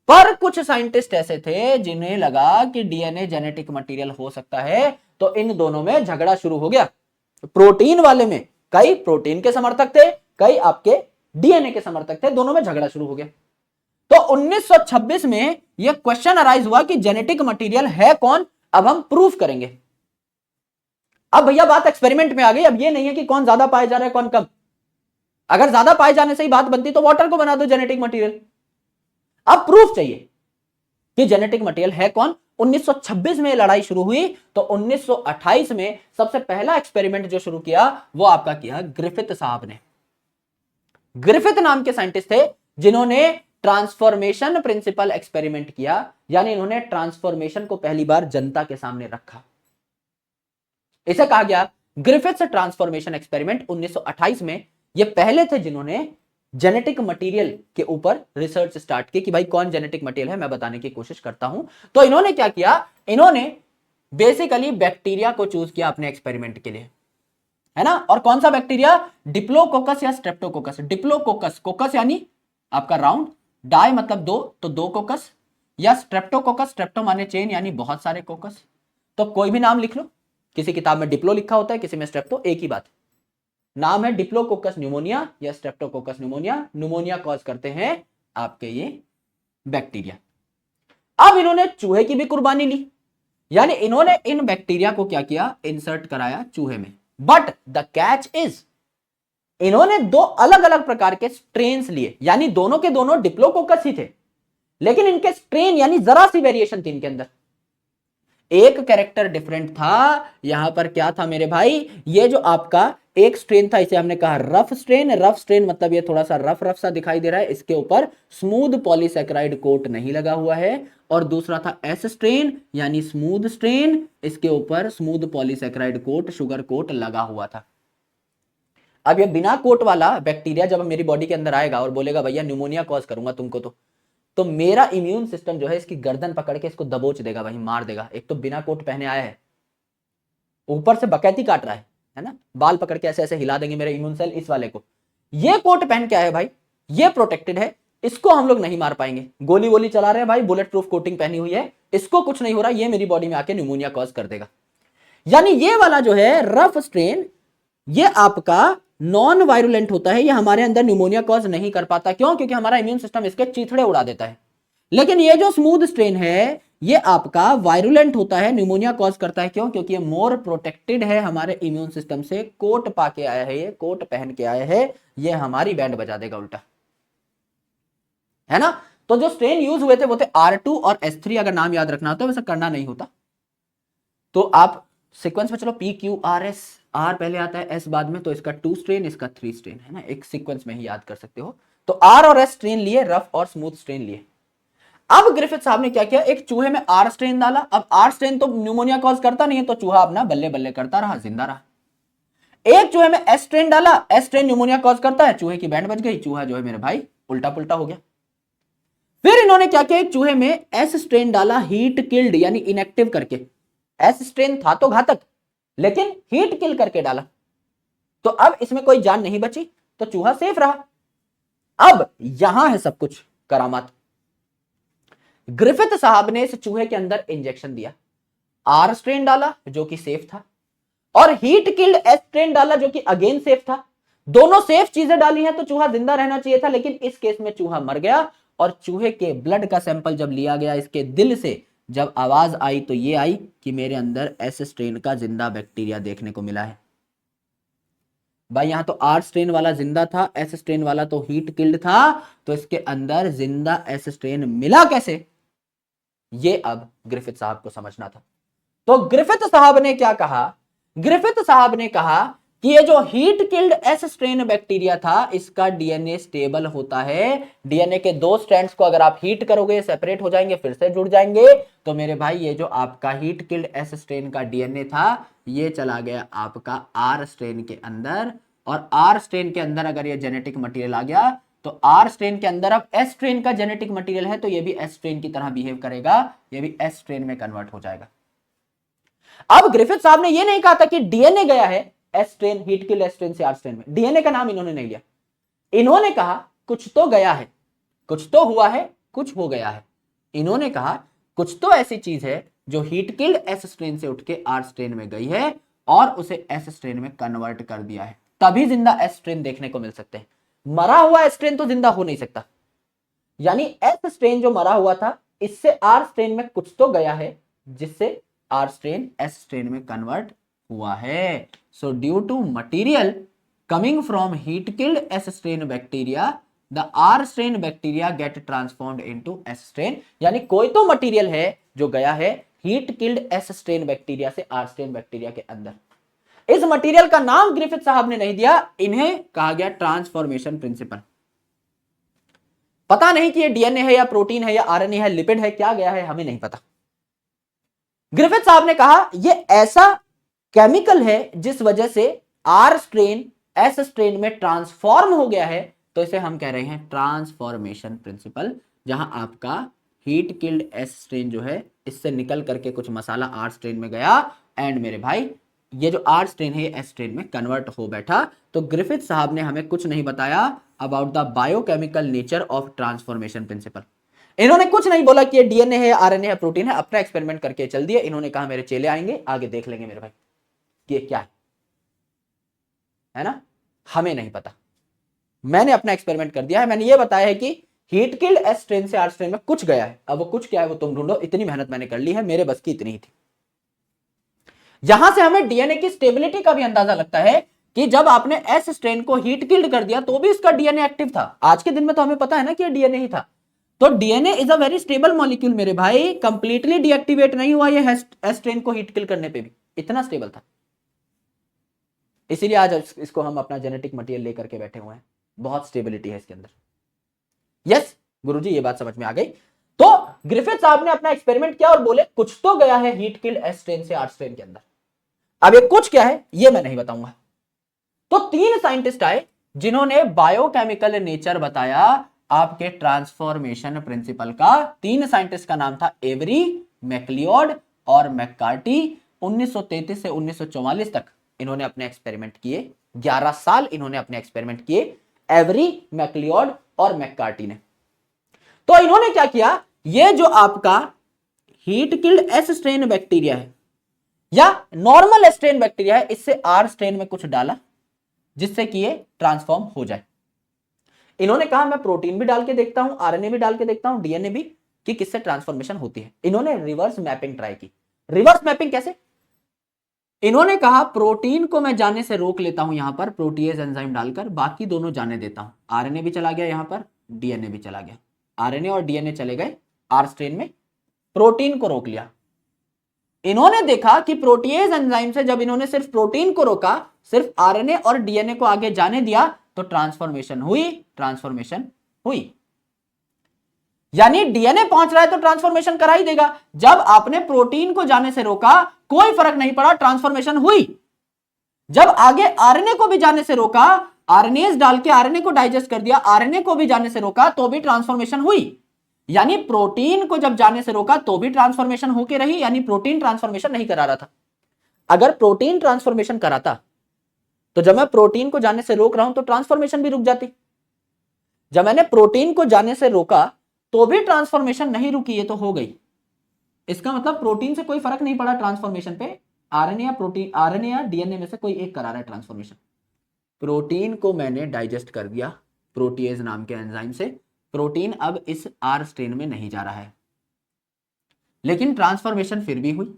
पर कुछ साइंटिस्ट ऐसे थे जिन्हें लगा कि डीएनए जेनेटिक मटेरियल हो सकता है, तो इन दोनों में झगड़ा शुरू हो गया। प्रोटीन वाले में कई प्रोटीन के समर्थक थे, कई आपके डीएनए के समर्थक थे, दोनों में झगड़ा शुरू हो गया। तो 1926 में यह क्वेश्चन अराइज हुआ कि जेनेटिक मटेरियल है कौन, अब हम प्रूफ करेंगे। अब भैया बात एक्सपेरिमेंट में आ गई, अब यह नहीं है कि कौन ज्यादा पाया जा रहा है कौन कम, अगर ज्यादा पाए जाने से ही बात बनती तो वाटर को बना दो जेनेटिक मटेरियल, अब प्रूफ चाहिए कि जेनेटिक मटेरियल है कौन। 1926 में लड़ाई शुरू हुई, तो 1928 में सबसे पहला एक्सपेरिमेंट जो शुरू किया वो आपका किया ग्रिफिथ साहब ने। ग्रिफिथ नाम के साइंटिस्ट थे जिन्होंने ट्रांसफॉर्मेशन प्रिंसिपल एक्सपेरिमेंट किया, यानी इन्होंने ट्रांसफॉर्मेशन को पहली बार जनता के सामने रखा, इसे कहा गया ग्रिफिथ्स ट्रांसफॉर्मेशन एक्सपेरिमेंट। 1928 में ये पहले थे जिन्होंने जेनेटिक मटेरियल के ऊपर रिसर्च स्टार्ट की कि भाई कौन जेनेटिक मटेरियल है, मैं बताने की कोशिश करता हूं। तो इन्होंने क्या किया, इन्होंने बेसिकली बैक्टीरिया को चूज किया अपने एक्सपेरिमेंट के लिए, है ना। और कौन सा बैक्टीरिया, डिप्लोकोकस या स्ट्रेप्टोकोकस। डिप्लोकोकस, कोकस यानी आपका राउंड, डाई मतलब दो, तो दो कोकस, या स्ट्रेप्टोकोकस, स्ट्रेप्टो माने चेन यानी बहुत सारे कोकस, तो कोई भी नाम लिख लो, किसी किताब में डिप्लो लिखा होता है, किसी में स्ट्रेप्टो, एक ही बात। नाम है डिप्लोकोकस न्यूमोनिया या स्ट्रेप्टोकोकस न्यूमोनिया। न्यूमोनिया कॉज करते हैं आपके ये बैक्टीरिया। अब इन्होंने चूहे की भी कुर्बानी ली, यानी इन्होंने इन बैक्टीरिया को क्या किया, इंसर्ट कराया चूहे में। बट द कैच इज, इन्होंने दो अलग अलग प्रकार के स्ट्रेन्स लिए, यानी दोनों के दोनों डिप्लोकोकस ही थे, लेकिन इनके स्ट्रेन यानी जरा सी वेरिएशन थी इनके अंदर। एक कैरेक्टर डिफरेंट था। यहां पर क्या था मेरे भाई, ये जो आपका एक स्ट्रेन था, इसे हमने कहा रफ स्ट्रेन। रफ स्ट्रेन मतलब ये थोड़ा सा रफ रफ सा दिखाई दे रहा है, इसके ऊपर स्मूथ पॉलीसैकेराइड कोट नहीं लगा हुआ है। और दूसरा था एस स्ट्रेन यानी स्मूथ स्ट्रेन, इसके ऊपर smooth polysaccharide coat, sugar coat लगा हुआ था। अब ये बिना कोट वाला बैक्टीरिया जब मेरी बॉडी के अंदर आएगा और बोलेगा भैया न्यूमोनिया कॉज करूंगा तुमको, तो मेरा इम्यून सिस्टम जो है इसकी गर्दन पकड़ के इसको दबोच देगा भाई, मार देगा। एक तो बिना कोट पहने आया है, ऊपर से बकैती काट रहा है ना, बाल पकड़ के ऐसे ऐसे हिला देंगे मेरे इम्यून सेल इस वाले को। ये कोट पहन के आया है भाई, ये प्रोटेक्टेड है, इसको हम लोग नहीं मार पाएंगे। गोली वोली चला रहे हैं भाई, बुलेट प्रूफ कोटिंग पहनी हुई है, इसको कुछ नहीं हो रहा, ये मेरी बॉडी में आके न्यूमोनिया कॉज कर देगा। यानी ये वाला जो है रफ स्ट्रेन, ये आपका नॉन वायरुलेंट होता है, ये हमारे अंदर न्यूमोनिया कॉज नहीं कर पाता। क्यों? क्योंकि हमारा इम्यून सिस्टम इसके चीथड़े उड़ा देता है। लेकिन ये जो स्मूथ स्ट्रेन है ये आपका वायरुलेंट होता है, न्यूमोनिया कॉज करता है। क्यों? क्योंकि ये मोर प्रोटेक्टेड है हमारे इम्यून सिस्टम से, कोट पाके आया है, ये कोट पहन के आया है, ये हमारी बैंड बजा देगा उल्टा, है ना। तो जो स्ट्रेन यूज हुए थे वो थे R2 और S3, अगर नाम याद रखना होता है, वैसे करना नहीं होता। तो आप सीक्वेंस में चलो, PQRS, R पहले आता है, S बाद में, तो इसका 2 स्ट्रेन, इसका 3 स्ट्रेन, है ना, एक सीक्वेंस में ही याद कर सकते हो। तो R और S स्ट्रेन लिए, रफ और स्मूथ स्ट्रेन लिए। अब ग्रिफिथ साहब ने क्या किया, एक चूहे में R स्ट्रेन डाला। अब R स्ट्रेन तो न्यूमोनिया कॉज करता नहीं है, तो चूहा अपना बल्ले बल्ले करता रहा, जिंदा रहा। एक चूहे में S स्ट्रेन डाला, S स्ट्रेन न्यूमोनिया कॉज करता है, चूहे की बैंड बज गई, चूहा जो है मेरे भाई उल्टा पुल्टा हो गया। फिर इन्होंने क्या किया, एक चूहे में S स्ट्रेन डाला, हीट किल्ड यानी इनएक्टिव करके। S स्ट्रेन था तो घातक, लेकिन हीट किल करके डाला, तो अब इसमें कोई जान नहीं बची, तो चूहा सेफ रहा। अब यहां है सब कुछ करामात। ग्रिफिथ साहब ने इस चूहे के अंदर इंजेक्शन दिया, R स्ट्रेन डाला जो कि सेफ था, और हीट किल्ड S स्ट्रेन डाला जो कि अगेन सेफ था। दोनों सेफ चीजें डाली हैं तो चूहा जिंदा रहना चाहिए था, लेकिन इस केस में चूहा मर गया। और चूहे के ब्लड का सैंपल जब लिया गया, इसके दिल से जब आवाज आई, तो ये आई कि मेरे अंदर S स्ट्रेन का जिंदा बैक्टीरिया देखने को मिला है। भाई यहां तो R स्ट्रेन वाला जिंदा था, S स्ट्रेन वाला तो हीट किल्ड था, तो इसके अंदर जिंदा S स्ट्रेन मिला कैसे, ये अब ग्रिफिथ साहब को समझना था। तो ग्रिफिथ साहब ने क्या कहा, ग्रिफिथ साहब ने कहा कि ये जो heat killed S strain bacteria था, इसका डीएनए स्टेबल होता है। डीएनए के 2 स्ट्रैंड्स को अगर आप हीट करोगे, सेपरेट हो जाएंगे, फिर से जुड़ जाएंगे। तो मेरे भाई ये जो आपका हीट किल्ड S स्ट्रेन का डीएनए था, ये चला गया आपका R स्ट्रेन के अंदर, और R स्ट्रेन के अंदर अगर ये जेनेटिक मटेरियल आ गया, तो R स्ट्रेन के अंदर अब S स्ट्रेन का जेनेटिक मटेरियल है, तो ये भी S स्ट्रेन की तरह बिहेव करेगा, ये भी S स्ट्रेन में कन्वर्ट हो जाएगा। अब ग्रिफिथ साहब ने ये नहीं कहा था कि डीएनए गया है S strain, heat killed S strain से R स्ट्रेन में, डीएनए का नाम इन्होंने नहीं लिया। इन्होंने कहा कुछ तो गया है, कुछ तो हुआ है, कुछ हो गया है। इन्होंने कहा कुछ तो ऐसी चीज है जो हीट किल्ड S स्ट्रेन से उठ के R स्ट्रेन में गई है और उसे S स्ट्रेन में कन्वर्ट कर दिया है, तभी जिंदा S स्ट्रेन देखने को मिल सकते हैं। मरा हुआ S स्ट्रेन तो जिंदा हो नहीं सकता, यानी S स्ट्रेन जो मरा हुआ था, इससे R स्ट्रेन में कुछ तो गया है, जिससे R स्ट्रेन S स्ट्रेन में कन्वर्ट हुआ है। So due to material coming from heat killed S strain bacteria, the R strain bacteria get transformed into S strain, यानी कोई तो मटीरियल है जो गया है heat killed S strain bacteria से R स्ट्रेन बैक्टीरिया के अंदर। इस मटेरियल का नाम ग्रिफिथ साहब ने नहीं दिया, इन्हें कहा गया ट्रांसफॉर्मेशन प्रिंसिपल। पता नहीं कि ये डीएनए है या प्रोटीन है या आरएनए है, लिपिड है, क्या गया है हमें नहीं पता। ग्रिफिथ साहब ने कहा ये ऐसा केमिकल है जिस वजह से R स्ट्रेन S स्ट्रेन में ट्रांसफॉर्म हो गया है, तो इसे हम कह रहे हैं ट्रांसफॉर्मेशन प्रिंसिपल। जहां आपका हीट किल्ड S स्ट्रेन जो है, इससे निकल करके कुछ मसाला R स्ट्रेन में गया, एंड मेरे भाई ये जो R स्ट्रेन है S स्ट्रेन में कन्वर्ट हो बैठा। तो ग्रिफिथ साहब ने हमें कुछ नहीं बताया about the biochemical nature of transformation principle. इन्होंने कुछ नहीं बोला कि ये डीएनए है, आरएनए है, प्रोटीन है, अपना एक्सपेरिमेंट करके चल दिए। इन्होंने कहा मेरे चेले आएंगे, आगे देख लेंगे मेरे भाई कि ये क्या है ना। हमें नहीं पता। मैंने अपना एक्सपेरिमेंट कर दिया है, मैंने ये बताया है कि हीट किल्ड एस स्ट्रेन से आर स्ट्रेन में कुछ गया है, अब वो कुछ क्या है वो तुम ढूंढो, इतनी मेहनत मैंने कर ली है, मेरे बस की इतनी ही थी। यहां से हमें डीएनए की स्टेबिलिटी का भी अंदाजा लगता है कि जब आपने एस स्ट्रेन को हीट किल्ड कर दिया तो भी इसका डीएनए एक्टिव था। आज के दिन में तो हमें पता है ना कि ये डीएनए ही था। तो DNA is a very stable molecule मेरे भाई, कंप्लीटली डीएक्टिवेट नहीं हुआ ये एस स्ट्रेन को हीट किल करने पे भी, इतना स्टेबल था। इसीलिए आज इसको हम अपना जेनेटिक मटेरियल लेकर के बैठे हुए हैं, बहुत स्टेबिलिटी है इसके अंदर। यस गुरुजी, ये बात समझ में आ गई। तो ग्रिफिथ साहब ने अपना एक्सपेरिमेंट किया और बोले कुछ तो गया है हीट किल्ड एस स्ट्रेन से आर स्ट्रेन के अंदर। अब ये कुछ क्या है ये मैं नहीं बताऊंगा। तो 3 साइंटिस्ट आए जिन्होंने बायोकेमिकल नेचर बताया आपके ट्रांसफॉर्मेशन प्रिंसिपल का। 3 साइंटिस्ट का नाम था एवरी, मैक्लियोड और मैककार्टी। 1933 से 1944 तक इन्होंने अपने एक्सपेरिमेंट किए, 11 साल इन्होंने अपने एक्सपेरिमेंट किए, एवरी, मैक्लियोड और मैककार्टी ने। तो इन्होंने क्या किया, ये जो आपका heat killed S strain bacteria है या नॉर्मल स्ट्रेन बैक्टीरिया है, इससे आर स्ट्रेन में कुछ डाला जिससे कि ये ट्रांसफॉर्म हो जाए। इन्होंने कहा मैं प्रोटीन भी डाल के देखता हूं, आरएनए भी डाल के देखता हूं, डीएनए भी, कि किससे ट्रांसफॉर्मेशन होती है। इन्होंने रिवर्स मैपिंग ट्राई की। रिवर्स मैपिंग कैसे? इन्होंने कहा प्रोटीन को मैं जाने से रोक लेता हूं, यहां पर प्रोटीएज एंजाइम डालकर, बाकी दोनों जाने देता हूं। आरएनए भी चला गया यहां पर, डीएनए भी चला गया, आरएनए और डीएनए चले गए आर स्ट्रेन में, प्रोटीन को रोक लिया। इन्होंने देखा कि प्रोटीएज एंजाइम से जब इन्होंने सिर्फ प्रोटीन को रोका, सिर्फ आरएनए और डीएनए को आगे जाने दिया, तो ट्रांसफॉर्मेशन हुई। यानी डीएनए पहुंच रहा है तो ट्रांसफॉर्मेशन करा ही देगा। जब आपने प्रोटीन को जाने से रोका कोई फर्क नहीं पड़ा, ट्रांसफॉर्मेशन हुई। जब आगे आरएनए को भी जाने से रोका, आरएनएज डाल के आरएनए को डाइजेस्ट कर दिया, आरएनए को भी जाने से रोका तो भी ट्रांसफॉर्मेशन हुई। यानी प्रोटीन को जब जाने से रोका तो भी ट्रांसफॉर्मेशन होके रही, यानी प्रोटीन ट्रांसफॉर्मेशन नहीं करा रहा था। अगर प्रोटीन ट्रांसफॉर्मेशन कराता तो जब मैं प्रोटीन को जाने से रोक रहा हूं तो ट्रांसफॉर्मेशन भी रुक जाती। जब मैंने प्रोटीन को जाने से रोका तो भी ट्रांसफॉर्मेशन नहीं रुकी, ये तो हो गई। इसका मतलब प्रोटीन से कोई फर्क नहीं पड़ा ट्रांसफॉर्मेशन पे, आरएनए या प्रोटीन, आरएनए या डीएनए में से कोई एक करा रहा है ट्रांसफॉर्मेशन। प्रोटीन को मैंने डाइजेस्ट कर दिया प्रोटीएज नाम के एंजाइम से, प्रोटीन अब इस आर स्ट्रेन में नहीं जा रहा है, लेकिन ट्रांसफॉर्मेशन फिर भी हुई।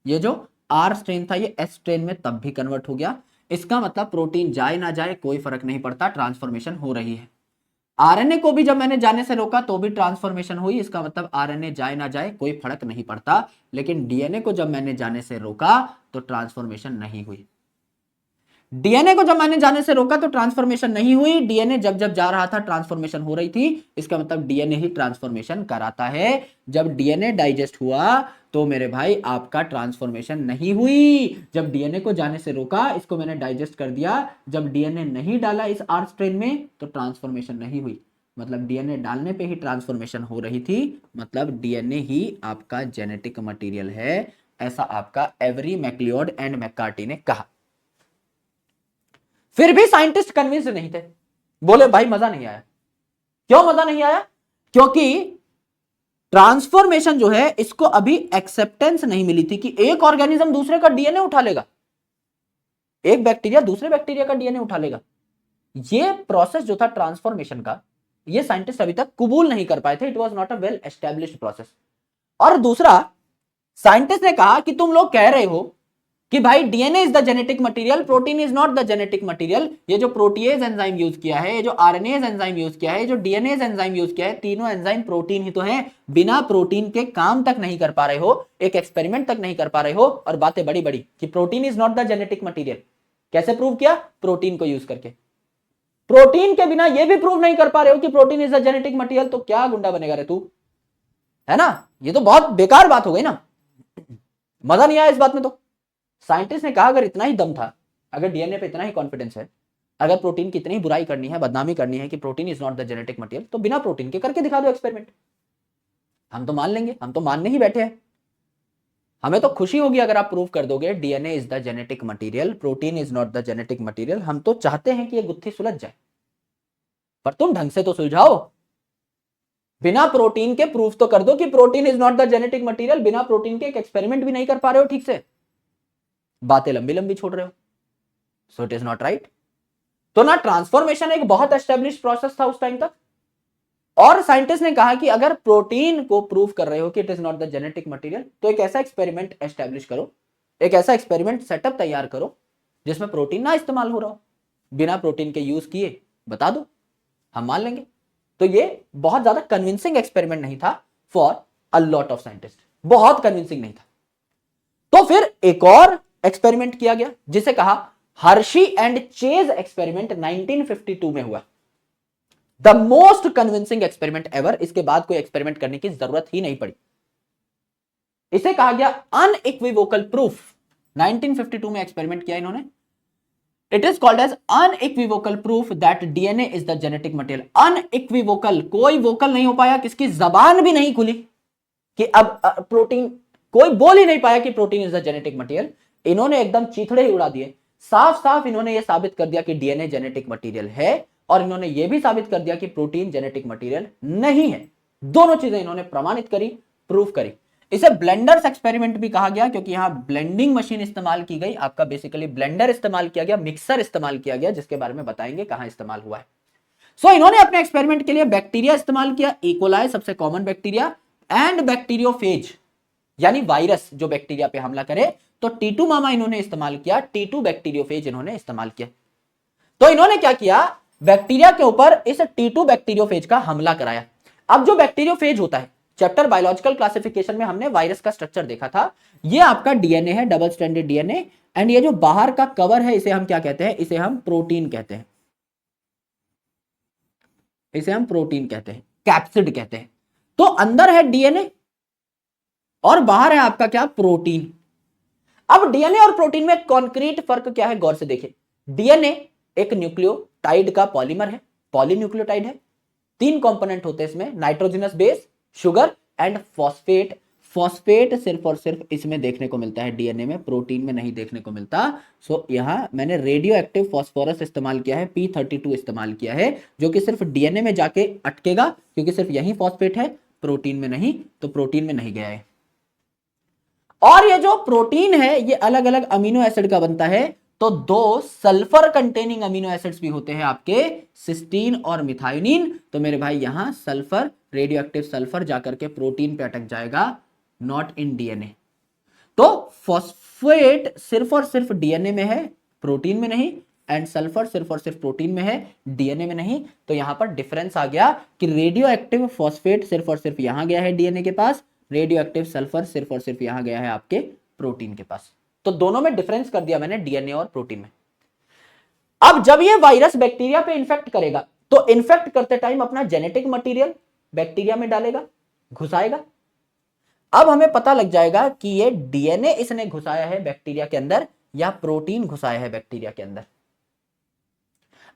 ये जो आर स्ट्रेन था ये एस स्ट्रेन में तब भी कन्वर्ट हो गया। इसका मतलब प्रोटीन जाए ना जाए कोई फर्क नहीं पड़ता, ट्रांसफॉर्मेशन हो रही है। आरएनए को भी जब मैंने जाने से रोका तो भी ट्रांसफॉर्मेशन हुई, इसका मतलब आरएनए जाए ना जाए कोई फर्क नहीं पड़ता। लेकिन डीएनए को जब मैंने जाने से रोका तो ट्रांसफॉर्मेशन नहीं हुई। डीएनए को जब मैंने जाने से रोका तो ट्रांसफॉर्मेशन नहीं हुई, डीएनए जब जब जा रहा था ट्रांसफॉर्मेशन हो रही थी। इसका मतलब डीएनए ही ट्रांसफॉर्मेशन कराता है। जब डीएनए डाइजेस्ट हुआ तो मेरे भाई आपका ट्रांसफॉर्मेशन नहीं हुई। जब डीएनए को जाने से रोका, इसको मैंने डाइजेस्ट कर दिया, जब डीएनए नहीं डाला इस आर स्ट्रेन में तो ट्रांसफॉर्मेशन नहीं हुई। मतलब डीएनए डालने पे ही ट्रांसफॉर्मेशन हो रही थी, मतलब डीएनए ही आपका जेनेटिक मटेरियल है, ऐसा आपका एवरी, मैक्लियोड एंड मैककार्टी ने कहा। फिर भी साइंटिस्ट कन्विंस्ड नहीं थे, बोले भाई मजा नहीं आया। क्यों मजा नहीं आया? क्योंकि ट्रांसफॉर्मेशन जो है इसको अभी एक्सेप्टेंस नहीं मिली थी कि एक ऑर्गेनिज्म दूसरे का डीएनए उठा लेगा, एक बैक्टीरिया दूसरे बैक्टीरिया का डीएनए उठा लेगा। ये प्रोसेस जो था ट्रांसफॉर्मेशन का, ये साइंटिस्ट अभी तक कबूल नहीं कर पाए थे। It was not a well established process. और दूसरा, साइंटिस्ट ने कहा कि तुम लोग कह रहे हो कि भाई DNA is the genetic material, protein is not the genetic material. ये जो प्रोटीएज एंजाइम यूज किया है, ये जो आरएनएज एंजाइम यूज किया है, जो डीएनएज एंजाइम यूज किया है, तीनों एंजाइम प्रोटीन ही तो है। बिना प्रोटीन के काम तक नहीं कर पा रहे हो, एक एक्सपेरिमेंट तक नहीं कर पा रहे हो, और बातें बड़ी बड़ी कि protein is not the genetic material. कैसे प्रूव किया? प्रोटीन को यूज करके। प्रोटीन के बिना ये भी प्रूव नहीं कर पा रहे हो कि protein is the genetic material, तो क्या गुंडा बनेगा रे तू, है ना? ये तो बहुत बेकार बात हो गई ना, मजा नहीं आया इस बात में। तो साइंटिस्ट ने कहा अगर इतना ही दम था, अगर डीएनए पे इतना ही कॉन्फिडेंस है, अगर प्रोटीन की इतनी बुराई करनी है, बदनामी करनी है कि protein is not the genetic material, तो बिना प्रोटीन के करके दिखा दो एक्सपेरिमेंट, हम तो मान लेंगे। हम तो मानने ही बैठे हैं, हमें तो खुशी होगी अगर आप प्रूव कर दोगे DNA is the genetic material, protein is not the genetic material. हम तो चाहते हैं कि ये गुत्थी सुलझ जाए, पर तुम ढंग से तो सुलझाओ। बिना प्रोटीन के प्रूफ तो कर दो कि protein is not the genetic material. बिना प्रोटीन के एक एक्सपेरिमेंट भी नहीं कर पा रहे हो ठीक से, बातें लंबी लंबी छोड़ रहे हो, सो इट इज नॉट राइट। तो ना ट्रांसफॉर्मेशन एक बहुत एस्टेब्लिश प्रोसेस था उस टाइम तक, और साइंटिस्ट ने कहा कि अगर प्रोटीन को प्रूव कर रहे हो कि it is not the genetic material, तो एक ऐसा एक्सपेरिमेंट एस्टेब्लिश करो, एक ऐसा एक्सपेरिमेंट सेटअप तैयार करो जिसमें प्रोटीन ना इस्तेमाल हो रहा हो, बिना प्रोटीन के यूज किए बता दो, हम मान लेंगे। तो ये बहुत ज्यादा कन्विंसिंग एक्सपेरिमेंट नहीं था for a lot of scientist, बहुत कन्विंसिंग नहीं था। तो फिर एक और एक्सपेरिमेंट किया गया जिसे कहा हर्शी एंड चेज एक्सपेरिमेंट, 1952 में हुआ। The most convincing experiment ever, इसके बाद कोई एक्सपेरिमेंट करने की जरूरत ही नहीं पड़ी। इसे कहा गया अनइक्विवोकल प्रूफ। 1952 में एक्सपेरिमेंट किया इन्होंने। It is called as unequivocal proof that DNA is the genetic material. Unequivocal, कोई वोकल नहीं हो पाया, किसकी जबान भी नहीं खुली कि अब प्रोटीन, कोई बोल ही नहीं पाया कि protein is the genetic material. इन्होंने एकदम चीथड़े ही उड़ा दिए, साफ साफ इन्होंने यह साबित कर दिया कि डीएनए जेनेटिक मटेरियल है, और इन्होंने यह भी साबित कर दिया कि प्रोटीन जेनेटिक मटेरियल नहीं है। दोनों चीजें इन्होंने प्रमाणित करी, प्रूफ करी। इसे ब्लेंडर्स एक्सपेरिमेंट भी कहा गया क्योंकि यहां ब्लेंडिंग मशीन इस्तेमाल की गई, आपका बेसिकली ब्लेंडर इस्तेमाल किया गया, मिक्सर इस्तेमाल किया गया, जिसके बारे में बताएंगे कहां इस्तेमाल हुआ है। सो इन्होंने अपने एक्सपेरिमेंट के लिए बैक्टीरिया इस्तेमाल किया, इकोलाई सबसे कॉमन बैक्टीरिया, एंड बैक्टीरियोफेज यानी वायरस जो बैक्टीरिया पे हमला करे, तो टीटू मामा इन्होंने इस्तेमाल किया, टीटू बैक्टीरियोफेज इन्होंने इस्तेमाल किया। तो इन्होंने क्या किया, बैक्टीरिया के ऊपर इस टीटू बैक्टीरियोफेज का हमला कराया। अब जो बैक्टीरियोफेज होता है, चैप्टर बायोलॉजिकल क्लासिफिकेशन में हमने वायरस का स्ट्रक्चर देखा था, ये आपका डीएनए है, डबल स्ट्रैंडेड डीएनए, एंड ये जो बाहर का कवर है इसे हम क्या कहते हैं, इसे हम प्रोटीन कहते हैं, इसे हम प्रोटीन कहते हैं, कैप्सिड कहते हैं। तो अंदर है डीएनए और बाहर है आपका क्या, प्रोटीन। अब डीएनए और प्रोटीन में कॉन्क्रीट फर्क क्या है, गौर से देखिए। डीएनए एक न्यूक्लियोटाइड का पॉलीमर है, पॉलीन्यूक्लियोटाइड है। 3 कंपोनेंट होते हैं इसमें, nitrogenous base, sugar and phosphate. Phosphate सिर्फ और सिर्फ इसमें देखने को मिलता है डीएनए में, प्रोटीन में नहीं देखने को मिलता। सो यहां मैंने रेडियो एक्टिव फॉस्फोरस इस्तेमाल किया है, P32 इस्तेमाल किया है, जो कि सिर्फ डीएनए में जाके अटकेगा, क्योंकि सिर्फ यही फॉस्फेट है, प्रोटीन में नहीं, तो प्रोटीन में नहीं गया है। और ये जो प्रोटीन है ये अलग अलग अमीनो एसिड का बनता है, तो 2 सल्फर कंटेनिंग अमीनो एसिड्स भी होते हैं आपके, सिस्टीन और मिथायोनिन। तो मेरे भाई यहां सल्फर, रेडियो एक्टिव सल्फर जाकर के प्रोटीन पे अटक जाएगा, नॉट इन डीएनए। तो फॉस्फेट सिर्फ और सिर्फ डीएनए में है, प्रोटीन में नहीं, एंड सल्फर सिर्फ और सिर्फ प्रोटीन में है, डीएनए में नहीं। तो यहां पर डिफरेंस आ गया कि रेडियो एक्टिव फॉस्फेट सिर्फ और सिर्फ यहां गया है डीएनए के पास, रेडियो एक्टिव सल्फर सिर्फ और सिर्फ यहां गया है आपके प्रोटीन के पास। तो दोनों में डिफरेंस कर दिया मैंने, डीएनए और प्रोटीन में। अब जब ये वायरस बैक्टीरिया पे इन्फेक्ट करेगा, तो इन्फेक्ट करते टाइम अपना जेनेटिक मटेरियल बैक्टीरिया में डालेगा, घुसाएगा। अब हमें पता लग जाएगा कि ये डीएनए इसने घुसाया है बैक्टीरिया के अंदर या प्रोटीन घुसाया है बैक्टीरिया के अंदर।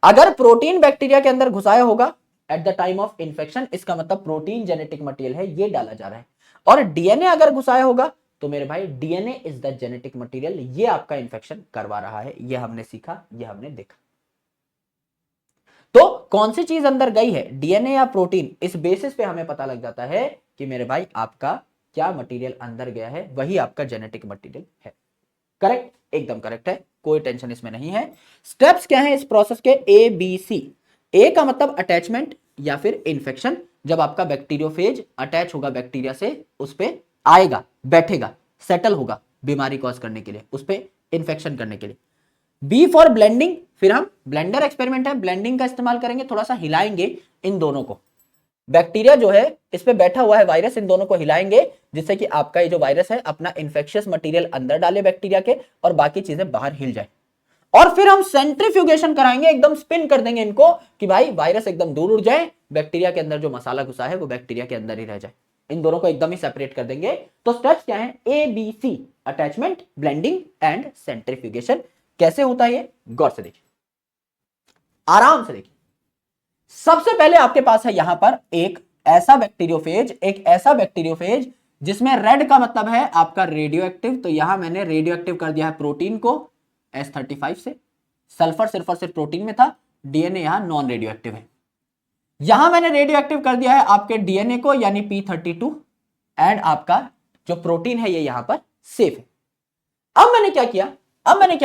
अगर प्रोटीन बैक्टीरिया के अंदर घुसाया होगा at the time of infection, इसका मतलब प्रोटीन जेनेटिक मटेरियल है, ये डाला जा रहा है। और डीएनए अगर घुसाया होगा तो मेरे भाई DNA is the genetic material, ये आपका इंफेक्शन करवा रहा है। ये हमने सीखा, ये हमने देखा। तो कौन सी चीज अंदर गई है, डीएनए या प्रोटीन, इस बेसिस पे हमें पता लग जाता है कि मेरे भाई आपका क्या मटेरियल अंदर गया है, वही आपका जेनेटिक मटेरियल है। करेक्ट, एकदम करेक्ट है, कोई टेंशन इसमें नहीं है। स्टेप्स क्या है इस प्रोसेस के, ABC। ए का मतलब अटैचमेंट या फिर इंफेक्शन, जब आपका बैक्टीरियोफेज अटैच होगा बैक्टीरिया से, उस पे आएगा, बैठेगा, सेटल होगा बीमारी कॉज करने के लिए, उस पे इंफेक्शन करने के लिए। बी फॉर ब्लेंडिंग, फिर हम ब्लेंडर एक्सपेरिमेंट है, ब्लेंडिंग का इस्तेमाल करेंगे, थोड़ा सा हिलाएंगे इन दोनों को। बैक्टीरिया जो है इस पे बैठा हुआ है वायरस, इन दोनों को हिलाएंगे जिससे कि आपका ये जो वायरस है अपना इंफेक्शियस मटेरियल अंदर डाले बैक्टीरिया के और बाकी चीजें बाहर हिल जाए। और फिर हम सेंट्रीफ्यूगेशन कराएंगे, एकदम स्पिन कर देंगे इनको कि भाई वायरस एकदम दूर उड़ जाए, बैक्टीरिया के अंदर जो मसाला घुसा है वो बैक्टीरिया के अंदर ही रह जाए। इन दोनों को एकदम ही सेपरेट कर देंगे। तो स्टेप्स क्या है, ABC, attachment, blending and centrifugation. कैसे होता है ये, गौर से देखिए, आराम से देखिए। सबसे पहले आपके पास है यहां पर एक ऐसा बैक्टीरियोफेज जिसमें रेड का मतलब है आपका रेडियो एक्टिव। तो यहां मैंने रेडियो एक्टिव कर दिया है प्रोटीन को S35 से, सल्फर सिर्फ और सिर्फ प्रोटीन में था, डीएनए यहां नॉन रेडियो एक्टिव है। यहां मैंने रेडियो एक्टिव कर दिया है आपके डीएनए को यानी P32, एंड आपका जो प्रोटीन है ये यहां पर सेफ है। अब मैंने क्या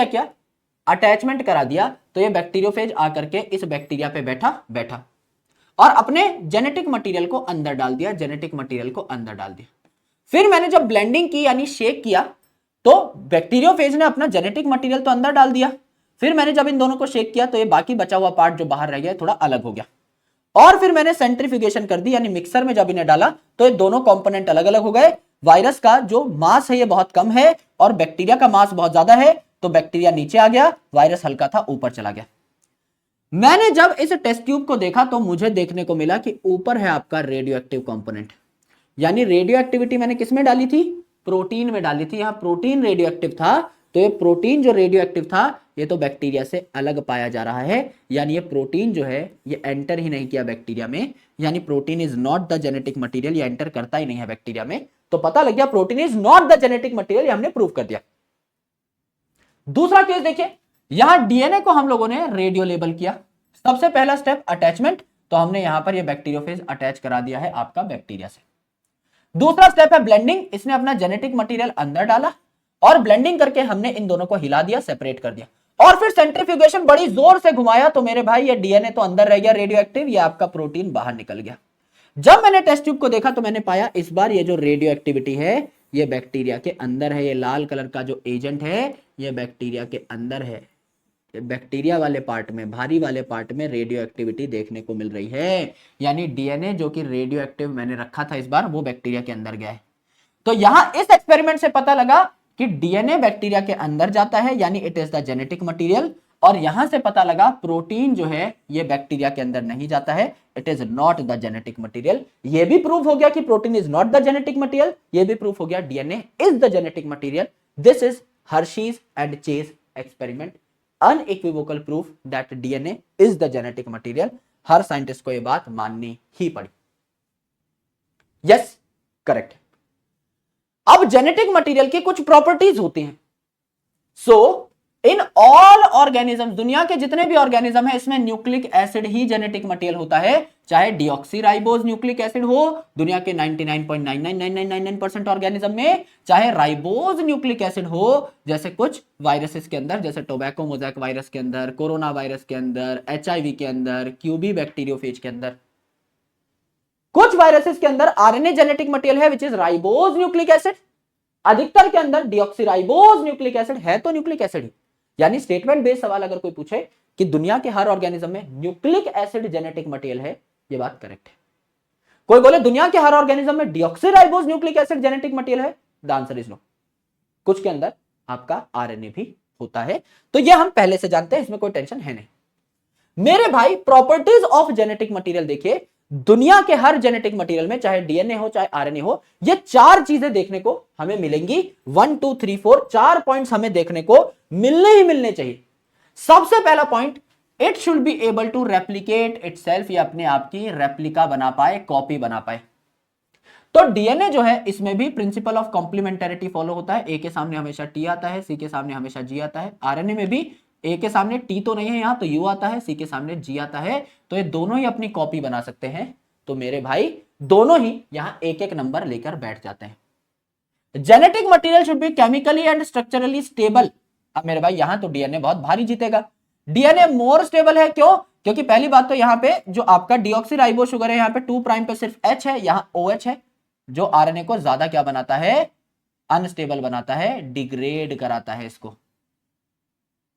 किया, अटैचमेंट करा दिया तो ये बैक्टीरियोफेज आकर के इस बैक्टीरिया पे बैठा और अपने जेनेटिक मटेरियल को अंदर डाल दिया, जेनेटिक मटेरियल को अंदर डाल दिया। फिर मैंने जब ब्लेंडिंग की यानी शेक किया तो बैक्टीरियोफेज ने अपना जेनेटिक मटेरियल तो अंदर डाल दिया। फिर मैंने जब इन दोनों को शेक किया तो ये बाकी बचा हुआ पार्ट जो बाहर रह गया थोड़ा अलग हो गया। और फिर मैंने सेंट्रीफ्यूगेशन कर दी यानी मिक्सर में जब इन्हें डाला तो ये दोनों कंपोनेंट अलग अलग हो गए। वायरस का जो मास है ये बहुत कम है और बैक्टीरिया का मास बहुत ज्यादा है, तो बैक्टीरिया नीचे आ गया, वायरस हल्का था ऊपर चला गया। मैंने जब इस टेस्ट ट्यूब को देखा तो मुझे देखने को मिला कि ऊपर है आपका रेडियो एक्टिव कंपोनेंट, यानी रेडियो एक्टिविटी मैंने किस में डाली थी, प्रोटीन में डाली थी। यहां प्रोटीन रेडियो एक्टिव था, तो ये प्रोटीन जो रेडियो एक्टिव था ये तो बैक्टीरिया से अलग पाया जा रहा है, यानी ये प्रोटीन जो है ये एंटर ही नहीं किया बैक्टीरिया में, यानी protein is not the genetic material, ये एंटर करता ही नहीं है बैक्टीरिया में। तो पता लग गया protein is not the genetic material, ये हमने प्रूव कर दिया। दूसरा केस देखिए, यहां डीएनए को हम लोगों ने रेडियो लेबल किया। सबसे पहला स्टेप अटैचमेंट, तो हमने यहां पर ये बैक्टीरियोफेज अटैच करा दिया है आपका बैक्टीरिया से। दूसरा स्टेप है ब्लेंडिंग, इसने अपना जेनेटिक मटेरियल अंदर डाला और ब्लेंडिंग करके हमने इन दोनों को हिला दिया, सेपरेट कर दिया। और फिर सेंट्रीफ्यूगेशन बड़ी जोर से घुमाया तो मेरे भाई ये डीएनए तो अंदर रह गया रेडियो एक्टिव, ये आपका प्रोटीन बाहर निकल गया। जब मैंने टेस्ट ट्यूब को देखा तो मैंने पाया इस बार ये जो रेडियो एक्टिविटी है ये बैक्टीरिया के अंदर है, ये लाल कलर का जो एजेंट है ये बैक्टीरिया के अंदर है। बैक्टीरिया वाले पार्ट में, भारी वाले पार्ट में रेडियो एक्टिविटी देखने को मिल रही है, यानी डीएनए जो कि रेडियो एक्टिव मैंने रखा था इस बार वो बैक्टीरिया के अंदर गया है। तो यहां इस एक्सपेरिमेंट से पता लगा कि डीएनए बैक्टीरिया के अंदर जाता है, यानी it is the genetic material. और यहां से पता लगा प्रोटीन जो है ये बैक्टीरिया के अंदर नहीं जाता है, it is not the genetic material. ये भी प्रूव हो गया कि protein is not the genetic material, ये भी प्रूफ हो गया DNA is the genetic material. This is Hershey's and Chase experiment, unequivocal proof that DNA is the genetic material. Her scientist को यह बात माननी ही पड़ी। Yes, correct. अब जेनेटिक मटेरियल की कुछ प्रॉपर्टीज होती हैं। सो इन ऑल ऑर्गेनिज्म, दुनिया के जितने भी ऑर्गेनिज्म है इसमें न्यूक्लिक एसिड ही जेनेटिक मटेरियल होता है, चाहे डीऑक्सीराइबोज न्यूक्लिक एसिड हो दुनिया के 99.999999% ऑर्गेनिज्म में, चाहे राइबोज न्यूक्लिक एसिड हो जैसे कुछ वायरसेस के अंदर, जैसे टोबैको मोज़ैक वायरस के अंदर, कोरोना वायरस के अंदर, एचआईवी के अंदर, क्यूबी बैक्टीरियोफेज के अंदर। कुछ वायरसेस के अंदर आरएनए जेनेटिक मटेरियल है which is ribose nucleic acid, अधिकतर के अंदर डीऑक्सीराइबोज न्यूक्लिक एसिड है तो न्यूक्लिक एसिड ही। यानी स्टेटमेंट बेस्ड सवाल अगर कोई पूछे कि दुनिया के हर ऑर्गेनिज्म में न्यूक्लिक एसिड जेनेटिक मटेरियल है, ये बात करेक्ट है। कोई बोले दुनिया के हर ऑर्गेनिज्म में deoxyribose nucleic acid genetic material है, द आंसर इज नो। कुछ के अंदर आपका आरएनए भी होता है, तो ये हम पहले से जानते हैं, इसमें कोई टेंशन है नहीं। मेरे भाई प्रॉपर्टीज ऑफ जेनेटिक मटेरियल देखिए, दुनिया के हर जेनेटिक मटेरियल में चाहे डीएनए हो चाहे आरएनए हो, ये चार चीजें देखने को हमें मिलेंगी। 1 2 3 4 चार पॉइंट्स हमें देखने को मिलने ही मिलने चाहिए। सबसे पहला point, it should be able to replicate itself, ये अपने आप की रेप्लिका बना पाए, कॉपी बना पाए। तो डीएनए जो है इसमें भी प्रिंसिपल ऑफ कॉम्प्लीमेंटेरिटी फॉलो होता है, ए के सामने हमेशा टी आता है, सी के सामने हमेशा जी आता है। आरएनए में भी ए के सामने टी तो नहीं है यहां, तो यू आता है, सी के सामने जी आता है, तो ये दोनों ही अपनी कॉपी बना सकते हैं। तो मेरे भाई दोनों ही यहां एक एक नंबर लेकर बैठ जाते हैं। Genetic material should B chemically and structurally stable. अब मेरे भाई यहां तो डीएनए बहुत भारी जीतेगा, डीएनए मोर स्टेबल है। क्यों? क्योंकि पहली बात तो यहां पे जो आपका डीऑक्सीराइबो शुगर है, यहां पे 2 प्राइम पे सिर्फ H है, यहां OH है, जो आरएनए को ज्यादा क्या बनाता है, अनस्टेबल बनाता है, डिग्रेड कराता है इसको,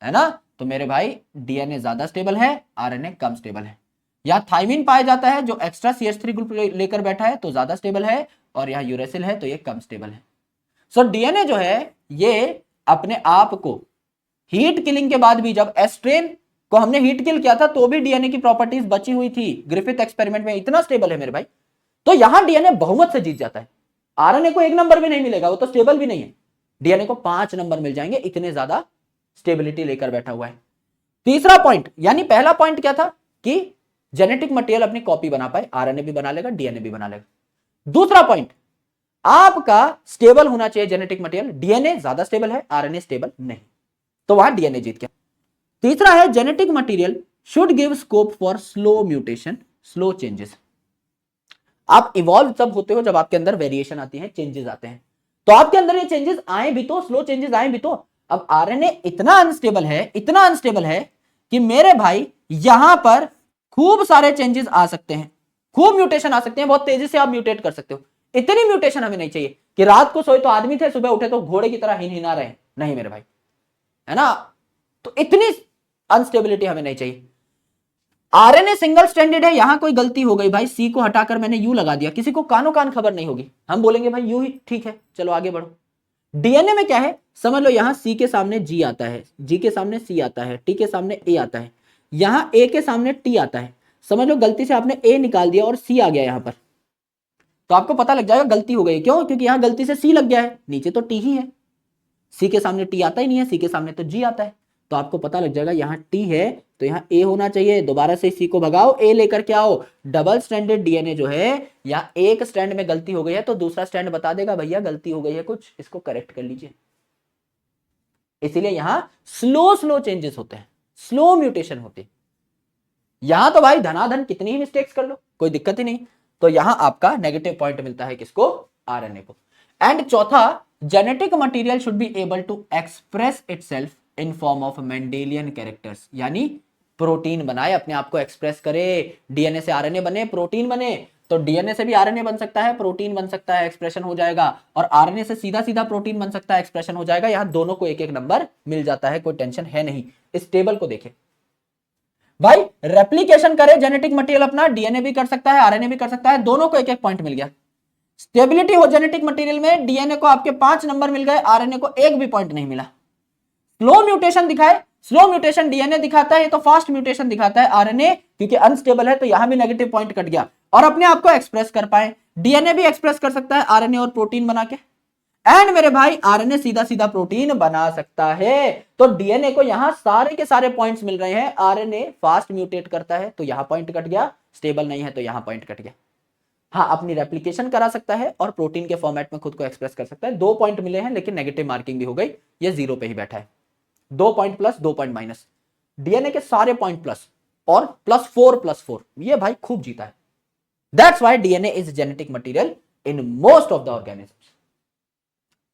है ना। तो मेरे भाई डीएनए ज्यादा स्टेबल है, आरएनए कम स्टेबल है। यहां थाइमिन पाया जाता है जो एक्स्ट्रा CH3 ग्रुप लेकर बैठा है, तो ज्यादा स्टेबल है, और यहां यूरेसिल है तो ये कम स्टेबल है। सो डीएनए जो है ये अपने आप को हीट किलिंग के बाद भी, जब एस्ट्रेन को हमने हीट किल किया था तो भी डीएनए की प्रॉपर्टीज बची हुई थी, ग्रिफिथ एक्सपेरिमेंट में, इतना स्टेबल है मेरे भाई। तो यहां डीएनए बहुमत से जीत जाता है। आरएनए को 1 नंबर भी नहीं मिलेगा, वो तो स्टेबल भी नहीं है। डीएनए को 5 नंबर मिल जाएंगे, इतने ज्यादा स्टेबिलिटी लेकर बैठा हुआ है। तीसरा पॉइंट, यानी पहला पॉइंट क्या था कि जेनेटिक मटेरियल अपनी कॉपी बना पाए, आरएनए भी बना लेगा, डीएनए भी बना लेगा। दूसरा पॉइंट, आपका स्टेबल होना चाहिए जेनेटिक मटेरियल, डीएनए ज्यादा स्टेबल है, आरएनए स्टेबल नहीं, तो वहां डीएनए जीत गया। तीसरा है genetic material should give scope for slow mutation, slow changes. आप इवॉल्व तब होते हो जब आपके अंदर वेरिएशन आती है, चेंजेस आते हैं। तो आपके अंदर ये चेंजेस आए भी तो, स्लो चेंजेस आए भी तो, अब आरएनए इतना अनस्टेबल है, इतना अनस्टेबल है कि मेरे भाई यहां पर खूब सारे चेंजेस आ सकते हैं, खूब म्यूटेशन आ सकते हैं, बहुत तेजी से आप म्यूटेट कर सकते हो। इतनी म्यूटेशन हमें नहीं चाहिए कि रात को सोए तो आदमी थे, सुबह उठे तो घोड़े की तरह हिन हिना रहे, नहीं मेरे भाई, है ना। तो इतनी अनस्टेबिलिटी हमें नहीं चाहिए। आरएनए सिंगल स्ट्रैंडेड है, यहां कोई गलती हो गई भाई, सी को हटाकर मैंने यू लगा दिया, किसी को कानो कान खबर नहीं होगी, हम बोलेंगे भाई यू ही ठीक है, चलो आगे बढ़ो। डीएनए में क्या है, समझ लो यहां सी के सामने जी आता है, जी के सामने सी आता है, टी के सामने ए आता है, यहां ए के सामने टी आता है, समझ लो गलती से आपने ए निकाल दिया और सी आ गया यहां पर, तो आपको पता लग जाएगा गलती हो गई। क्यों? क्योंकि यहां गलती से सी लग गया है, नीचे तो टी ही है, सी के सामने टी आता ही नहीं है, सी के सामने तो जी आता है, तो आपको पता लग जाएगा यहां टी है तो यहां ए होना चाहिए। दोबारा से सी को भगाओ, ए लेकर के आओ, डबल स्ट्रैंडेड डीएनए जो है, या एक स्ट्रैंड में गलती हो गई है तो दूसरा स्ट्रैंड बता देगा भैया गलती हो गई है कुछ, इसको करेक्ट कर लीजिए। इसीलिए यहां स्लो स्लो चेंजेस होते हैं, स्लो म्यूटेशन होते हैं। यहां तो भाई धनाधन कितनी ही मिस्टेक्स कर लो कोई दिक्कत ही नहीं, तो यहां आपका नेगेटिव पॉइंट मिलता है किसको? आरएनए को। एंड चौथा, genetic material should be able to express itself in form of Mendelian characters, यानी प्रोटीन बनाए, अपने आप को एक्सप्रेस करे। डीएनए से आरएनए बने, प्रोटीन बने, तो डीएनए से भी आरएनए बन सकता है, प्रोटीन बन सकता है, एक्सप्रेशन हो जाएगा, और आरएनए से सीधा सीधा प्रोटीन बन सकता है, एक्सप्रेशन हो जाएगा। यहां दोनों को एक एक नंबर मिल जाता है, कोई टेंशन है नहीं। इस टेबल को देखें भाई, रेप्लिकेशन करे जेनेटिक मटेरियल अपना, डीएनए भी कर सकता है, आरएनए भी कर सकता है, दोनों को एक एक पॉइंट मिल गया। स्टेबिलिटी हो जेनेटिक मटेरियल में, डीएनए को आपके 5 नंबर मिल गए, आरएनए को एक भी पॉइंट नहीं मिला। स्लो म्यूटेशन दिखाए, स्लो म्यूटेशन डीएनए दिखाता है, तो फास्ट म्यूटेशन दिखाता है आरएनए, क्योंकि अनस्टेबल है तो यहां भी नेगेटिव पॉइंट कट गया। और अपने आप को एक्सप्रेस कर पाए, डीएनए भी एक्सप्रेस कर सकता है आरएनए और प्रोटीन बना के, एंड मेरे भाई आरएनए सीधा सीधा प्रोटीन बना सकता है। तो डीएनए को यहां सारे के सारे पॉइंट्स मिल रहे हैं, आरएनए फास्ट म्यूटेट करता है तो यहां पॉइंट कट गया, स्टेबल नहीं है तो यहां पॉइंट कट गया। हाँ, अपनी रेप्लिकेशन करा सकता है और प्रोटीन के फॉर्मेट में खुद को एक्सप्रेस कर सकता है। 2 पॉइंट मिले हैं लेकिन नेगेटिव मार्किंग भी हो गई, ये 0 पे ही बैठा है। 2 point plus 2 point minus, DNA के सारे पॉइंट प्लस और +4 ये भाई खूब जीता है। That's why DNA is genetic material in most of the organisms.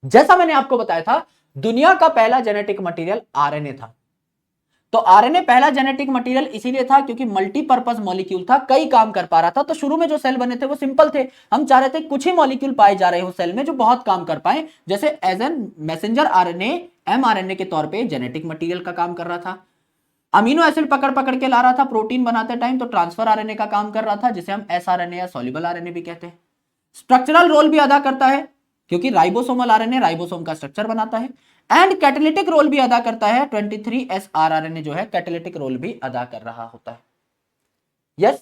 जैसा मैंने आपको बताया था, दुनिया का पहला जेनेटिक मटेरियल आरएनए था। तो आरएनए पहला जेनेटिक मटेरियल इसीलिए था क्योंकि मल्टीपर्पज मॉलिक्यूल था, कई काम कर पा रहा था। तो शुरू में जो सेल बने थे वो सिंपल थे, हम चाह रहे थे कुछ ही मॉलिक्यूल पाए जा रहे हो सेल में जो बहुत काम कर पाए, जैसे as an messenger RNA, mRNA के तौर पे जेनेटिक मटेरियल का काम कर रहा था। अमीनो एसिड पकड़ पकड़ के ला रहा था प्रोटीन बनाते टाइम, तो ट्रांसफर आरएनए का काम कर रहा था, जिसे हम एसआरएनए या सॉल्युबल आरएनए भी कहते हैं। स्ट्रक्चरल रोल भी अदा करता है क्योंकि राइबोसोमल आरएनए राइबोसोम का स्ट्रक्चर बनाता है, एंड कैटालिटिक रोल भी अदा करता है। 23SR आरएनए जो है कैटालिटिक रोल भी अदा कर रहा होता है। यस,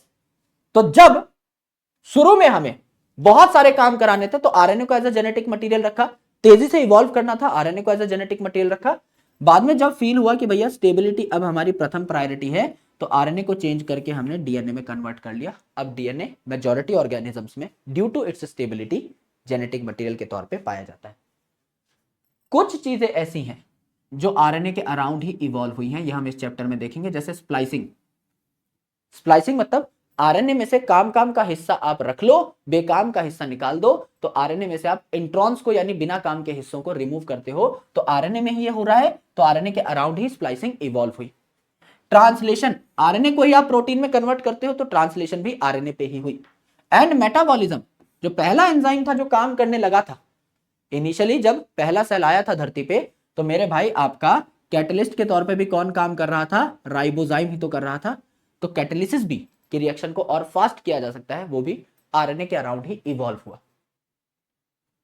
तो जब शुरू में हमें बहुत सारे काम कराने थे तो आरएनए को एज अ जेनेटिक मटेरियल रखा, तेजी से इवॉल्व करना था, आरएनए को एज अ जेनेटिक मटेरियल रखा। बाद में जब फील हुआ कि भैया स्टेबिलिटी अब हमारी प्रथम प्रायोरिटी है, तो आरएनए को चेंज करके हमने डीएनए में कन्वर्ट कर लिया। अब डीएनए मेजॉरिटी ऑर्गेनिजम्स में due to its stability genetic material के तौर पे पाया जाता है। कुछ चीजें ऐसी हैं जो आरएनए के अराउंड ही इवॉल्व हुई हैं, यह हम इस चैप्टर में देखेंगे, जैसे स्प्लाइसिंग। स्प्लाइसिंग मतलब आरएनए में से काम काम का हिस्सा आप रख लो, बेकाम का हिस्सा निकाल दो, तो आरएनए में से आप इंट्रॉन्स को यानी बिना काम के हिस्सों को रिमूव करते हो, तो आरएनए में ही ये हो रहा है, तो आरएनए के अराउंड ही स्प्लाइसिंग इवॉल्व हुई। ट्रांसलेशन, आरएनए को ही आप प्रोटीन में कन्वर्ट करते हो, तो ट्रांसलेशन भी आरएनए पे ही हुई। एंड मेटाबॉलिज्म, जो पहला एंजाइम था जो काम करने लगा था इनिशियली, जब पहला सेल आया था धरती पे, तो मेरे भाई आपका कैटलिस्ट के तौर पे भी कौन काम कर रहा था? राइबोजाइम ही तो कर रहा था। तो कैटालिसिस भी कि रिएक्शन को और फास्ट किया जा सकता है, वो भी आरएनए के अराउंड ही इवॉल्व हुआ।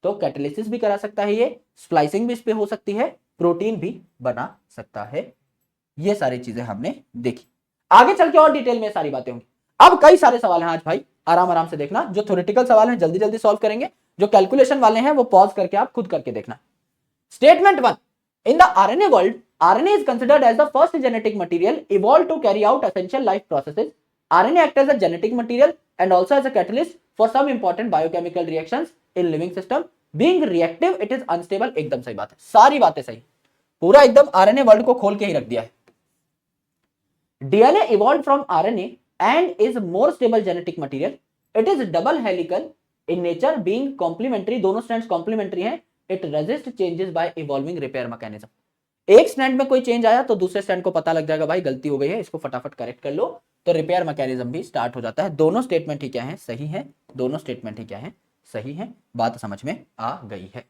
तो कैटालिसिस भी करा सकता है ये, स्प्लाइसिंग भी इस पे हो सकती है, प्रोटीन भी बना सकता है। ये सारी चीजें हमने देखी। आगे चल के और डिटेल में सारी बातें होंगी। अब कई सारे सवाल हैं आज भाई, आराम आराम से देखना। जो थ्योरेटिकल सवाल हैं जल्दी जल्दी सॉल्व करेंगे, जो कैलकुलेशन वाले हैं वो पॉज करके आप खुद करके देखना। Statement 1, in the RNA world, RNA is considered as the first genetic material evolve to carry out essential life processes. RNA act as a genetic material and also as a catalyst for some important biochemical reactions in living system. Being reactive it is unstable. एकदम सही बात है, सारी बातें सही, पूरा एकदम RNA world को खोल के ही रख दिया है। DNA evolved from RNA and is more stable genetic material. It is double helical in nature, being complementary, दोनों strands complementary हैं. It resists changes by evolving repair mechanism. एक स्टैंड में कोई चेंज आया तो दूसरे स्टैंड को पता लग जाएगा भाई गलती हो गई है, इसको फटाफट करेक्ट कर लो, तो रिपेयर मैकेनिज्म भी स्टार्ट हो जाता है। दोनों स्टेटमेंट ही क्या है, सही है, दोनों स्टेटमेंट ही क्या है, सही है। बात समझ में आ गई है।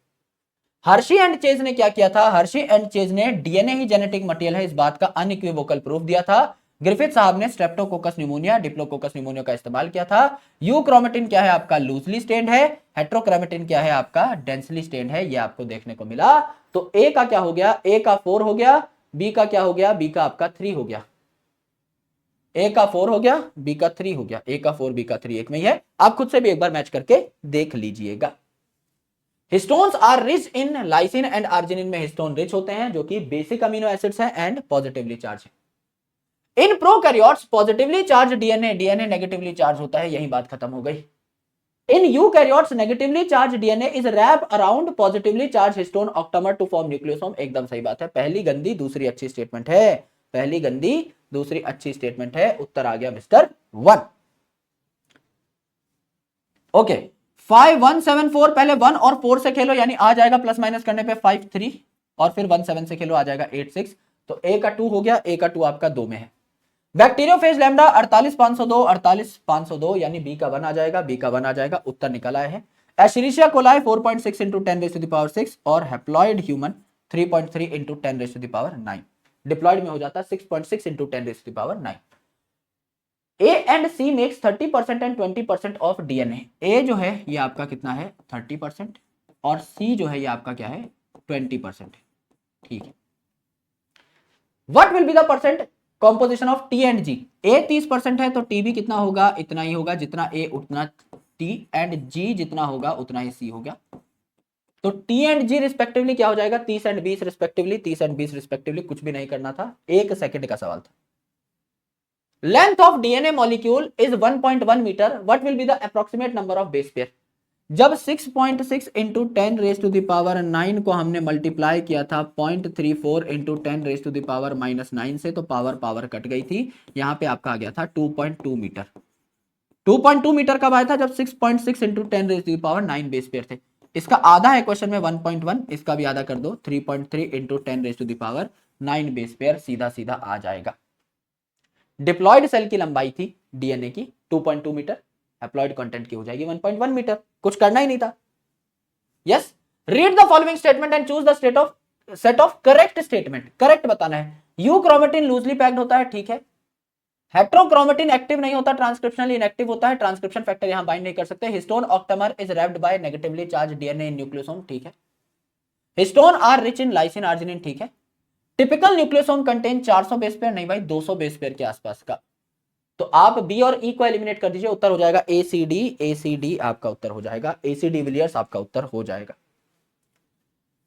हर्शी एंड चेज ने क्या किया था, हर्शी एंड चेज ने डीएनए ही जेनेटिक मटेरियल है इस बात का अनइक्विवोकल प्रूफ दिया था। ग्रिफिथ साहब ने स्ट्रेप्टोकोकस न्यूमोनिया, डिप्लोकोकस न्यूमोनिया का इस्तेमाल किया था। यूक्रोमेटिन क्या है आपका, लूजली स्टेन्ड है। हेट्रोक्रोमेटिन क्या है आपका, डेंसली स्टेन्ड है। ये आपको देखने को मिला। तो ए का क्या हो गया, ए का 4 हो गया, बी का क्या हो गया, बी का आपका 3 हो गया। ए का 4 हो गया, बी का 3 हो गया, ए का 4 बी का 3 एक में ही है। आप खुद से भी एक बार मैच करके देख लीजिएगा। Histones are rich in lysine and arginine में हिस्टोन रिच होते हैं जो कि बेसिक अमीनो एसिड्स हैं एंड पॉजिटिवली चार्ज है। In prokaryotes positively charge DNA, DNA negatively charge होता है, यही बात खत्म हो गई। In eukaryotes negatively charge DNA is wrap around positively charge histone octamer to form nucleosome. एकदम सही बात है, पहली गंदी दूसरी अच्छी स्टेटमेंट है, पहली गंदी दूसरी अच्छी स्टेटमेंट है। उत्तर आ गया मिस्टर 1। ओके 5 1 7 4, पहले 1 और 4 से खेलो, यानी आ जाएगा प्लस माइनस करने पे 5 3, और फिर 1 7 से खेलो आ जाएगा 8 6। तो ए का 2 हो गया, ए का 2 आपका 2 में है। बैक्टीरियोफेज लैम्डा 48502, 48502 यानी बी का 1 आ जाएगा, बी का 1 आ जाएगा। उत्तर निकल आया है। एशेरिशिया कोलाई 4.6 इंटू 10⁻6 और हैप्लॉइड ह्यूमन 3.3 इंटू 10⁻9। डिप्लॉइड में हो जाता है 6.6 into 10⁻9। A and C makes 30% and 20% of DNA. A जो है ये आपका कितना है 30% और सी जो है ये आपका क्या है 20%। ठीक है। What will be the percent composition of T and G. A 30% है तो टी भी कितना होगा, इतना ही होगा, जितना ए उतना टी, एंड जी जितना होगा उतना ही सी होगा। तो टी एंड जी रिस्पेक्टिवली क्या हो जाएगा 30 एंड 20 रिस्पेक्टिवली, 30 एंड 20 रिस्पेक्टिवली। कुछ भी नहीं करना था, 1 सेकंड का सवाल था। Length of DNA molecule is 1.1 metre, what will be the approximate number of base pair. जब 6.6 इंटू 10⁻9 को हमने मल्टीप्लाई किया था 0.34 इंटू 10⁻⁻9 से, तो पावर कट गई थी, यहां पे आपका आ गया था 2.2 मीटर। 2.2 मीटर कब आया था, जब 6.6 इंटू 10⁻9 बेस पेयर थे। इसका आधा है क्वेश्चन में 1.1, इसका भी आधा कर दो 3.3 इंटू 10⁻9 बेस पेयर, सीधा सीधा आ जाएगा। डिप्लॉयड सेल की लंबाई थी डीएनए की 2.2 मीटर, हैप्लॉइड कंटेंट की हो जाएगी 1.1 मीटर। कुछ करना ही नहीं था। Yes, read the following statement and choose the set of correct statement. Correct बताना है। यूक्रोमेटिन लूजली पैक्ड होता है, ठीक है। हेट्रोक्रोमेटिन एक्टिव नहीं होता, ट्रांसक्रिप्शनली इनएक्टिव होता है, ट्रांसक्रिप्शन फैक्टर यहां बाइंड नहीं कर सकते। Histone octamer is wrapped by negatively charge DNA in nucleosome, ठीक है। Histone are rich in lysine arginine, ठीक है। Typical nucleosome contain 400 base pair, नहीं भाई 200 बेस पेयर के आसपास का। तो आप बी और ई को एलिमिनेट कर दीजिए, उत्तर हो जाएगा एसीडी, एसीडी आपका उत्तर हो जाएगा, एसीडी विलियर्स आपका उत्तर हो जाएगा।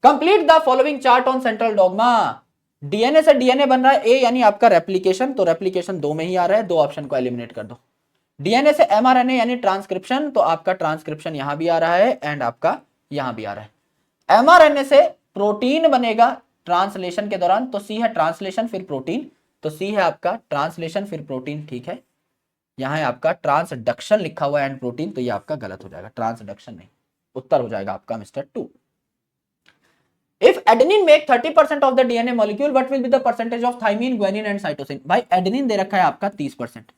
Complete the following chart on central dogma. DNA से डीएनए बन रहा है ए, यानी आपका रेप्लिकेशन, तो रेप्लिकेशन 2 में ही आ रहा है, 2 ऑप्शन को एलिमिनेट कर दो। डीएनए से एमआरएनए यानी ट्रांसक्रिप्शन, तो आपका ट्रांसक्रिप्शन यहां भी आ रहा है एंड आपका यहां भी आ रहा है। एमआरएनए से प्रोटीन बनेगा ट्रांसलेशन के दौरान, तो सी है ट्रांसलेशन फिर प्रोटीन, तो सी है आपका ट्रांसलेशन फिर प्रोटीन, ठीक है। यहां है आपका ट्रांसडक्शन लिखा हुआ है एंड प्रोटीन, तो ये आपका गलत हो जाएगा, ट्रांसडक्शन नहीं। उत्तर हो जाएगा आपका mister 2। If adenine make 30% of the DNA molecule, what will be the percentage of thymine, guanine and cytosine. भाई एडेनिन दे रखा है आपका 30%,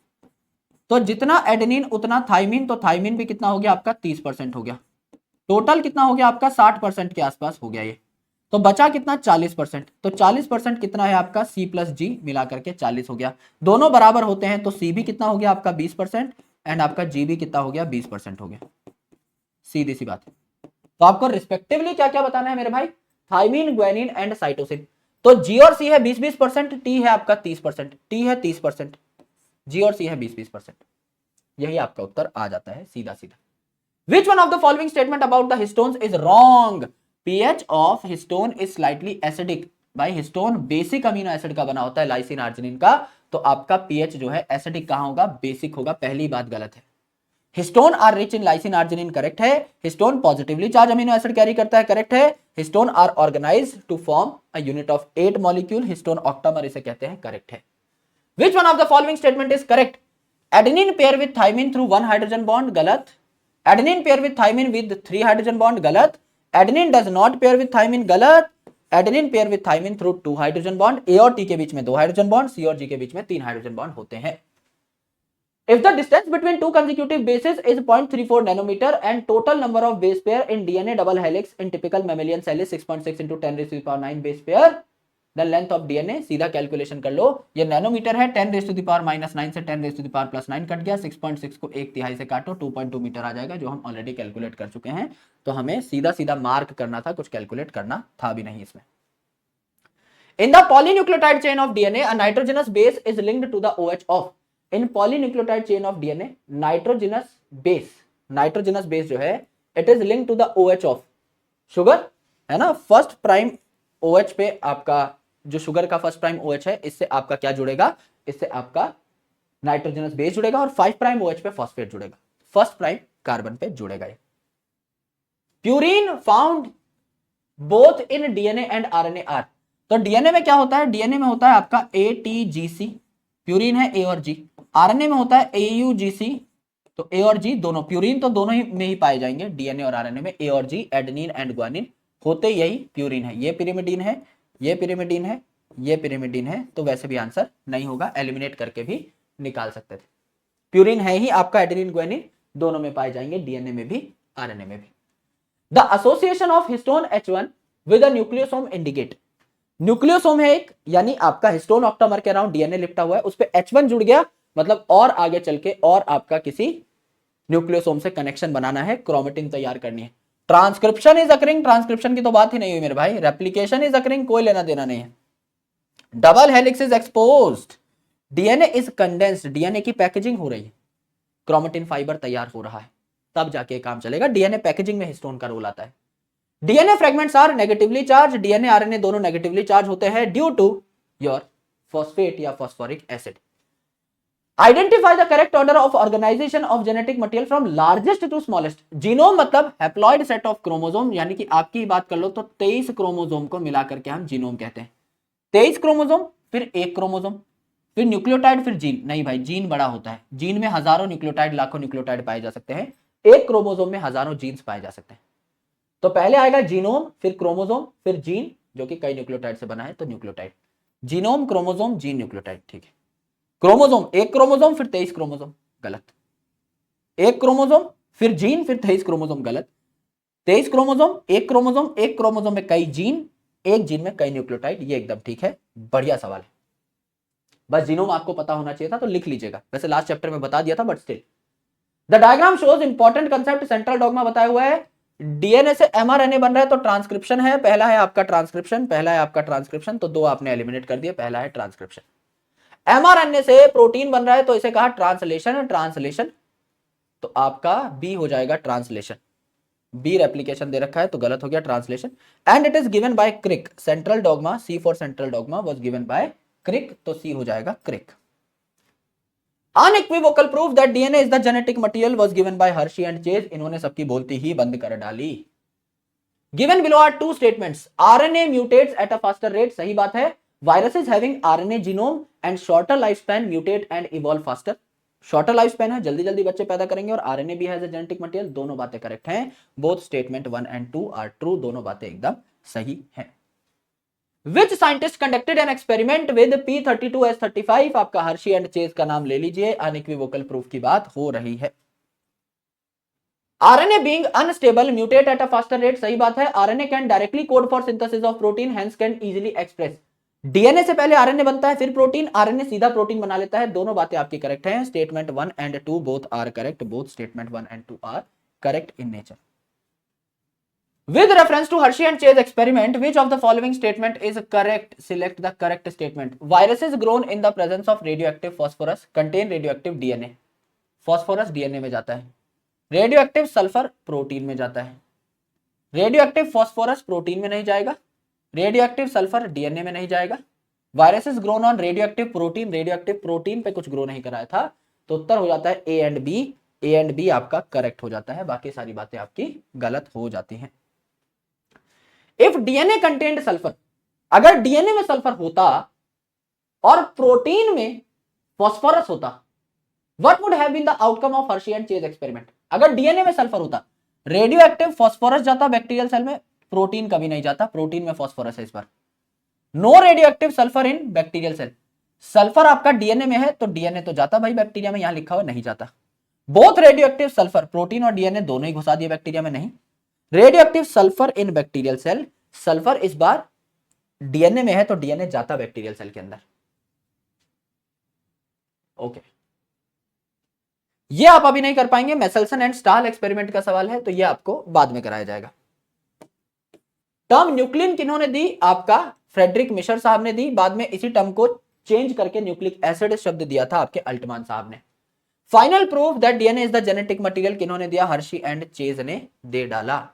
तो जितना एडेनिन उतना थाइमिन, तो थाइमिन भी कितना हो गया आपका 30% हो गया। टोटल कितना हो गया आपका 60% के आसपास हो गया ये, तो बचा कितना 40%। तो 40% कितना है आपका सी प्लस जी मिला करके 40 हो गया। दोनों बराबर होते हैं तो सी भी कितना हो गया आपका 20% एंड आपका जी भी कितना हो गया 20% हो गया। सीधी सी बात है। तो आपको रिस्पेक्टिवली क्या क्या बताना है मेरे भाई, थाइमिन, ग्वानिन एंड साइटोसिन। तो जी और सी है 20-20%, टी है आपका 30%, टी है 30%, जी और सी है 20-20%। यही आपका उत्तर आ जाता है सीधा सीधा। Which one of the following statement about the histones is wrong? pH of histone is slightly acidic। भाई हिस्टोन बेसिक अमीनो एसिड का बना होता है, लाइसिन आर्जिनिन का, तो आपका pH जो है एसिडिक कहां होगा, बेसिक होगा। पहली बात गलत है। Histone are rich in lysine arginine, correct है। Histone positively charge amino acid carry करता है, करेक्ट है। Histone are organised to form a unit of 8 molecule, histone octamer इसे कहते हैं, करेक्ट है। Which one of the following statement is correct? Adenine pair with thymine through 1 hydrogen bond, गलत। Adenine pair with thymine with 3 hydrogen bond, गलत। Adenine does not pair with thymine, गलत। Adenine pair with thymine through 2 hydrogen bond, A और T के बीच में 2 hydrogen bond, सी और जी के बीच में 3 hydrogen bond होते हैं। If the distance between two consecutive bases is 0.34 nanometer and total number of base pair in DNA double helix in typical mammalian cell is 6.6 into 10 raised to the power 9 base pair, then length of DNA सीधा calculation कर लो, ये nanometre है, 10 raised to the power -9 से 10 raised to the power +9 cut गया, 6.6 को 1/3 से काटो, 2.2 metre आ जाएगा, जो हम ऑलरेडी कैलकुलेट कर चुके हैं। तो हमें सीधा सीधा मार्क करना था, कुछ कैलकुलेट करना था भी नहीं इसमें। In the polynucleotide chain of DNA, a nitrogenous base is linked to the OH of. In polynucleotide chain of DNA, nitrogenous base जो है, it is linked to the OH of sugar, है ना। First prime OH पे आपका जो sugar का first prime OH है, इससे आपका क्या जुड़ेगा, इससे आपका नाइट्रोजनस बेस जुड़ेगा, और 5 प्राइम OH पे फॉस्फेट जुड़ेगा, फर्स्ट प्राइम कार्बन पे जुड़ेगा। Purine found both in DNA and RNA are. तो डीएनए में क्या होता है, डीएनए में होता है आपका ATGC, प्यूरिन है A और G। आरएनए में होता है AUGC, तो A और G दोनों, प्यूरिन तो दोनों ही में ही पाए जाएंगे, डीएनए और आरएनए में A और G, एडेनिन एंड ग्वानिन होते यही प्यूरिन है। ये पिरिमिडीन है, ये पिरिमिडीन है, ये पिरिमिडीन है, तो वैसे भी आंसर नहीं होगा, एलिमिनेट करके भी निकाल सकते थे। प्यूरिन है ही आपका, एडेनिन ग्वानिन दोनों में पाए जाएंगे, डीएनए में भी आरएनए में भी। The association of histone H1 with a nucleosome indicate. Nucleosome है एक, यानी आपका हिस्टोन ऑक्टामर के अराउंड डीएनए लिपटा हुआ है, उस पे H1 जुड़ गया, मतलब और आगे चल के और आपका किसी न्यूक्लियोसोम से कनेक्शन बनाना है, क्रोमेटिन तैयार करनी है। ट्रांसक्रिप्शन इज अकरिंग, ट्रांसक्रिप्शन की तो बात ही नहीं हुई मेरे भाई। रेप्लिकेशन इज अकरिंग, कोई लेना देना नहीं है। Double helix is exposed, DNA is condensed, DNA की पैकेजिंग हो रही है, क्रोमेटिन फाइबर तैयार हो रहा है, तब जाके काम चलेगा। डीएनए पैकेजिंग में हिस्टोन का रोल आता है। DNA fragments are negatively charge, DNA RNA दोनों नेगेटिवली चार्ज होते हैं ड्यू टू योर फॉस्फेट या phosphoric acid. Identify the correct order of organization of genetic material from largest to smallest. Genome मतलब haploid set of chromosome, यानी कि आपकी बात कर लो तो 23 क्रोमोसोम को मिलाकर के हम जीनोम कहते हैं। 23 क्रोमोसोम, फिर एक क्रोमोसोम, फिर न्यूक्लियोटाइड, फिर जीन। नहीं भाई, जीन बड़ा होता है, जीन में हजारों न्यूक्लियोटाइड, लाखों न्यूक्लियोटाइड पाए जा सकते हैं, एक क्रोमोसोम में हजारों जीन्स पाए जा सकते हैं। तो पहले आएगा जीनोम, फिर क्रोमोसोम, फिर जीन, जो कि कई न्यूक्लियोटाइड से बना है, तो nucleotide. Genome, chromosome, gene, nucleotide, ठीक है। क्रोमोसोम, एक क्रोमोसोम फिर 23 क्रोमोसोम, गलत। एक क्रोमोसोम फिर जीन फिर 23 क्रोमोसोम, गलत। 23 क्रोमोसोम, एक क्रोमोसोम, एक क्रोमोसोम में कई जीन, एक जीन में कई न्यूक्लियोटाइड, ये एकदम ठीक है, बढ़िया सवाल है। बस जीनोम आपको पता होना चाहिए था, तो लिख लीजिएगा, वैसे लास्ट चैप्टर में बता दिया था, but still. The diagram shows important concept, central dogma बताया हुआ है। डीएनए से एमआरएनए बन रहा है तो ट्रांसक्रिप्शन है, पहला है आपका ट्रांसक्रिप्शन, पहला है आपका ट्रांसक्रिप्शन, तो दो आपने एलिमिनेट कर दिए, पहला है ट्रांसक्रिप्शन। एमआरएनए से प्रोटीन बन रहा है तो इसे कहा ट्रांसलेशन, ट्रांसलेशन, तो आपका बी हो जाएगा ट्रांसलेशन। बी रेप्लिकेशन दे रखा है तो गलत हो गया, translation. And it is given by Crick, central dogma, C for central dogma was given by Crick, तो सी हो जाएगा Crick. Unequivocal proof that DNA is the genetic material was given by Hershey and Chase, इन्होंने सबकी बोलती ही बंद कर डाली। Given below are two statements, RNA mutates at a faster rate, सही बात है। Viruses having RNA genome and shorter life span mutate and evolve faster, shorter life span है, जल्दी जल्दी बच्चे पैदा करेंगे, और आरएनए भी हैज अ जेनेटिक मटेरियल, दोनों बातें करेक्ट हैं। Both statement 1 and 2 are true, दोनों बातें एकदम सही हैं। Which scientist conducted an experiment with P32S35, आपका हर्शी एंड चेज का नाम ले लीजिए, अनइक्विवोकल प्रूफ की बात हो रही है। RNA being unstable mutate at a faster rate, सही बात है। RNA can directly code for synthesis of protein, hence can easily express। DNA से पहले आरएनए बनता है, फिर प्रोटीन, आरएनए सीधा प्रोटीन बना लेता है, दोनों बातें आपकी करेक्ट हैं। Statement 1 and 2 both are correct, both statement 1 and 2 are correct in nature. With reference to Hershey and Chase experiment, which of the following statement is correct? Select the correct statement. Viruses grown in the presence of radioactive phosphorus contain radioactive DNA. Phosphorus DNA में जाता है, radioactive sulphur protein में जाता है। Radioactive phosphorus protein में नहीं जाएगा, radioactive sulphur DNA में नहीं जाएगा। Viruses grown on radioactive protein, radioactive protein पे कुछ ग्रो नहीं कराया था, तो उत्तर हो जाता है A and B. A and B आपका करेक्ट हो जाता है, बाकी सारी बातें आपकी गलत हो जाती हैं। इफ डीएनए कंटेन्ड सल्फर, अगर डीएनए में सल्फर होता और प्रोटीन में फॉस्फोरस होता, what would have been the outcome of Hershey and Chase experiment? अगर डीएनए में सल्फर होता, रेडियो एक्टिव फॉस्फोरस जाता बैक्टीरियल सेल में, प्रोटीन कभी नहीं जाता, प्रोटीन में फास्फोरस है इस बार। No radioactive sulphur in bacterial cell, sulphur आपका डीएनए में है तो डीएनए तो जाता भाई बैक्टीरिया में, यहां लिखा हुआ नहीं जाता। Both radioactive sulphur, protein और डीएनए दोनों ही घुसा दिए बैक्टीरिया में, नहीं। Radioactive sulphur in bacterial cell, sulphur इस बार डीएनए में है तो डीएनए जाता बैक्टीरियल सेल के अंदर। ओके, ये आप अभी नहीं कर पाएंगे, मेसेल्सन एंड स्टाल एक्सपेरिमेंट का सवाल है तो ये आपको बाद में कराया जाएगा। टर्म न्यूक्लिन किन्होंने दी? आपका फ्रेडरिक मिशर साहब ने दी, बाद में इसी टर्म को चेंज करके न्यूक्लिक एसिड शब्द दिया था आपके अल्टमान साहब ने। Final proof that DNA is the genetic material किन्होंने दिया? हर्शी एंड चेज ने दे डाला।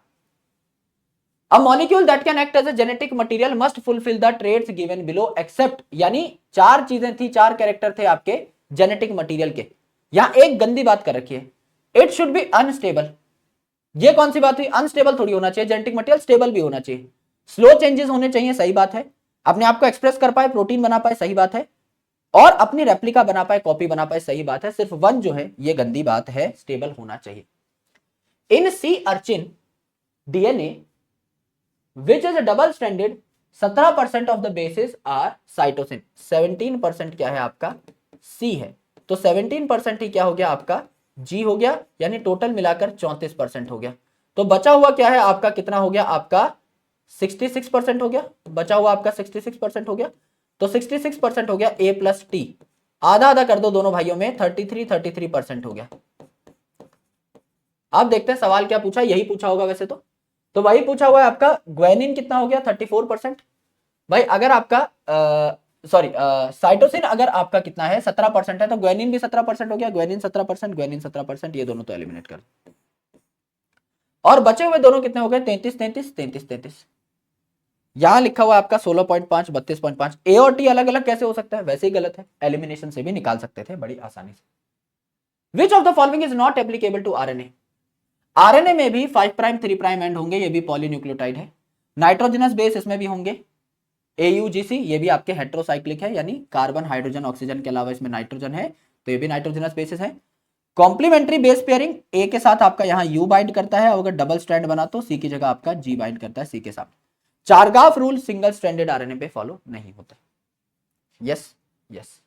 A molecule that can act as a genetic material must fulfill the traits given below except, यानी चार चीजें थी, चार कैरेक्टर थे आपके जेनेटिक मटेरियल के। यहां एक गंदी बात कर रखी है, इट शुड बी अनस्टेबल। ये कौन सी बात हुई? अनस्टेबल थोड़ी होना चाहिए, जेनेटिक मटेरियल स्टेबल भी होना चाहिए। स्लो चेंजेस होने चाहिए, सही बात है। अपने आप को एक्सप्रेस कर पाए, प्रोटीन बना पाए, सही बात है। और अपनी रेप्लिका बना पाए, कॉपी बना पाए, सही बात है। सिर्फ वन जो है ये गंदी बात है, स्टेबल होना चाहिए। In sea urchin DNA which is a double stranded, 17% of the bases are cytosine, 17% क्या है आपका? C है, तो 17% ही क्या हो गया आपका? G हो गया, यानी टोटल मिलाकर 34% हो गया। तो बचा हुआ क्या है आपका? कितना हो गया आपका? 66% हो गया, बचा हुआ आपका 66% हो गया। तो 66% हो गया A प्लस T, आधा आधा कर दो दोनों भाइयों में, 33% हो गया। अब देखते हैं सवाल क्या पूछा, यही पूछा होगा वैसे तो वही पूछा हुआ है आपका। ग्वेनिन कितना हो गया? 34%। भाई अगर आपका सॉरी साइटोसिन अगर आपका कितना है? 17% है, तो ग्वेनिन भी 17% हो गया। ग्वेनिन 17%, ग्वेनिन 17%, ये दोनों तो एलिमिनेट कर। और बचे हुए दोनों कितने हो गए? 33। यहां लिखा हुआ आपका 16.5, 32.5। ए और टी अलग अलग कैसे हो सकता है? वैसे ही गलत है, एलिमिनेशन से भी निकाल सकते थे बड़ी आसानी से। Which of the following is not applicable to RNA? RNA में भी 5 प्राइम 3 प्राइम एंड होंगे, ये भी पॉलीन्यूक्लियोटाइड है। नाइट्रोजनस बेस इसमें भी होंगे, AUGC, ये भी आपके हेट्रोसाइक्लिक है, यानी कार्बन हाइड्रोजन ऑक्सीजन के अलावा इसमें नाइट्रोजन है, तो ये भी नाइट्रोजनस बेसिस है। कॉम्प्लीमेंट्री बेस पेयरिंग, A के साथ आपका यहाँ U बाइंड करता है, अगर डबल स्ट्रैंड बना तो C की जगह आपका G बाइंड करता है C के साथ। Chargaff rule single stranded RNA पे फॉलो नहीं होता। Yes yes.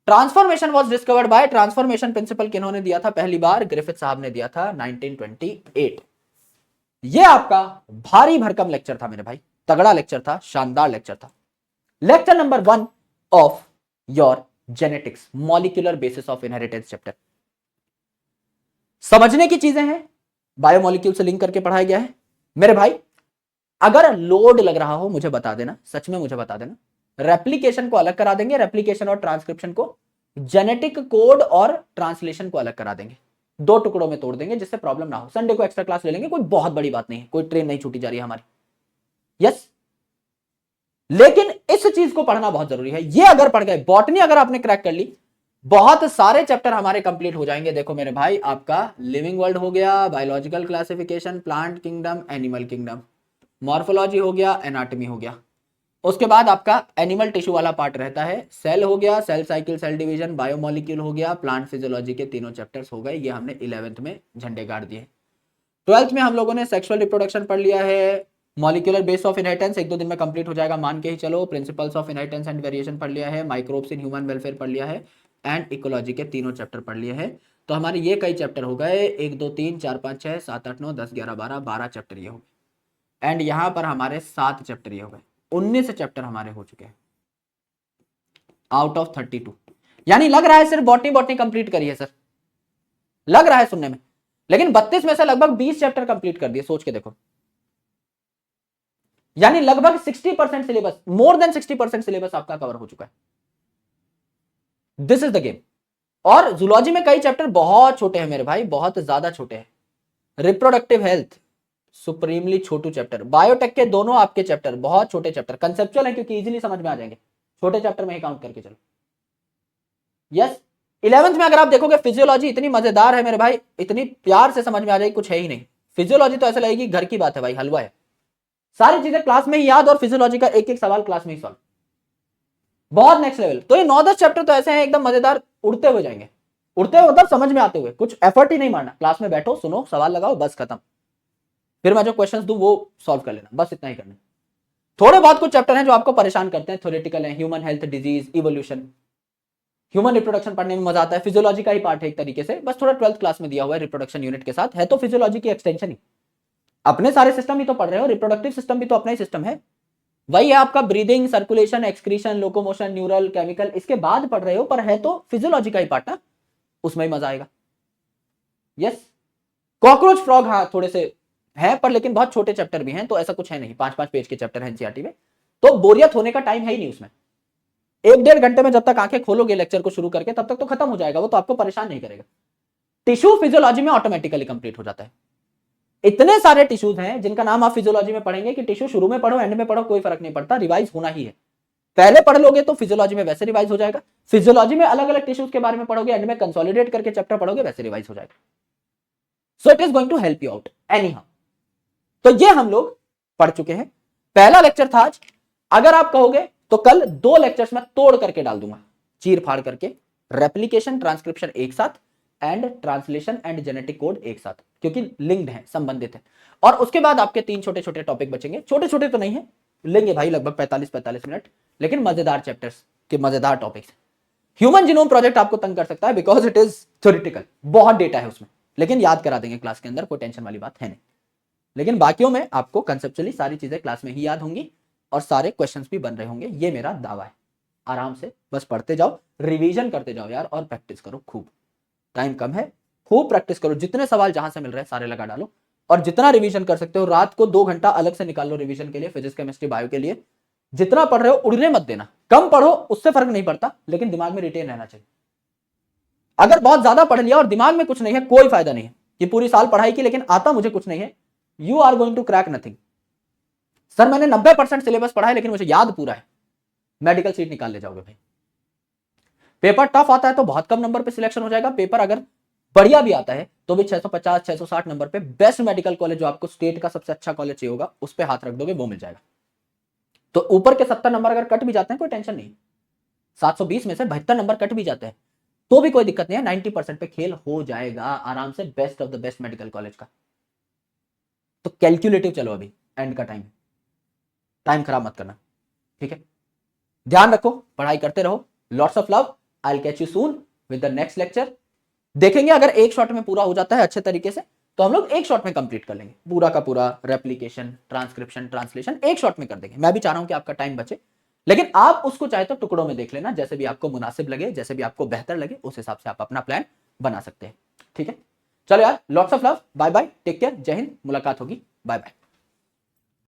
Transformation was discovered by, transformation principle किन्होंने दिया था पहली बार? ग्रिफिथ साहब ने दिया था 1928। ये आपका भारी भरकम लेक्चर था मेरे भाई, तगड़ा लेक्चर था, शानदार लेक्चर था। Lecture number 1 of your genetics, molecular basis of inheritance chapter. समझने की चीजें हैं, बायोमोलिक्यूल से लिंक करके पढ़ाया गया है मेरे भाई। अगर लोड लग रहा हो मुझे बता देना, सच में मुझे बता देना। रेप्लिकेशन को अलग करा देंगे, रेप्लिकेशन और ट्रांसक्रिप्शन को, जेनेटिक कोड और ट्रांसलेशन को अलग करा देंगे, 2 टुकड़ों में तोड़ देंगे जिससे प्रॉब्लम ना हो। संडे को एक्स्ट्रा क्लास ले लेंगे, कोई बहुत बड़ी बात नहीं है, कोई ट्रेन नहीं छूटी जा रही है हमारी। यस, लेकिन इस चीज को पढ़ना बहुत जरूरी है। ये अगर पढ़ गए, बॉटनी अगर आपने क्रैक कर ली, बहुत सारे चैप्टर हमारे कंप्लीट हो जाएंगे। देखो मेरे भाई, आपका लिविंग वर्ल्ड हो गया, biological classification, plant kingdom, animal kingdom, morphology हो गया, एनाटॉमी हो गया। उसके बाद आपका एनिमल टिश्यू वाला पार्ट रहता है, सेल हो गया, cell cycle, cell division, biomolecule हो गया, प्लांट फिजियोलॉजी के तीनों चैप्टर्स हो गए। ये हमने 11th में झंडे गाड़ दिए। 12th में हम लोगों ने सेक्सुअल रिप्रोडक्शन पढ़ लिया है, मॉलिक्यूलर बेस ऑफ इनहेरिटेंस 1-2 दिन में कंप्लीट हो जाएगा मान के ही चलो, principles of inheritance and variation पढ़ लिया है, माइक्रोब्स इन ह्यूमन वेलफेयर पढ़ लिया है, एंड इकोलॉजी के तीनों चैप्टर पढ़ लिए हैं। तो हमारे ये कई चैप्टर हो गए, 1 2 3 4 5 6 7 8 9 10 11 12 चैप्टर ये हो गए। एंड यहां पर हमारे 7 चैप्टर ये हो गए, 19 चैप्टर हमारे हो चुके हैं आउट ऑफ 32। यानी लग रहा है सिर्फ बॉटनी बॉटनी कंप्लीट करी है सर, लग रहा है सुनने में, लेकिन 32 में से लगभग 20 चैप्टर कंप्लीट कर दिए। सोच के देखो, यानी लगभग 60% सिलेबस, मोर देन 60% सिलेबस आपका कवर हो चुका है। This is the game. और जूलॉजी में कई चैप्टर बहुत छोटे हैं मेरे भाई, बहुत ज्यादा छोटे हैं। रिप्रोडक्टिव हेल्थ सुप्रीमली छोटू चैप्टर, बायोटेक के दोनों आपके चैप्टर बहुत छोटे चैप्टर, कंसेप्चुअल है क्योंकि इजीली समझ में आ जाएंगे, छोटे चैप्टर में ही काउंट करके चलो। यस, 11th में अगर आप देखोगे फिजियोलॉजी इतनी मजेदार है मेरे भाई, इतनी प्यार से समझ में आ जाएगी, कुछ है ही नहीं। फिजियोलॉजी तो ऐसा लगेगी घर की बात है भाई, हलवा है, सारी चीजें क्लास में ही याद और फिजियोलॉजी का एक एक सवाल क्लास में ही सॉल्व, बहुत नेक्स्ट लेवल। तो ये 9-10 चैप्टर तो ऐसे हैं एकदम मजेदार, उड़ते हुए जाएंगे, उड़ते हुए मतलब समझ में आते हुए, कुछ एफर्ट ही नहीं मारना, क्लास में बैठो, सुनो, सवाल लगाओ, बस खत्म। फिर मैं जो क्वेश्चंस दूं वो सॉल्व कर लेना, बस इतना ही करना। थोड़े बहुत कुछ चैप्टर हैं जो आपको परेशान करते हैं, थ्योरेटिकल है, human health, disease, evolution, human reproduction पढ़ने में मजा आता है, फिजियोलॉजी का ही पार्ट है एक तरीके से, बस थोड़ा 12th क्लास में दिया हुआ है रिप्रोडक्शन यूनिट के साथ, है तो फिजियोलॉजी की एक्सटेंशन ही, अपने सारे सिस्टम ही तो पढ़ रहे हो, रिप्रोडक्टिव सिस्टम भी तो अपना ही सिस्टम है, वही है आपका breathing, circulation, excretion, locomotion, neural, chemical, इसके बाद पढ़ रहे हो, पर है तो फिजियोलॉजी का ही पार्ट ना, उसमें ही मजा आएगा। यस, कॉकरोच फ्रॉग हाँ थोड़े से हैं, पर लेकिन बहुत छोटे चैप्टर भी हैं, तो ऐसा कुछ है नहीं, 5-5 पेज के चैप्टर हैं एनसीईआरटी में, तो बोरियत होने का टाइम है ही नहीं उसमें। 1-1.5 घंटे में जब तक आंखें खोलोगे लेक्चर को शुरू करके, तब तक तो खत्म हो जाएगा, वो तो आपको परेशान नहीं करेगा। टिश्यू फिजियोलॉजी में ऑटोमेटिकली कंप्लीट हो जाता है। इतने सारे टिश्यूज हैं जिनका नाम आप फिजियोलॉजी में पढ़ेंगे कि टिश्यू शुरू में पढ़ो एंड में पढ़ो कोई फर्क नहीं पड़ता, रिवाइज होना ही है। पहले पढ़ लोगे तो फिजियोलॉजी में वैसे रिवाइज हो जाएगा, फिजियोलॉजी में अलग अलग टिश्यूज के बारे में पढ़ोगे, एंड में कंसोलिडेट करके चैप्टर पढ़ोगे, वैसे रिवाइज हो जाएगा। So it is going to help you out anyhow. तो ये हम लोग पढ़ चुके हैं, पहला लेक्चर था आज। अगर आप कहोगे तो कल 2 लेक्चर्स में तोड़ करके डाल दूंगा, चीर फाड़ करके, रेप्लिकेशन ट्रांसक्रिप्शन एक साथ, and translation and genetic code एक साथ, क्योंकि लिंक्ड है, संबंधित है। और उसके बाद आपके 3 छोटे छोटे टॉपिक बचेंगे, छोटे छोटे तो नहीं है, लेंगे भाई लगभग 45-45 मिनट, लेकिन मजेदार चैप्टर्स के मजेदार टॉपिक्स। ह्यूमन जीनोम प्रोजेक्ट आपको तंग कर सकता है बिकॉज इट इज थ्योरेटिकल, बहुत डेटा है उसमें, लेकिन याद करा देंगे क्लास के अंदर, कोई टेंशन वाली बात है नहीं। लेकिन बाकियों में आपको कंसेप्चुअली सारी चीजें क्लास में ही याद होंगी और सारे क्वेश्चंस भी बन रहे होंगे, ये मेरा दावा है। आराम से बस पढ़ते जाओ, रिवीजन करते जाओ यार, और प्रैक्टिस करो खूब, टाइम कम है, खूब प्रैक्टिस करो, जितने सवाल जहां से मिल रहे हैं सारे लगा डालो, और जितना रिवीजन कर सकते हो रात को 2 घंटा अलग से निकाल लो रिवीजन के लिए, फिजिक्स, केमिस्ट्री, बायो के लिए। जितना पढ़ रहे हो उड़ने मत देना, कम पढ़ो उससे फर्क नहीं पड़ता, लेकिन दिमाग में रिटेन रहना चाहिए। अगर बहुत ज्यादा पढ़ लिया और दिमाग में कुछ नहीं है, कोई फायदा नहीं है, कि पूरी साल पढ़ाई की लेकिन आता मुझे कुछ नहीं है, you are going to crack nothing. Sir मैंने 90% सिलेबस पढ़ा है लेकिन मुझे याद पूरा है, मेडिकल सीट निकाल ले जाओगे भाई। पेपर टफ आता है तो बहुत कम नंबर पे सिलेक्शन हो जाएगा, पेपर अगर बढ़िया भी आता है तो भी 650-660 नंबर पे बेस्ट मेडिकल कॉलेज, जो आपको स्टेट का सबसे अच्छा कॉलेज चाहिए होगा, उस पर हाथ रख दोगे, वो मिल जाएगा। तो ऊपर के 70 नंबर अगर कट भी जाते हैं कोई टेंशन नहीं, 720 में से 72 नंबर कट भी जाते हैं तो भी कोई दिक्कत नहीं है, 90% पे खेल हो जाएगा आराम से, best of the best medical college का। तो कैलकुलेटिव चलो, अभी एंड का टाइम खराब मत करना, ठीक है। ध्यान रखो, पढ़ाई करते रहो, lots of love, I will catch you soon with the next lecture. देखेंगे अगर एक शॉट में पूरा हो जाता है अच्छे तरीके से, तो हम लोग एक शॉट में कंप्लीट कर लेंगे पूरा का पूरा, रेप्लिकेशन, ट्रांसक्रिप्शन, ट्रांसलेशन एक शॉट में कर देंगे। मैं भी चाह रहा हूं कि आपका टाइम बचे, लेकिन आप उसको चाहे तो टुकड़ों में देख लेना, जैसे भी आपको मुनासिब लगे, जैसे भी आपको बेहतर लगे, उस हिसाब से आप अपना प्लान बना सकते हैं, ठीक है। चलो यार, lots of love, bye bye, take care, जय हिंद, मुलाकात होगी, बाय बाय।